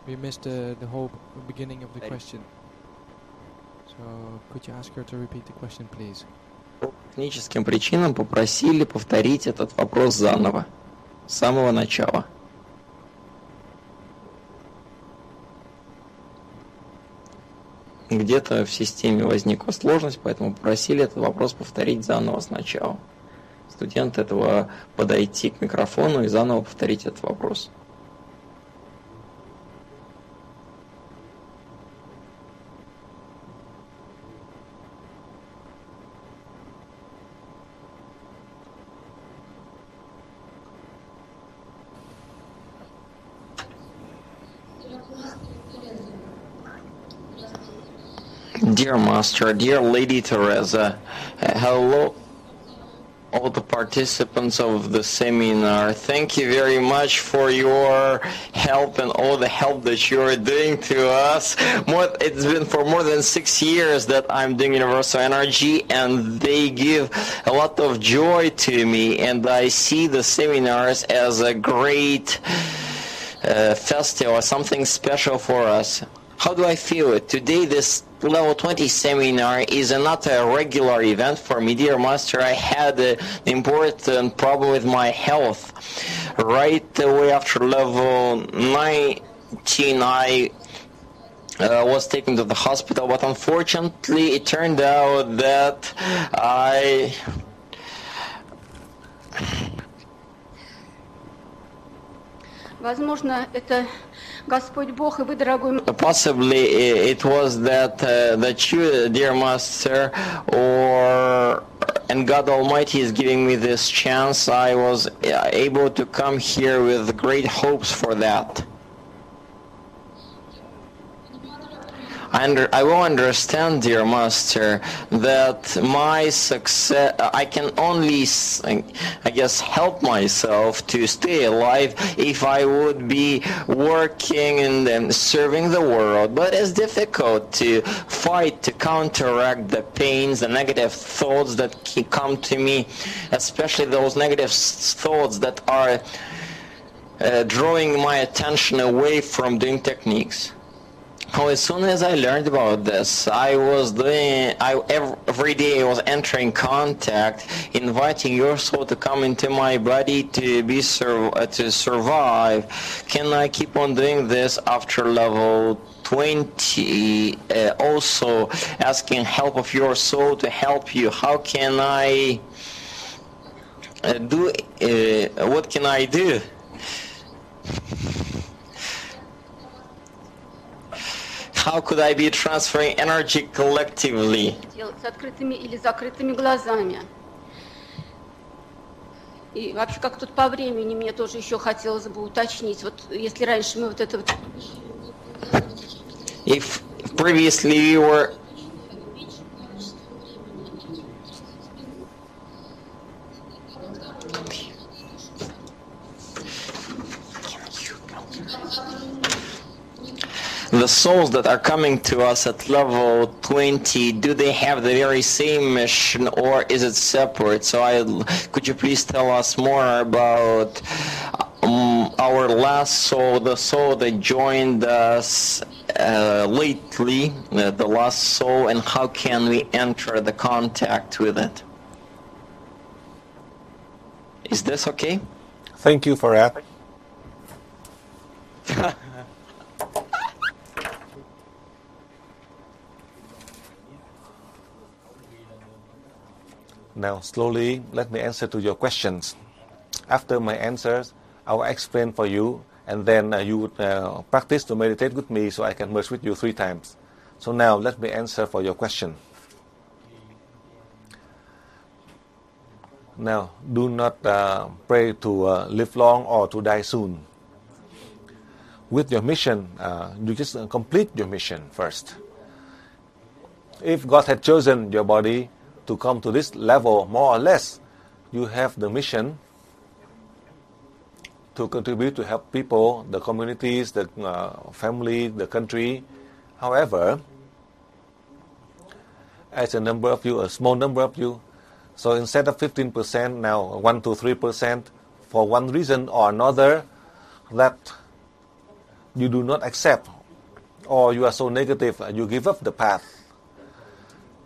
We missed the whole beginning of the question. So, could you ask her to repeat the question, please? По техническим причинам попросили повторить этот вопрос заново, с самого начала. Где-то в системе возникла сложность, поэтому попросили этот вопрос повторить заново сначала. Студент этого подойти к микрофону и заново повторить этот вопрос. Dear Master, dear Lady Teresa, hello all the participants of the seminar. Thank you very much for your help and all the help that you are doing to us. It's been for more than 6 years that I'm doing Universal Energy, and they give a lot of joy to me, and I see the seminars as a great festival, something special for us. How do I feel it? Today this Level 20 seminar is not a regular event for me, dear Master. I had an important problem with my health. Right away after level 19, I was taken to the hospital, but unfortunately it turned out that Возможно, это Господь Бог и вы, дорогой. Possibly it was that you, dear Master, and God Almighty is giving me this chance. I was able to come here with great hopes for that. I will understand, dear Master, that my success, I can only, I guess, help myself to stay alive if I would be working and serving the world. But it's difficult to fight, to counteract the pains, the negative thoughts that come to me, especially those negative thoughts that are drawing my attention away from doing techniques. As soon as I learned about this, every day I was entering contact, inviting your soul to come into my body to survive. Can I keep on doing this after level 20? Also asking help of your soul to help you. How can I do? What can I do? How could I be transferring energy collectively? С открытыми или закрытыми глазами. И вообще, как тут по времени, мне тоже еще хотелось бы уточнить. Вот если раньше мы вот это вот... If previously we were... The souls that are coming to us at level 20, do they have the very same mission or is it separate? So could you please tell us more about our last soul, the soul that joined us lately, the last soul, and how can we enter the contact with it? Is this okay? Thank you for that. Now, slowly, let me answer to your questions. After my answers, I will explain for you, and then you would practice to meditate with me so I can merge with you 3 times. So now, let me answer for your question. Now, do not pray to live long or to die soon. With your mission, you just complete your mission first. If God had chosen your body to come to this level, more or less, you have the mission to contribute to help people, the communities, the family, the country. However, as a number of you, a small number of you, so instead of 15%, now 1 to 3%, for one reason or another, that you do not accept, or you are so negative, you give up the path.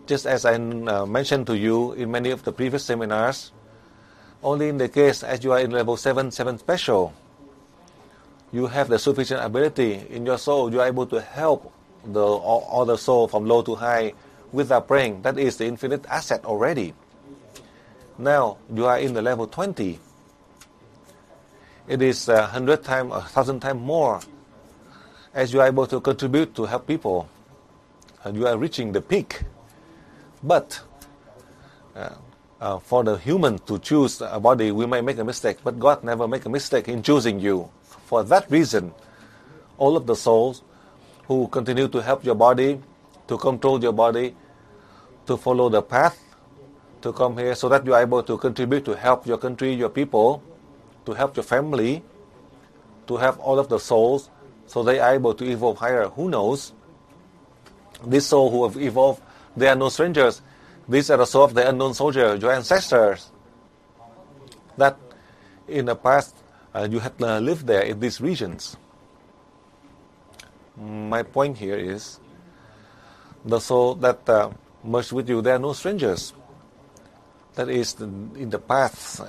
Just as I mentioned to you in many of the previous seminars, only in the case as you are in level 7 special, you have the sufficient ability in your soul, you are able to help the other soul from low to high without praying. That is the infinite asset already. Now, you are in the level 20. It is 100 times, 1,000 times more as you are able to contribute to help people. And you are reaching the peak. But for the human to choose a body, we may make a mistake, but God never make a mistake in choosing you. For that reason, all of the souls who continue to help your body, to control your body, to follow the path, to come here so that you are able to contribute to help your country, your people, to help your family, to help all of the souls so they are able to evolve higher. Who knows? These souls who have evolved, they are no strangers. These are the souls of the unknown soldier, your ancestors. That in the past you had lived there in these regions. My point here is the soul that merged with you, they are no strangers. That is in the path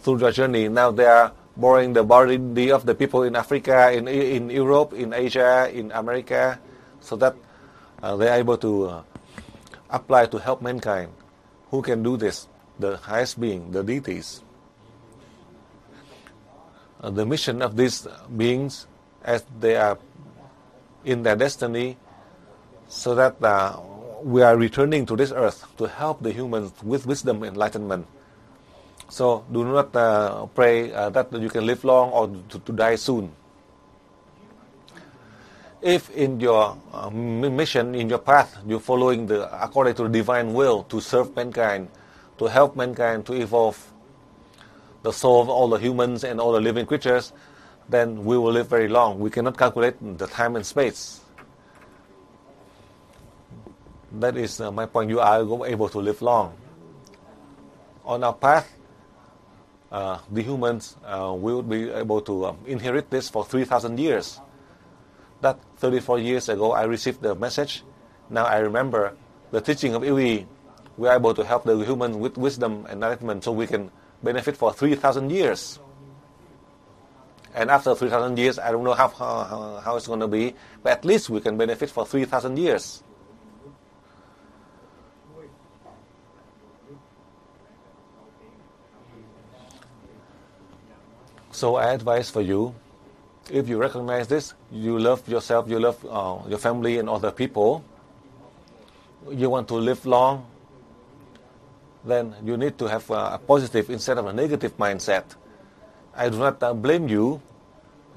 through your journey. Now they are borrowing the body of the people in Africa, in Europe, in Asia, in America, so that they are able to apply to help mankind. Who can do this? The highest being, the deities. The mission of these beings, as they are in their destiny, so that we are returning to this earth to help the humans with wisdom and enlightenment. So do not pray that you can live long or to die soon. If in your mission, in your path, you're following according to the divine will to serve mankind, to help mankind to evolve the soul of all the humans and all the living creatures, then we will live very long. We cannot calculate the time and space. That is my point. You are able to live long. On our path, the humans will be able to inherit this for 3,000 years. That 34 years ago, I received the message. Now I remember the teaching of Iwi. We are able to help the human with wisdom and enlightenment so we can benefit for 3,000 years. And after 3,000 years, I don't know how it's going to be, but at least we can benefit for 3,000 years. So I advise for you, if you recognize this, you love yourself, you love your family and other people, you want to live long, then you need to have a positive instead of a negative mindset. I do not blame you.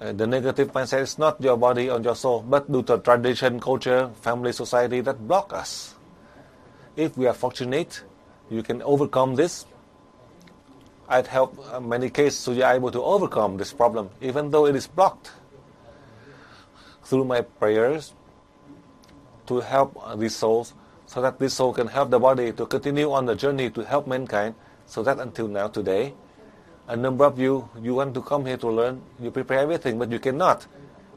The negative mindset is not your body or your soul, but due to tradition, culture, family, society that block us. If we are fortunate, you can overcome this. I'd help many cases so you're able to overcome this problem, even though it is blocked. Through my prayers, to help these souls, so that this soul can help the body to continue on the journey to help mankind, so that until now, today, a number of you want to come here to learn, you prepare everything, but you cannot.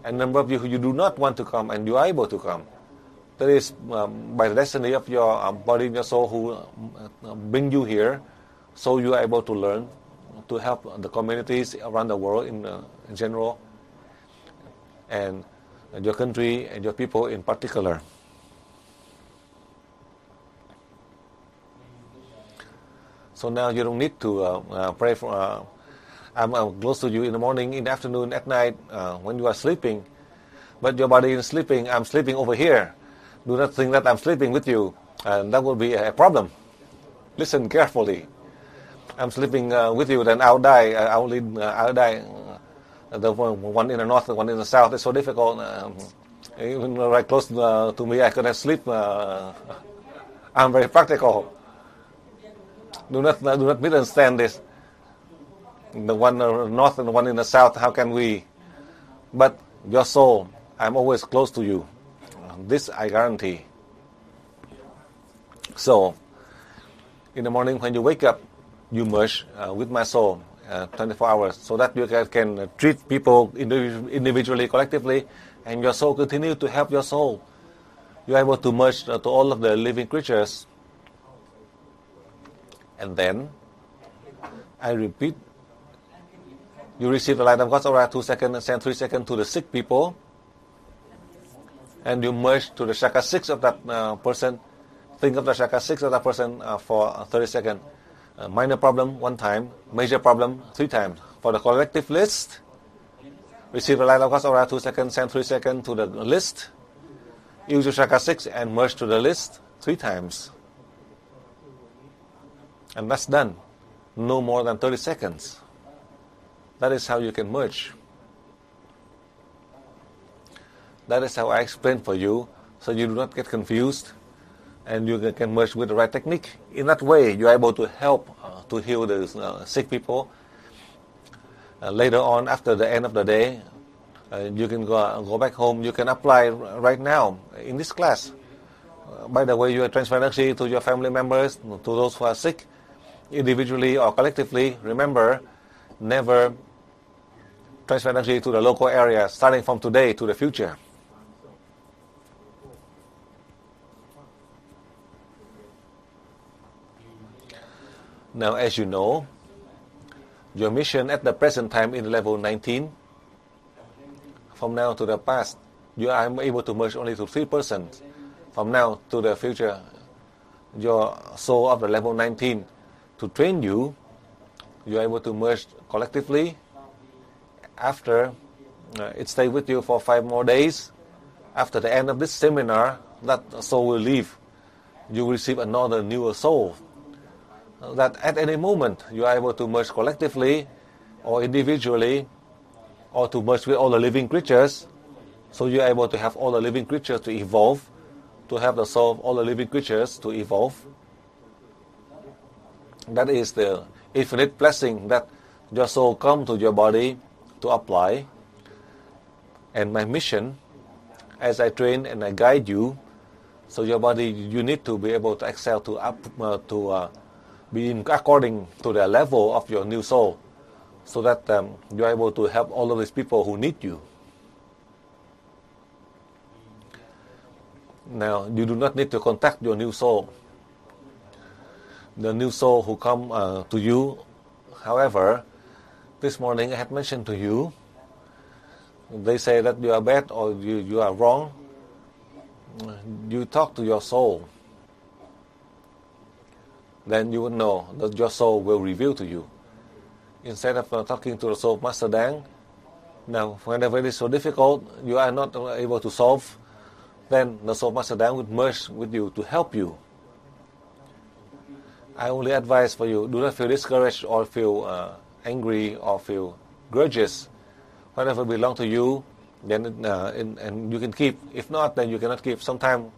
A number of you do not want to come, and you are able to come. That is by the destiny of your body and your soul who bring you here, so you are able to learn, to help the communities around the world in general, and your country and your people in particular. So now you don't need to pray for, I'm close to you in the morning, in the afternoon, at night, when you are sleeping, but your body is sleeping, I'm sleeping over here. Do not think that I'm sleeping with you, and that will be a problem. Listen carefully. I'm sleeping with you, then I'll die. I'll die. The one in the north, the one in the south is so difficult. Even right close to me, I couldn't sleep. I'm very practical. Do not misunderstand this. The one in the north and the one in the south, how can we? But your soul, I'm always close to you. This I guarantee. So, in the morning when you wake up, you merge with my soul 24 hours so that you can treat people individually, collectively, and your soul continue to help your soul. You are able to merge to all of the living creatures. And then, I repeat, you receive the light of God's aura 2 seconds and send 3 seconds to the sick people, and you merge to the chakra 6 of that person. Think of the chakra 6 of that person for 30 seconds. Minor problem 1 time, major problem 3 times. For the collective list, receive the light of God's aura 2 seconds, send 3 seconds to the list. Use your chakra 6 and merge to the list 3 times. And that's done. No more than 30 seconds. That is how you can merge. That is how I explain for you, so you do not get confused, and you can merge with the right technique. In that way, you are able to help to heal the sick people. Later on, after the end of the day, you can go back home. You can apply right now in this class. By the way, you transfer energy to your family members, to those who are sick, individually or collectively. Remember, never transfer energy to the local area, starting from today to the future. Now, as you know, your mission at the present time in level 19, from now to the past, you are able to merge only to 3%. From now to the future, your soul of the level 19, to train you, you are able to merge collectively. After, it stays with you for 5 more days. After the end of this seminar, that soul will leave. You will receive another newer soul. That at any moment you are able to merge collectively or individually, or to merge with all the living creatures, So you're able to have all the living creatures to evolve, to have the soul of all the living creatures to evolve. That is the infinite blessing that your soul come to your body to apply. And my mission, as I train and I guide you, so your body, you need to be able to excel to be in according to the level of your new soul, so that you're able to help all of these people who need you. Now, you do not need to contact your new soul. The new soul who come to you, however, this morning I had mentioned to you, they say that you are bad or you are wrong. You talk to your soul. Then you will know that your soul will reveal to you. Instead of talking to the soul of Master Dang, now whenever it is so difficult, you are not able to solve, then the soul of Master Dang will merge with you to help you. I only advise for you, do not feel discouraged or feel angry or feel grudges. Whatever belongs to you, then and you can keep. If not, then you cannot keep. Sometimes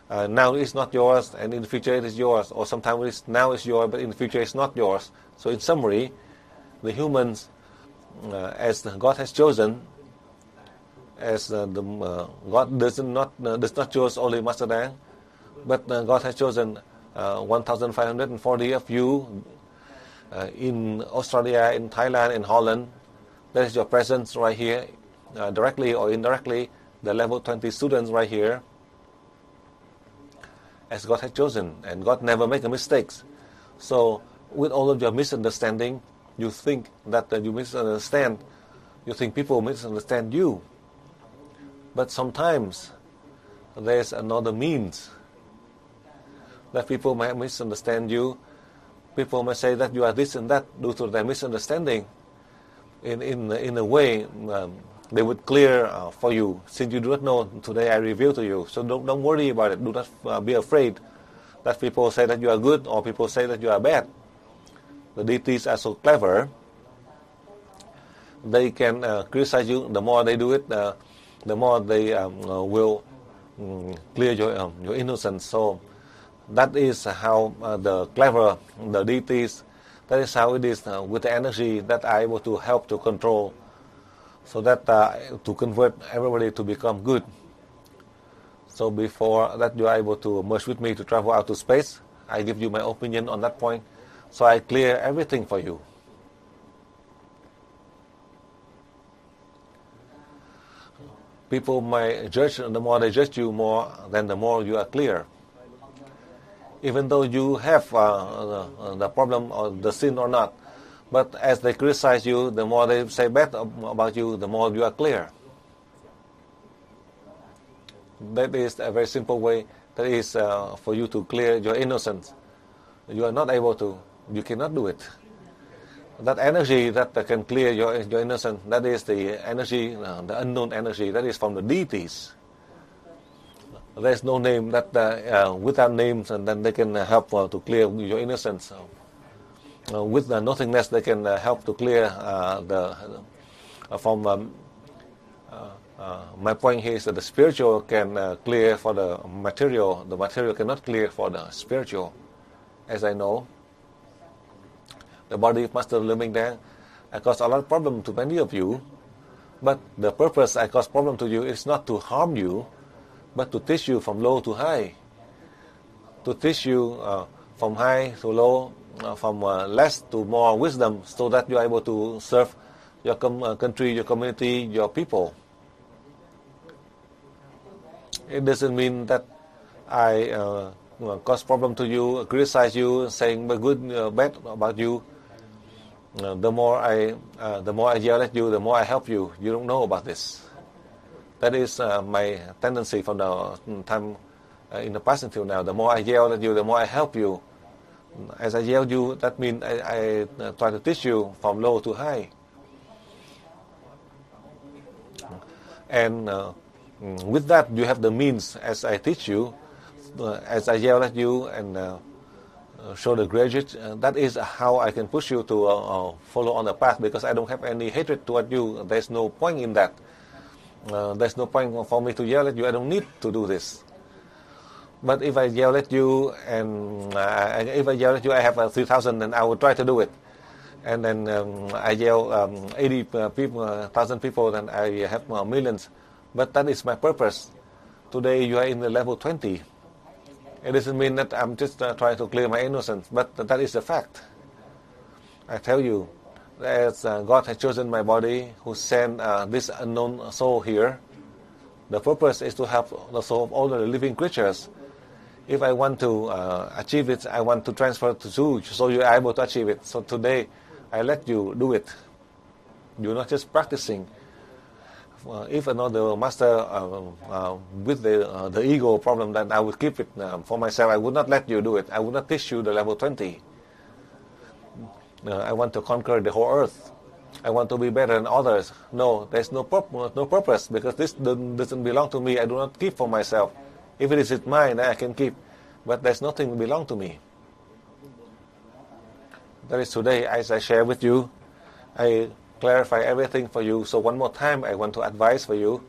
now it's not yours, and in the future it is yours. Or sometimes now it's yours, but in the future it's not yours. So in summary, the humans, as God has chosen, as God does not choose only Master Dang, but God has chosen 1,540 of you in Australia, in Thailand, in Holland. That is your presence right here, directly or indirectly, the level 20 students right here, as God has chosen, and God never makes mistakes. So with all of your misunderstanding, you think that you misunderstand, you think people misunderstand you. But sometimes there's another means that people might misunderstand you. People might say that you are this and that due to their misunderstanding. In a way, they would clear for you. Since you do not know, today I reveal to you. So don't worry about it. Do not be afraid that people say that you are good or people say that you are bad. The deities are so clever. They can criticize you. The more they do it, the more they will clear your innocence. So that is how the clever, the deities, that is how it is with the energy that I able to help to control, so that to convert everybody to become good. So before that you are able to merge with me to travel out to space, I give you my opinion on that point. So I clear everything for you. People might judge, and the more they judge you more, then the more you are clear. Even though you have the problem or the sin or not, but as they criticize you, the more they say bad about you, the more you are clear. That is a very simple way. That is for you to clear your innocence. You are not able to. You cannot do it. That energy that can clear your innocence, that is the energy, the unknown energy, that is from the deities. There is no name that without names, and then they can help to clear your innocence. With the nothingness, they can help to clear from. My point here is that the spiritual can clear for the material. The material cannot clear for the spiritual, as I know. The body of Master Lảo Minh ĐÁNG caused a lot of problem to many of you, but the purpose I cause problem to you is not to harm you, but to teach you from low to high, to teach you from high to low, from less to more wisdom, so that you are able to serve your country, your community, your people. It doesn't mean that I cause problem to you, criticize you, saying good, bad about you. The more I yell at you, the more I help you. You don't know about this. That is my tendency from the time in the past until now. The more I yell at you, the more I help you. As I yell you, that means I try to teach you from low to high. And with that, you have the means as I teach you, as I yell at you and show the graduate. That is how I can push you to follow on the path, because I don't have any hatred toward you. There's no point in that. there's no point for me to yell at you. I don't need to do this. But if I yell at you, and if I yell at you, I have 3,000, then I will try to do it. And then I yell 80,000 people, then I have millions. But that is my purpose. Today you are in the level 20. It doesn't mean that I'm just trying to clear my innocence, but that is the fact. I tell you, as God has chosen my body, who sent this unknown soul here, the purpose is to help the soul of all the living creatures. If I want to achieve it, I want to transfer to you, so you are able to achieve it. So today, I let you do it. You're not just practicing. If another master with the ego problem, then I would keep it for myself. I would not let you do it. I would not teach you the level 20. I want to conquer the whole earth. I want to be better than others. No, there's no purpose, because this doesn't belong to me. I do not keep for myself. If it is mine, then I can keep. But there's nothing that belong to me. That is today, as I share with you, I clarify everything for you. So one more time, I want to advise for you.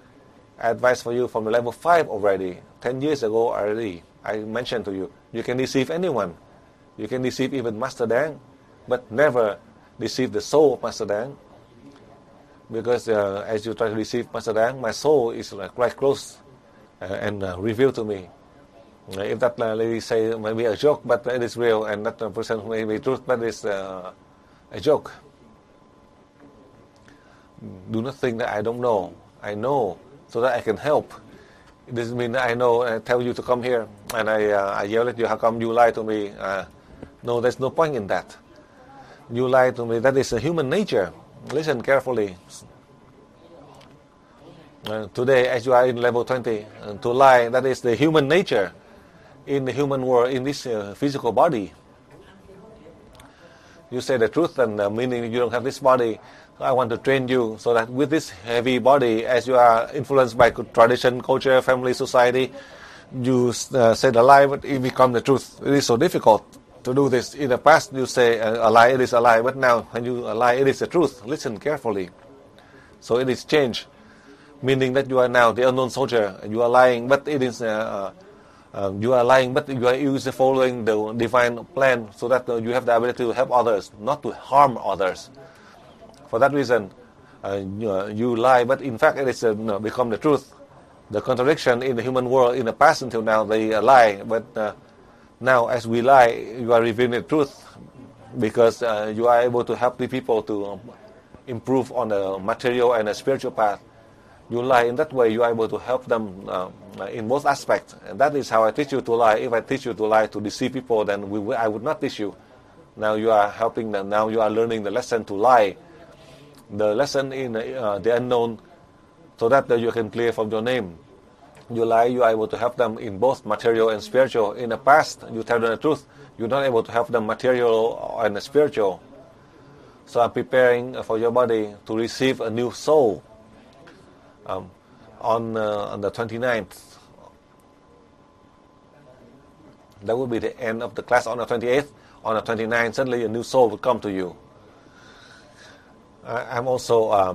I advise for you from the level 5 already. 10 years ago already, I mentioned to you, you can deceive anyone. You can deceive even Master Dang, but never deceive the soul of Master Dang. Because as you try to deceive Master Dang, my soul is quite close and revealed to me. If that lady say maybe a joke, but it is real, and that person may be truth, but it's a joke. Do not think that I don't know. I know, so that I can help. It doesn't mean that I know and I tell you to come here, and I yell at you, how come you lie to me? No, there's no point in that. You lie to me, that is a human nature. Listen carefully. Today, as you are in level 20, to lie, that is the human nature in the human world, in this physical body. You say the truth, and meaning you don't have this body. I want to train you so that with this heavy body, as you are influenced by tradition, culture, family, society, you say the lie, but it becomes the truth. It is so difficult to do this. In the past, you say a lie, it is a lie, but now when you lie, it is the truth. Listen carefully. So it is change, meaning that you are now the unknown soldier. You are lying, but it is you are lying, but you are following the divine plan, so that you have the ability to help others, not to harm others. For that reason, you lie, but in fact it is become the truth. The contradiction in the human world in the past until now, they lie, but now as we lie, you are revealing the truth, because you are able to help the people to improve on the material and the spiritual path. You lie in that way, you are able to help them in both aspects. And that is how I teach you to lie. If I teach you to lie to deceive people, then I would not teach you. Now you are helping them. Now you are learning the lesson to lie. The lesson in the unknown, so that you can clear from your name. You lie, you are able to help them in both material and spiritual. In the past, you tell them the truth. You're not able to help them material and spiritual. So I'm preparing for your body to receive a new soul. On the 29th. That will be the end of the class. On the 28th, on the 29th, suddenly a new soul will come to you. I'm also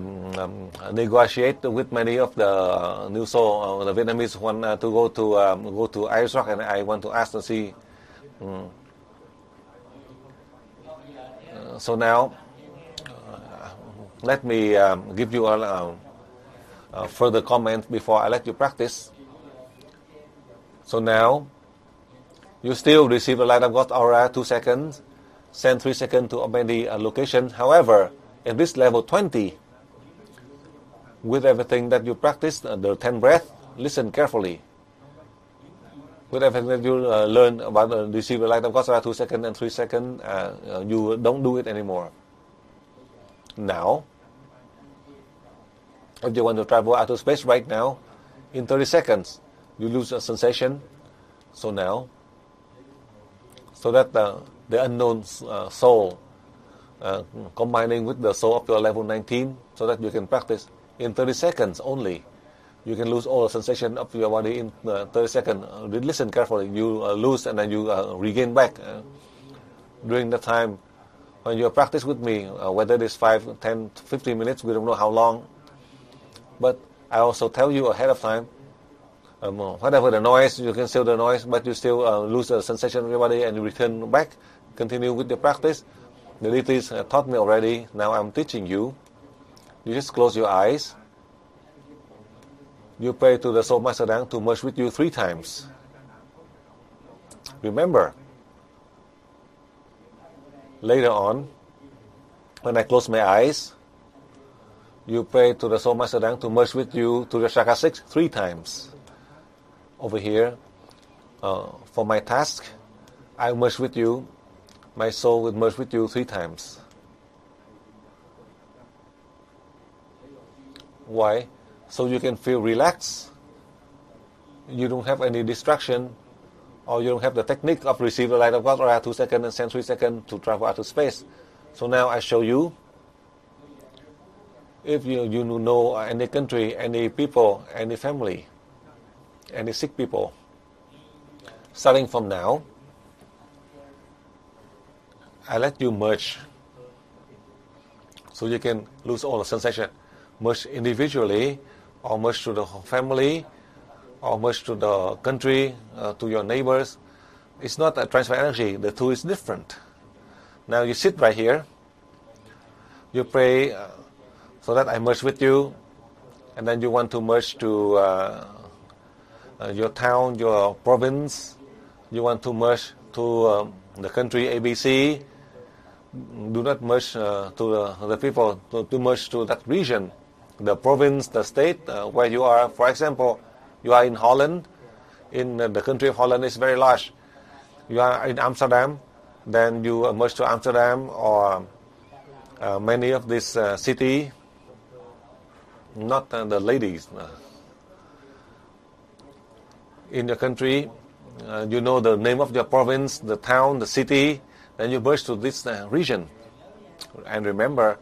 negotiate with many of the new soul. The Vietnamese want to go to Iraq, and I want to ask to see. So now, let me give you a further comment before I let you practice. So now, you still receive the light of God's aura 2 seconds, send 3 seconds to many locations. However, in this level 20, with everything that you practice, the 10 breath, listen carefully. With everything that you learn about receive the light of God's aura 2 seconds and 3 seconds, you don't do it anymore. Now, if you want to travel out of space right now, in 30 seconds, you lose a sensation. So now, so that the unknown soul combining with the soul of your level 19, so that you can practice in 30 seconds only. You can lose all the sensation of your body in 30 seconds. Listen carefully. You lose and then you regain back. During the time when you practice with me, whether it is 5, 10, 15 minutes, we don't know how long. But I also tell you ahead of time. Whatever the noise, you can still the noise, but you still lose the sensation of your body and you return back, continue with the practice. The deities taught me already, now I'm teaching you. You just close your eyes. You pray to the Soul Master Dang to merge with you 3 times. Remember, later on, when I close my eyes, you pray to the Soul Master Dang to merge with you to the Chakra 6 3 times. Over here, for my task, I merge with you. My soul will merge with you 3 times. Why? So you can feel relaxed. You don't have any distraction, or you don't have the technique of receive the light of God aura 2 seconds and send 3 seconds to travel out to space. So now I show you. If you know any country, any people, any family, any sick people, starting from now, I let you merge. So you can lose all the sensation. Merge individually, or merge to the whole family, or merge to the country, to your neighbors. It's not a transfer energy. The two is different. Now you sit right here. You pray so that I merge with you, and then you want to merge to your town, your province. You want to merge to the country ABC. Do not merge to the people, to merge to that region, the province, the state where you are. For example, you are in Holland. In the country of Holland is very large. You are in Amsterdam, then you merge to Amsterdam or many of this city. Not the ladies. In your country, you know the name of your province, the town, the city, then you merge to this region. And remember,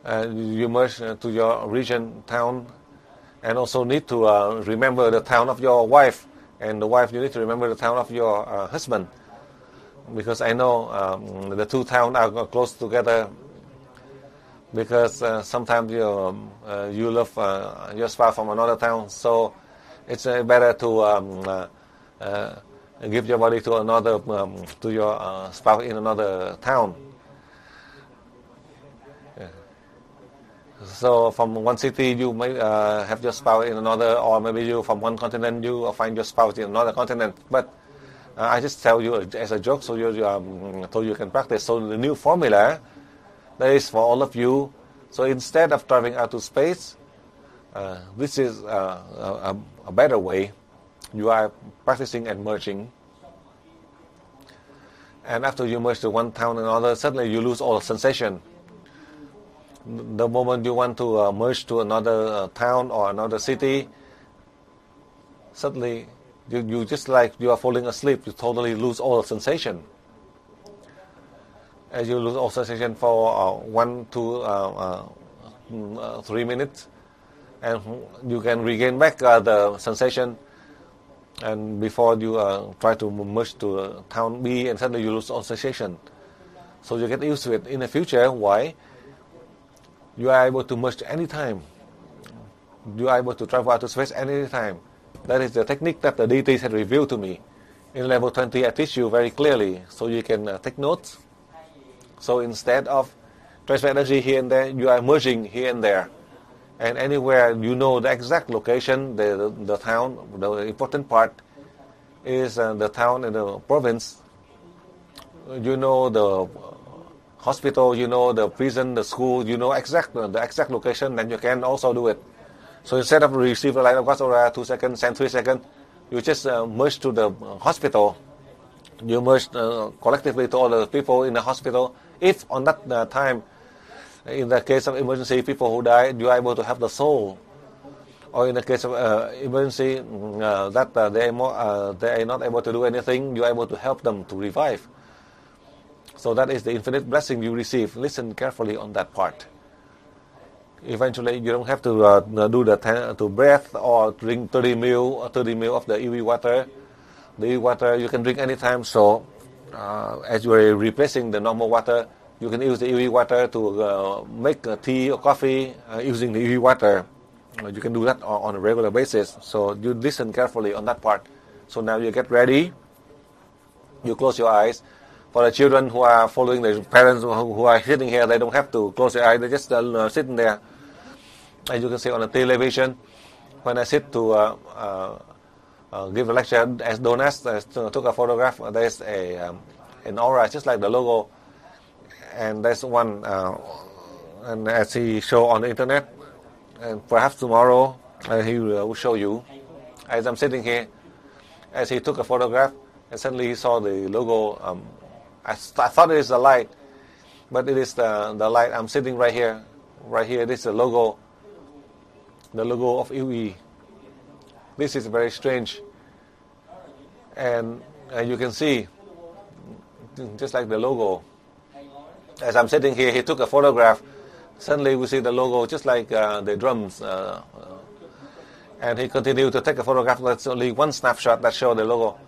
you merge to your region, town, and also need to remember the town of your wife. And the wife, you need to remember the town of your husband. Because I know the 2 towns are close together. Because sometimes you love your spouse from another town. So it's better to give your body to another, to your spouse in another town. So from one city you may have your spouse in another, or maybe you from one continent you find your spouse in another continent. But I just tell you as a joke, so you can practice. So the new formula that is for all of you. So instead of traveling out to space, this is a better way. You are practicing and merging. And after you merge to one town and another, suddenly you lose all sensation. The moment you want to merge to another town or another city, suddenly you just like you are falling asleep. You totally lose all sensation. As you lose all sensation for 1 to 3 minutes, and you can regain back the sensation. And before you try to merge to town B, and suddenly you lose all sensation. So you get used to it. In the future, why? You are able to merge any time. You are able to travel out to space any time. That is the technique that the deities had revealed to me. In level 20, I teach you very clearly, so you can take notes. So instead of transfer energy here and there, you are merging here and there. And anywhere you know the exact location, the town, the important part is the town and the province. You know the hospital, you know the prison, the school, you know the exact location, then you can also do it. So instead of receive the light of God's aura 2 seconds and 3 seconds, you just merge to the hospital. You merge collectively to all the people in the hospital. If on that time, in the case of emergency, people who die, you are able to help the soul. Or in the case of emergency, that they are not able to do anything, you are able to help them to revive. So that is the infinite blessing you receive. Listen carefully on that part. Eventually, you don't have to do the breath or drink 30 ml of the EV water. The EV water you can drink anytime. So as you are replacing the normal water, you can use the EV water to make tea or coffee using the EV water. You can do that on a regular basis. So you listen carefully on that part. So now you get ready. You close your eyes. For the children who are following the parents who are sitting here, they don't have to close their eyes. They just sitting there. As you can see on the television, when I sit to give a lecture, as Donas took a photograph, there's an aura just like the logo, and there's one, and as he show on the internet, and perhaps tomorrow he will show you. As I'm sitting here, as he took a photograph, and suddenly he saw the logo. I thought it is the light, but it is the light. I'm sitting right here. Right here, this is the logo of UE. This is very strange. And you can see, just like the logo. As I'm sitting here, he took a photograph. Suddenly we see the logo, just like the drums. And he continued to take a photograph. That's only one snapshot that showed the logo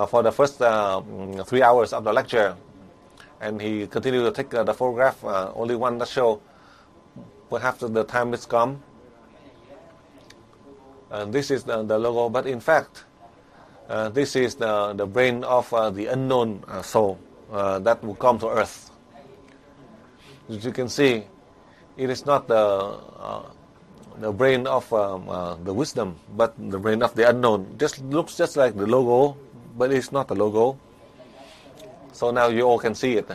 for the first 3 hours of the lecture. And he continued to take the photograph, only one that showed. Perhaps the time has come. This is the logo, but in fact, this is the brain of the unknown soul that will come to earth. As you can see, it is not the brain of the wisdom, but the brain of the unknown. Just looks just like the logo, but it's not the logo. So now you all can see it.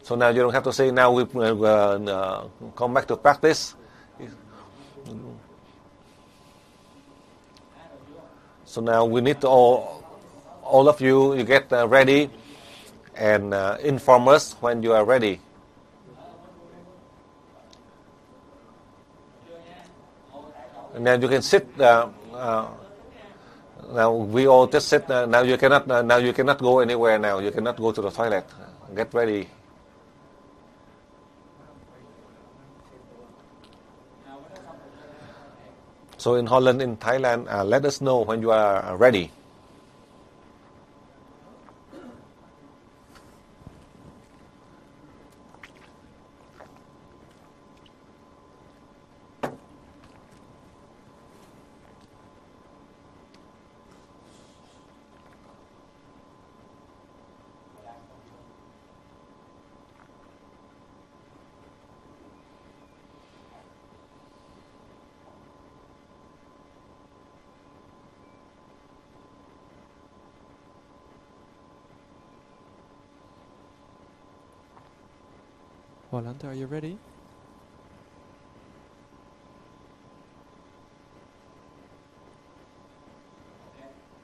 So now you don't have to say, now we come back to practice. So now we need to all of you get ready and inform us when you are ready. And then you can sit. Now we all just sit. Now you cannot go anywhere. Now you cannot go to the toilet. Get ready. So in Holland, in Thailand, let us know when you are ready. Rolanda, are you ready?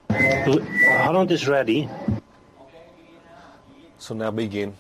Holland is ready. So now begin.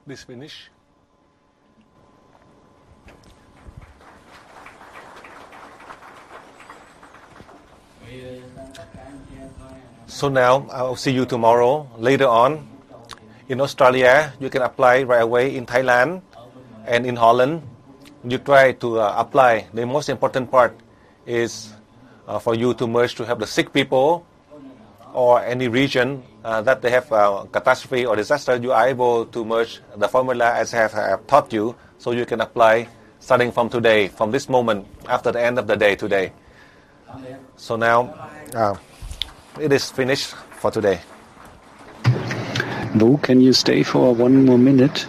This finish. So now I'll see you tomorrow. Later on, in Australia, you can apply right away. In Thailand and in Holland, you try to apply. The most important part is for you to merge to help the sick people or any region that they have catastrophe or disaster. You are able to merge the formula as I have taught you, so you can apply starting from today, from this moment, after the end of the day today. So now it is finished for today. Bo, can you stay for one more minute?